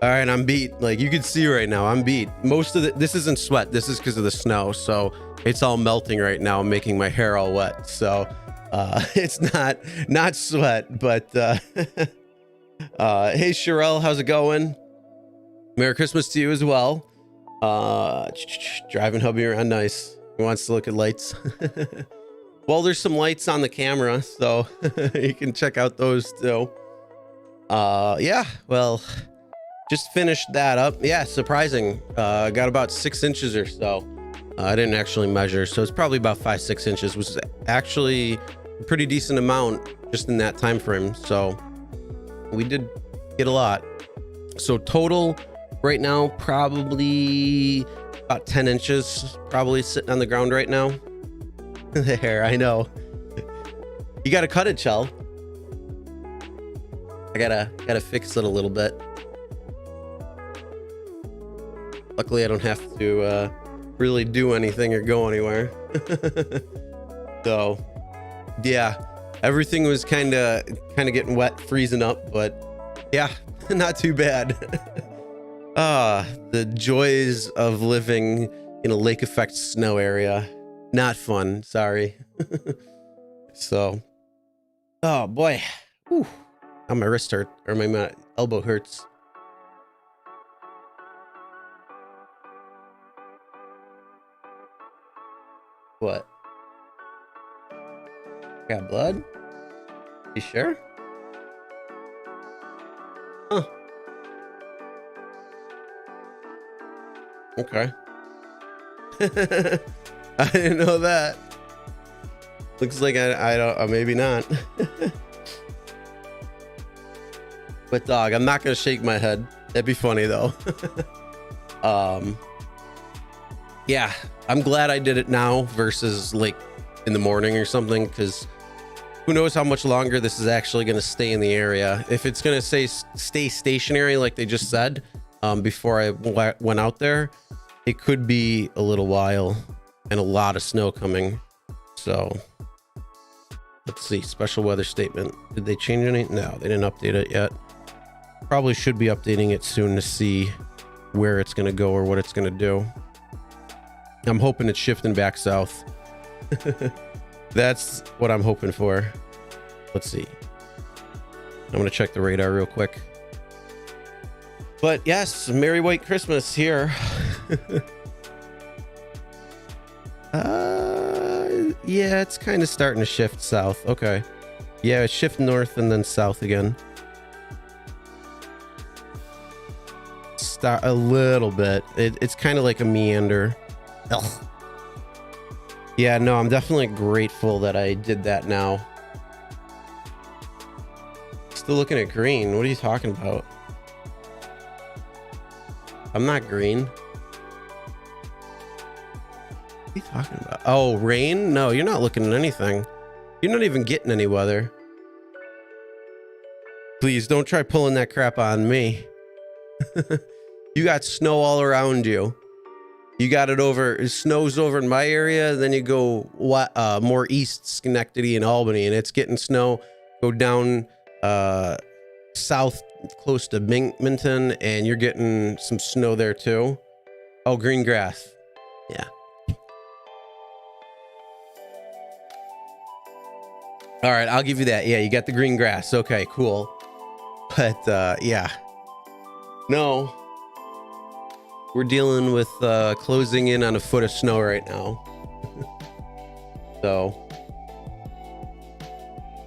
all right, I'm beat. Like you can see right now, I'm beat. Most of this isn't sweat. This is because of the snow. So it's all melting right now, making my hair all wet. So it's not sweat, but hey Sherelle, how's it going? Merry Christmas to you as well. Driving hubby around nice. He wants to look at lights. Well, there's some lights on the camera, so you can check out those too. Yeah, well, just finished that up. Yeah, surprising. Got about 6 inches or so. I didn't actually measure, so it's probably about 5-6 inches, which is actually a pretty decent amount just in that time frame. So we did get a lot. So total right now, probably about 10 inches, probably sitting on the ground right now. There, I know. You gotta cut it, Chell. I gotta fix it a little bit. Luckily, I don't have to really do anything or go anywhere. So, yeah, everything was kind of getting wet, freezing up, but yeah, not too bad. The joys of living in a lake effect snow area. Not fun, sorry. So, oh boy. Whew. Now my wrist hurt, or my elbow hurts. What? Got blood? You sure? Huh. Okay. I didn't know that. Looks like I don't, maybe not. But dog, I'm not gonna shake my head. That'd be funny though. Yeah, I'm glad I did it now versus like in the morning or something, because who knows how much longer this is actually gonna stay in the area. If it's gonna stay stationary like they just said before I went out there, it could be a little while and a lot of snow coming. So let's see, special weather statement. Did they change anything? No, they didn't update it yet. Probably should be updating it soon to see where it's going to go or what it's going to do. I'm hoping it's shifting back south. That's what I'm hoping for. Let's see. I'm going to check the radar real quick. But yes, Merry White Christmas here. Yeah, it's kind of starting to shift south. Okay. Yeah, it's shift north and then south again. Start a little bit. It's kind of like a meander. Ugh. Yeah, no, I'm definitely grateful that I did that now. Still looking at green. What are you talking about? I'm not green. What are you talking about? Oh, rain? No, you're not looking at anything. You're not even getting any weather. Please don't try pulling that crap on me. You got snow all around you. You got it over, it snows over in my area. Then you go more east, Schenectady and Albany, and it's getting snow. Go down south close to Binghamton, and you're getting some snow there too. Oh, green grass. Yeah. All right, I'll give you that. Yeah, you got the green grass. Okay, cool. But yeah. No. We're dealing with closing in on a foot of snow right now. So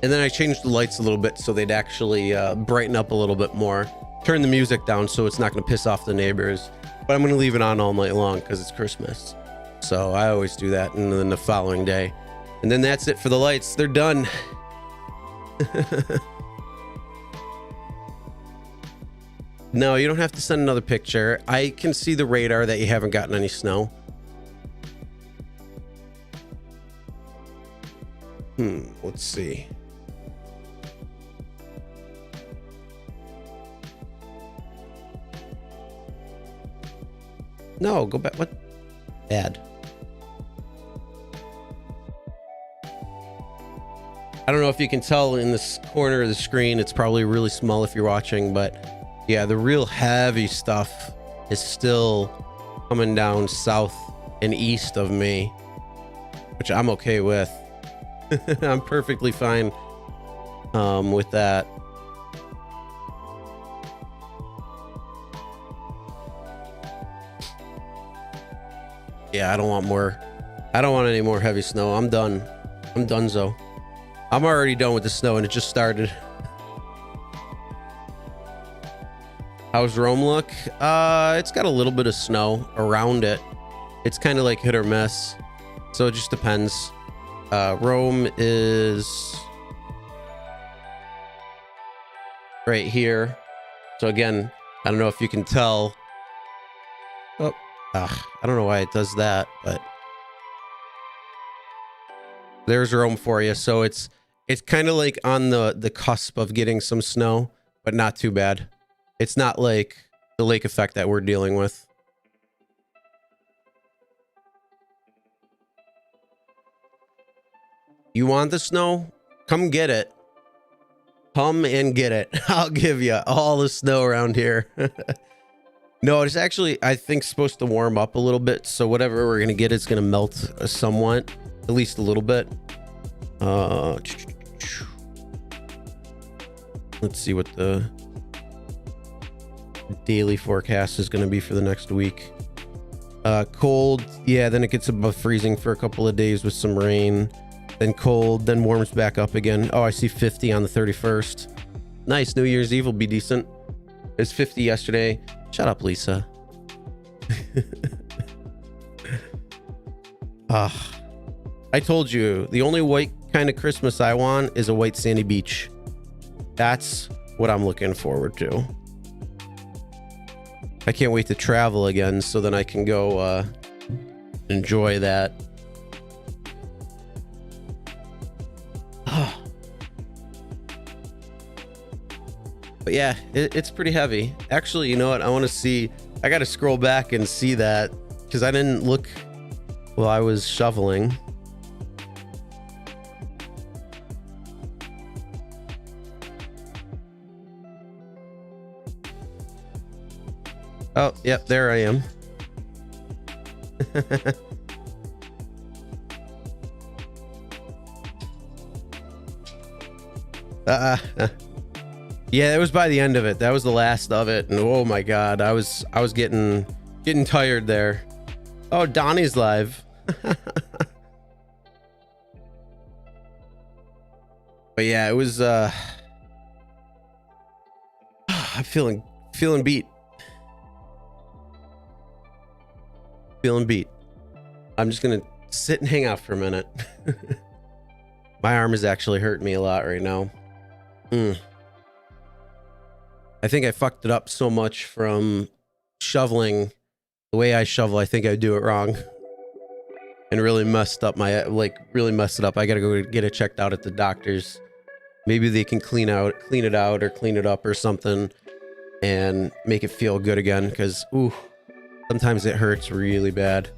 And then I changed the lights a little bit so they'd actually brighten up a little bit more. Turn the music down so it's not going to piss off the neighbors. But I'm going to leave it on all night long because it's Christmas. So I always do that, and then the following day. And then that's it for the lights. They're done. No, you don't have to send another picture. I can see the radar that you haven't gotten any snow. Let's see. No, go back. What? Bad. I don't know if you can tell in this corner of the screen. It's probably really small if you're watching, but yeah, the real heavy stuff is still coming down south and east of me, which I'm okay with. I'm perfectly fine with that. Yeah, I don't want more. I don't want any more heavy snow. I'm done. I'm donezo. I'm already done with the snow, and it just started. How's Rome look? It's got a little bit of snow around it. It's kind of like hit or miss, so it just depends. Rome is right here. So again, I don't know if you can tell. Oh, I don't know why it does that, but there's Rome for you. So it's kind of like on the cusp of getting some snow, but not too bad. It's not like the lake effect that we're dealing with. You want the snow? Come get it. Come and get it. I'll give you all the snow around here. No, it's actually, I think, supposed to warm up a little bit. So whatever we're going to get, it's going to melt somewhat, at least a little bit. Let's see what the daily forecast is going to be for the next week. Cold. Yeah, then it gets above freezing for a couple of days with some rain. Then cold, then warms back up again. Oh, I see 50 on the 31st. Nice. New Year's Eve will be decent. It was 50 yesterday. Shut up, Lisa. I told you, the only white kind of Christmas I want is a white sandy beach. That's what I'm looking forward to. I can't wait to travel again so then I can go enjoy that. But yeah, it's pretty heavy. Actually, you know what? I want to see. I got to scroll back and see that because I didn't look while I was shoveling. Oh, yep, there I am. Yeah, it was by the end of it. That was the last of it, and oh my god, I was getting tired there. Oh, Donnie's live. But yeah, it was I'm feeling beat. Feeling beat. I'm just gonna sit and hang out for a minute. My arm is actually hurting me a lot right now. I think I fucked it up so much from shoveling. The way I shovel, I think I do it wrong. And really messed up my, really messed it up. I gotta go get it checked out at the doctor's. Maybe they can clean it out or clean it up or something and make it feel good again. Cause, ooh, sometimes it hurts really bad.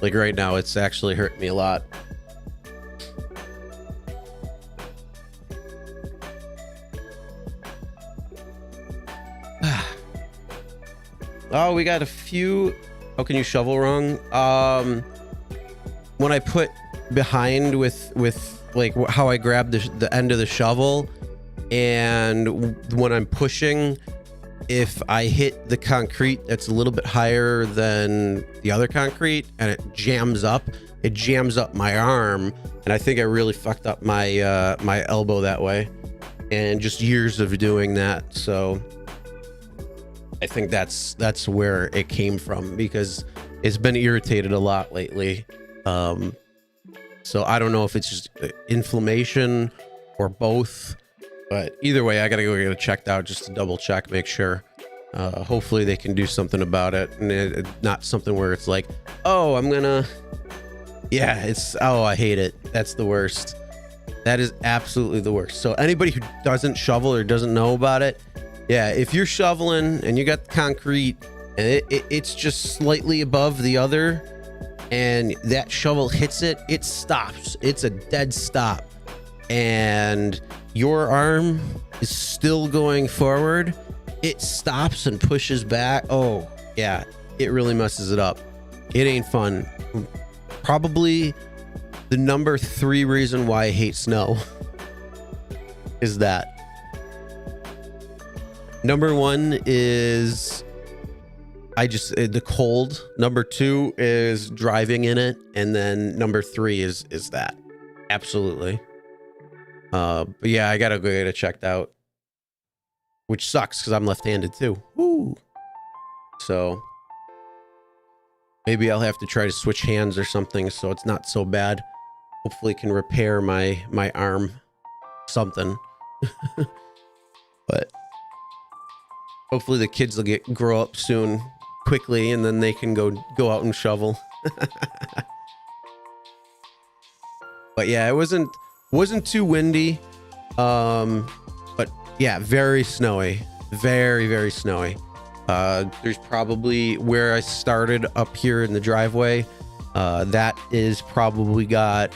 Like right now, it's actually hurting me a lot. Oh, we got a few. How can you shovel wrong? When I put behind with like how I grab the end of the shovel, and when I'm pushing, if I hit the concrete that's a little bit higher than the other concrete and it jams up my arm, and I think I really fucked up my my elbow that way, and just years of doing that. So I think that's where it came from, because it's been irritated a lot lately. So I don't know if it's just inflammation or both, but either way, I gotta go get it checked out just to double check, make sure. Hopefully they can do something about it, and not something where it's like, oh, oh, I hate it. That's the worst. That is absolutely the worst. So anybody who doesn't shovel or doesn't know about it, yeah, if you're shoveling and you got the concrete and it's just slightly above the other, and that shovel hits it, it stops. It's a dead stop. And your arm is still going forward. It stops and pushes back. Oh, yeah, it really messes it up. It ain't fun. Probably the number 3 reason why I hate snow is that. Number 1 is the cold. Number 2 is driving in it, and then number 3 is that. Absolutely. But yeah, I gotta go get it checked out, which sucks because I'm left-handed too. Woo. So maybe I'll have to try to switch hands or something so it's not so bad. Hopefully can repair my arm, something. But hopefully the kids will grow up soon, quickly, and then they can go out and shovel. But yeah, it wasn't too windy, but yeah, very snowy, very, very snowy. There's probably where I started up here in the driveway, that is probably got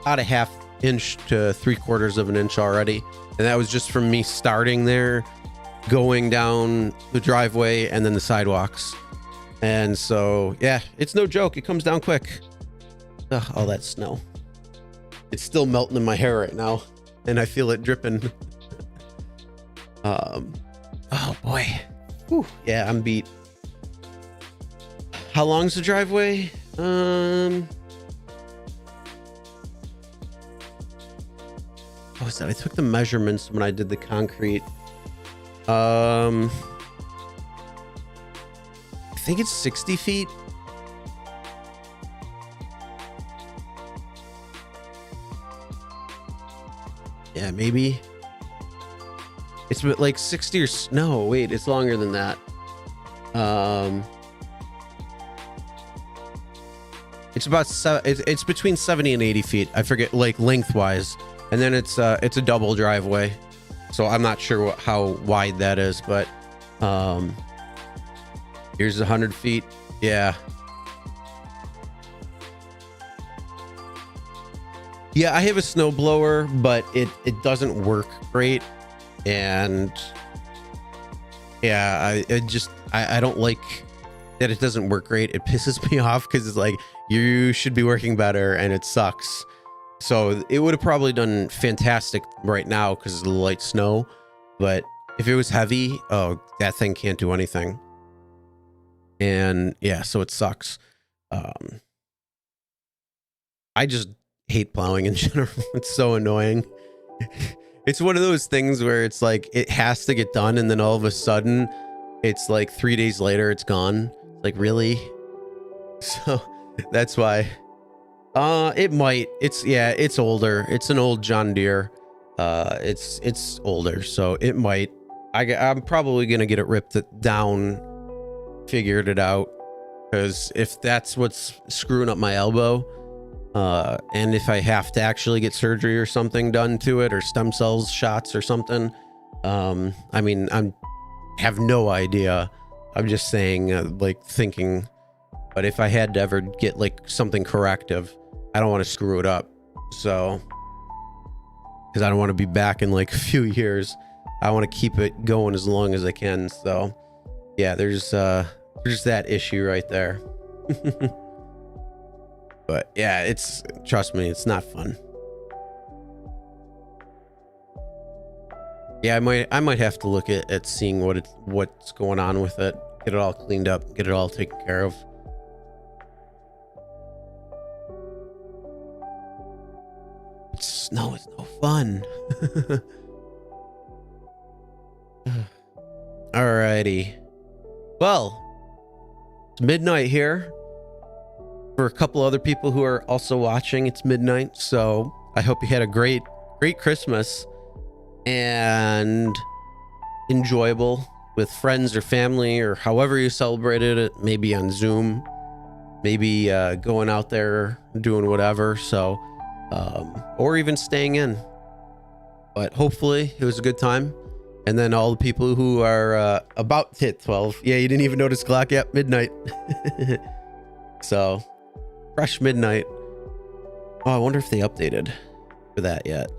about a ½ inch to 3/4 of an inch already, and that was just from me starting there, going down the driveway and then the sidewalks. And so yeah, it's no joke, it comes down quick. Ugh, all that snow, it's still melting in my hair right now, and I feel it dripping. Oh boy. Whew. Yeah, I'm beat. How long's the driveway? What was that? I took the measurements when I did the concrete. I think it's 60 feet. Yeah, maybe. It's like 60 or no, wait, it's longer than that. It's about it's between 70 and 80 feet. I forget, like lengthwise, and then it's a double driveway, so I'm not sure how wide that is, but here's 100 feet. Yeah. Yeah, I have a snowblower, but it doesn't work great. And yeah, I don't like that it doesn't work great. It pisses me off because it's like, you should be working better and it sucks. So it would have probably done fantastic right now because of the light snow. But if it was heavy, oh, that thing can't do anything. And yeah, so it sucks. I just hate plowing in general. It's so annoying. It's one of those things where it's like it has to get done, and then all of a sudden it's like 3 days later it's gone. Like, really? So that's why it's older. It's an old John Deere. It's older, so it might. I'm probably gonna get it ripped down, figured it out, because if that's what's screwing up my elbow, and if I have to actually get surgery or something done to it, or stem cells shots or something, I mean, I have no idea. I'm just saying, like, thinking, but if I had to ever get like something corrective, I don't want to screw it up. So, because I don't want to be back in like a few years. I want to keep it going as long as I can. So yeah, there's that issue right there. But yeah, trust me, it's not fun. Yeah, I might have to look at seeing what's going on with it. Get it all cleaned up, get it all taken care of. Snow is no fun. Alrighty. Well, it's midnight here. For a couple other people who are also watching, it's midnight. So I hope you had a great Christmas and enjoyable with friends or family or however you celebrated it. Maybe on Zoom, maybe going out there doing whatever. So, or even staying in. But hopefully it was a good time. And then all the people who are about to hit 12. Yeah, you didn't even notice the clock. Yep, midnight. So, fresh midnight. Oh, I wonder if they updated for that yet.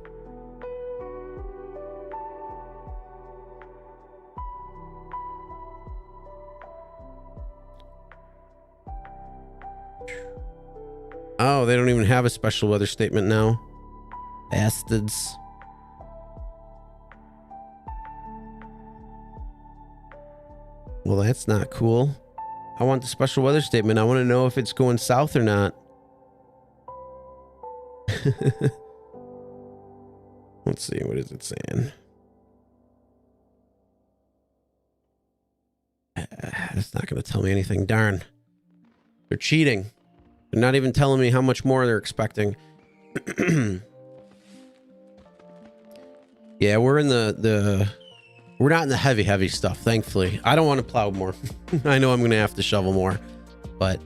Oh, they don't even have a special weather statement now. Bastards. Well, that's not cool. I want the special weather statement. I want to know if it's going south or not. Let's see. What is it saying? It's not going to tell me anything. Darn. They're cheating. They're not even telling me how much more they're expecting. Yeah, we're in we're not in the heavy stuff, thankfully. I don't want to plow more. I know I'm going to have to shovel more, but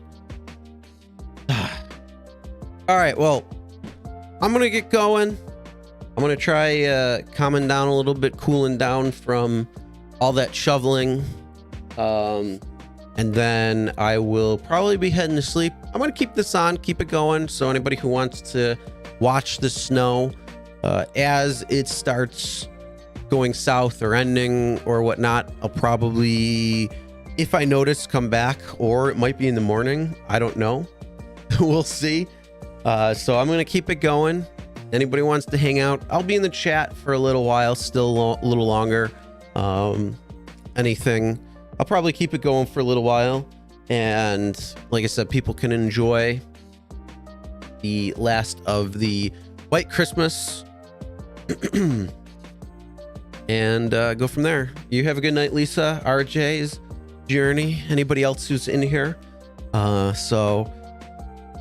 all right, well, I'm going to get going. I'm going to try calming down a little bit, cooling down from all that shoveling. And then I will probably be heading to sleep. I'm going to keep this on, keep it going. So anybody who wants to watch the snow as it starts going south or ending or whatnot, I'll probably, if I notice, come back, or it might be in the morning. I don't know. We'll see. So I'm going to keep it going. Anybody wants to hang out, I'll be in the chat for a little while, still a little longer. Anything. I'll probably keep it going for a little while. And like I said, people can enjoy the last of the White Christmas and go from there. You have a good night, Lisa, RJ's Journey, anybody else who's in here. So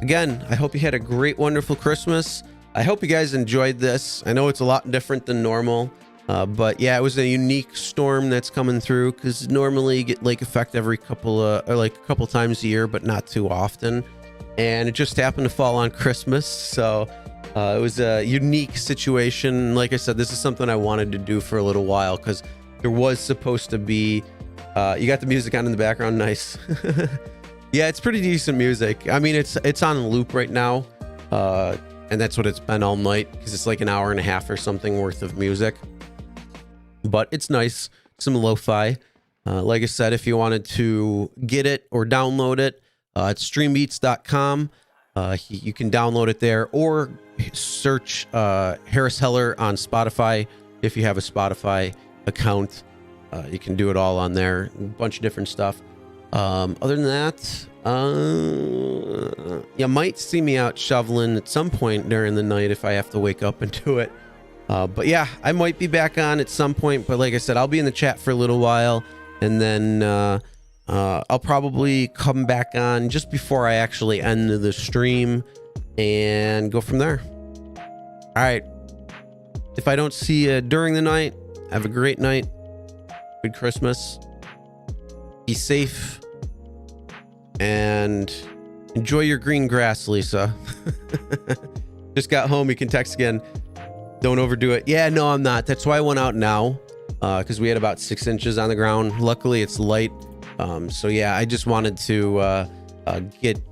again, I hope you had a great, wonderful Christmas. I hope you guys enjoyed this. I know it's a lot different than normal. But yeah, it was a unique storm that's coming through, because normally you get lake effect every couple times a year, but not too often. And it just happened to fall on Christmas. So it was a unique situation. Like I said, this is something I wanted to do for a little while, because there was supposed to be, you got the music on in the background. Nice. Yeah, it's pretty decent music. I mean, it's on loop right now. And that's what it's been all night, because it's like an hour and a half or something worth of music. But it's nice, some lo-fi. Like I said, if you wanted to get it or download it, it's streambeats.com. You can download it there, or search Harris Heller on Spotify if you have a Spotify account. You can do it all on there, a bunch of different stuff. Other than that, you might see me out shoveling at some point during the night if I have to wake up and do it. But yeah, I might be back on at some point. But like I said, I'll be in the chat for a little while, and then I'll probably come back on just before I actually end the stream and go from there. All right. If I don't see you during the night, have a great night. Good Christmas. Be safe. And enjoy your green grass, Lisa. Just got home. You can text again. Don't overdo it. Yeah, no, I'm not. That's why I went out now, because we had about 6 inches on the ground. Luckily, it's light. So yeah, I just wanted to get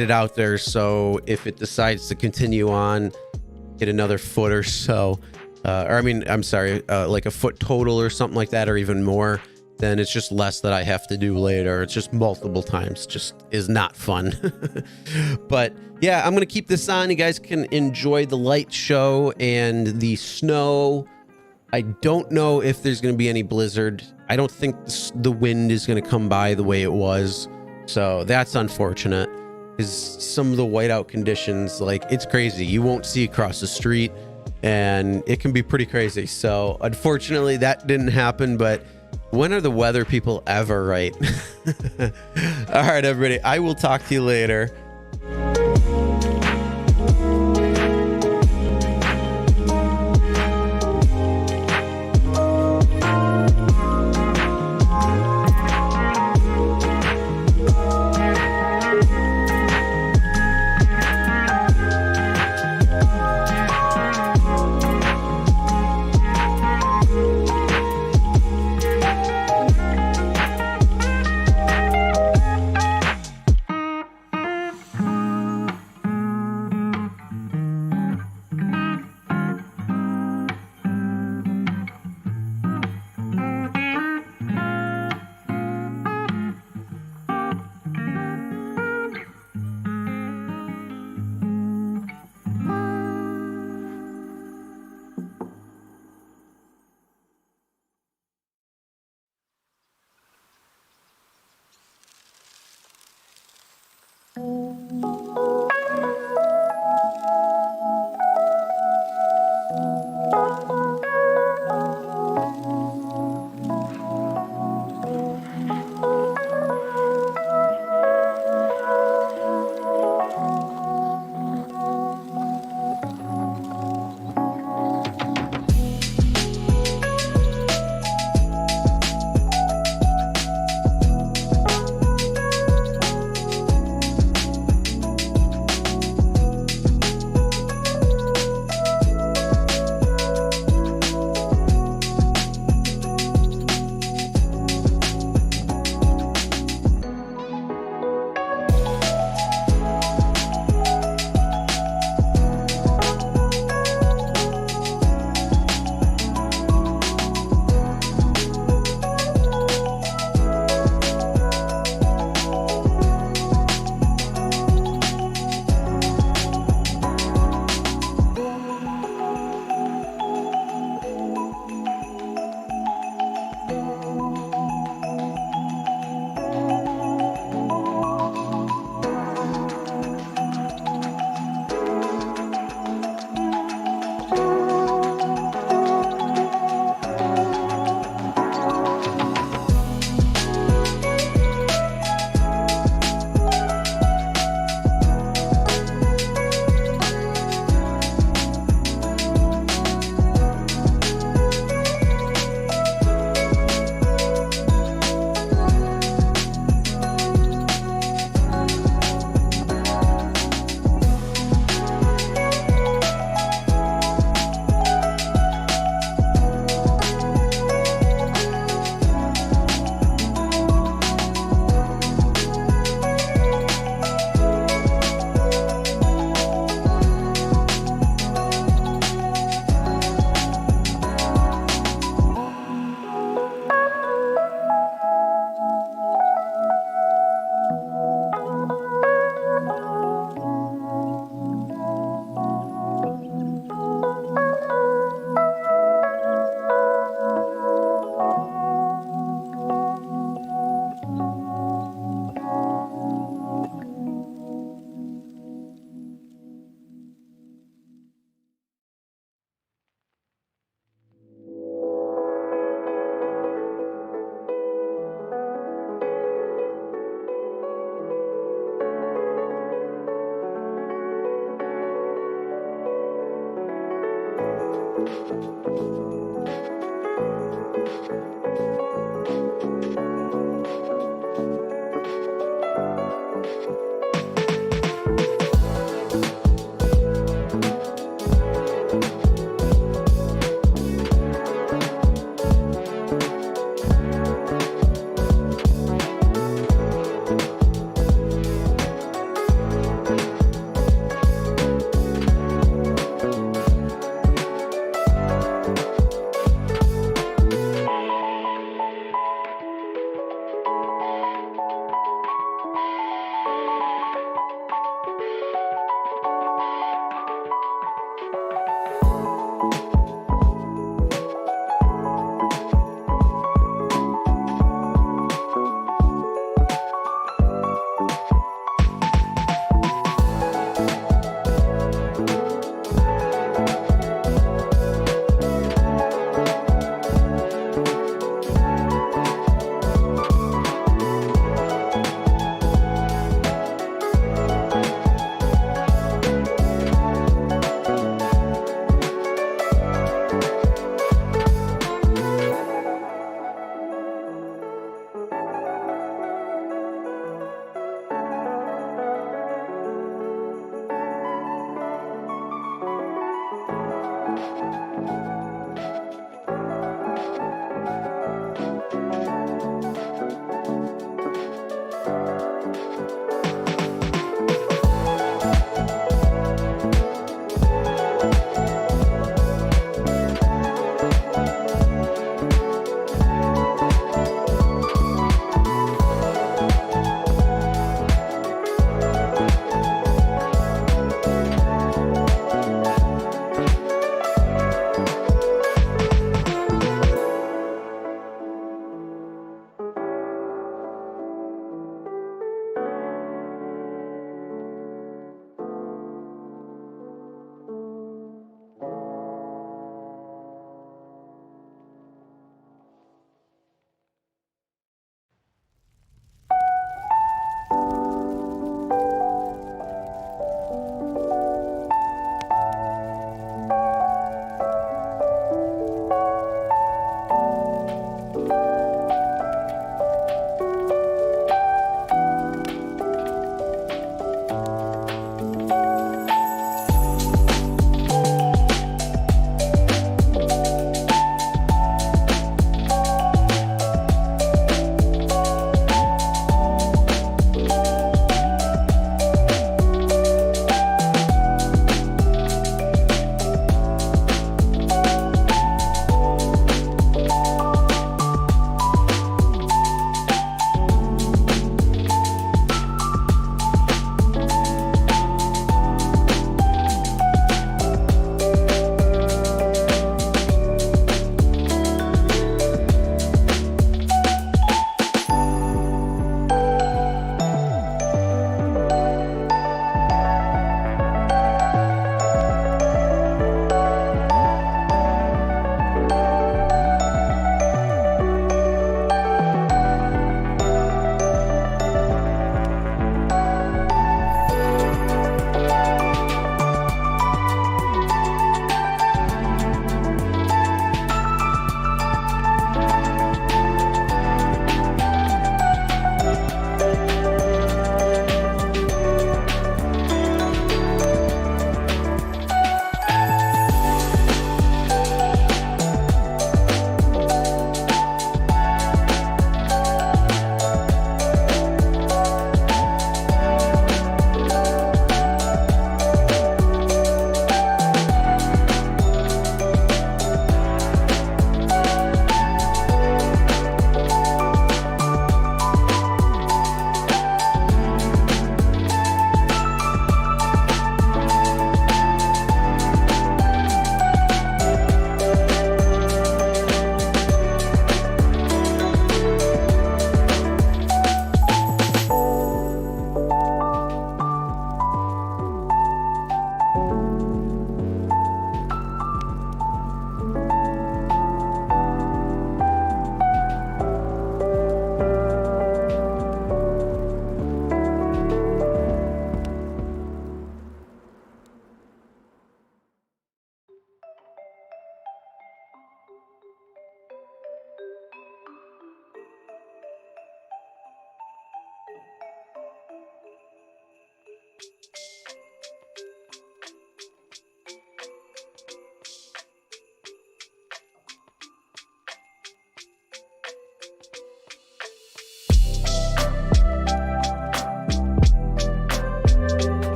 it out there. So if it decides to continue on, get another foot or so, or I mean, I'm sorry, like a foot total or something like that, or even more, then it's just less that I have to do later. It's just multiple times. Just is not fun. But yeah, I'm going to keep this on. You guys can enjoy the light show and the snow I don't know if there's going to be any blizzard. I don't think the wind is going to come by the way it was. So that's unfortunate, because some of the whiteout conditions, like, it's crazy. You won't see across the street and it can be pretty crazy. So unfortunately that didn't happen, but when are the weather people ever right? All right, everybody, I will talk to you later.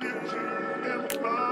Empire.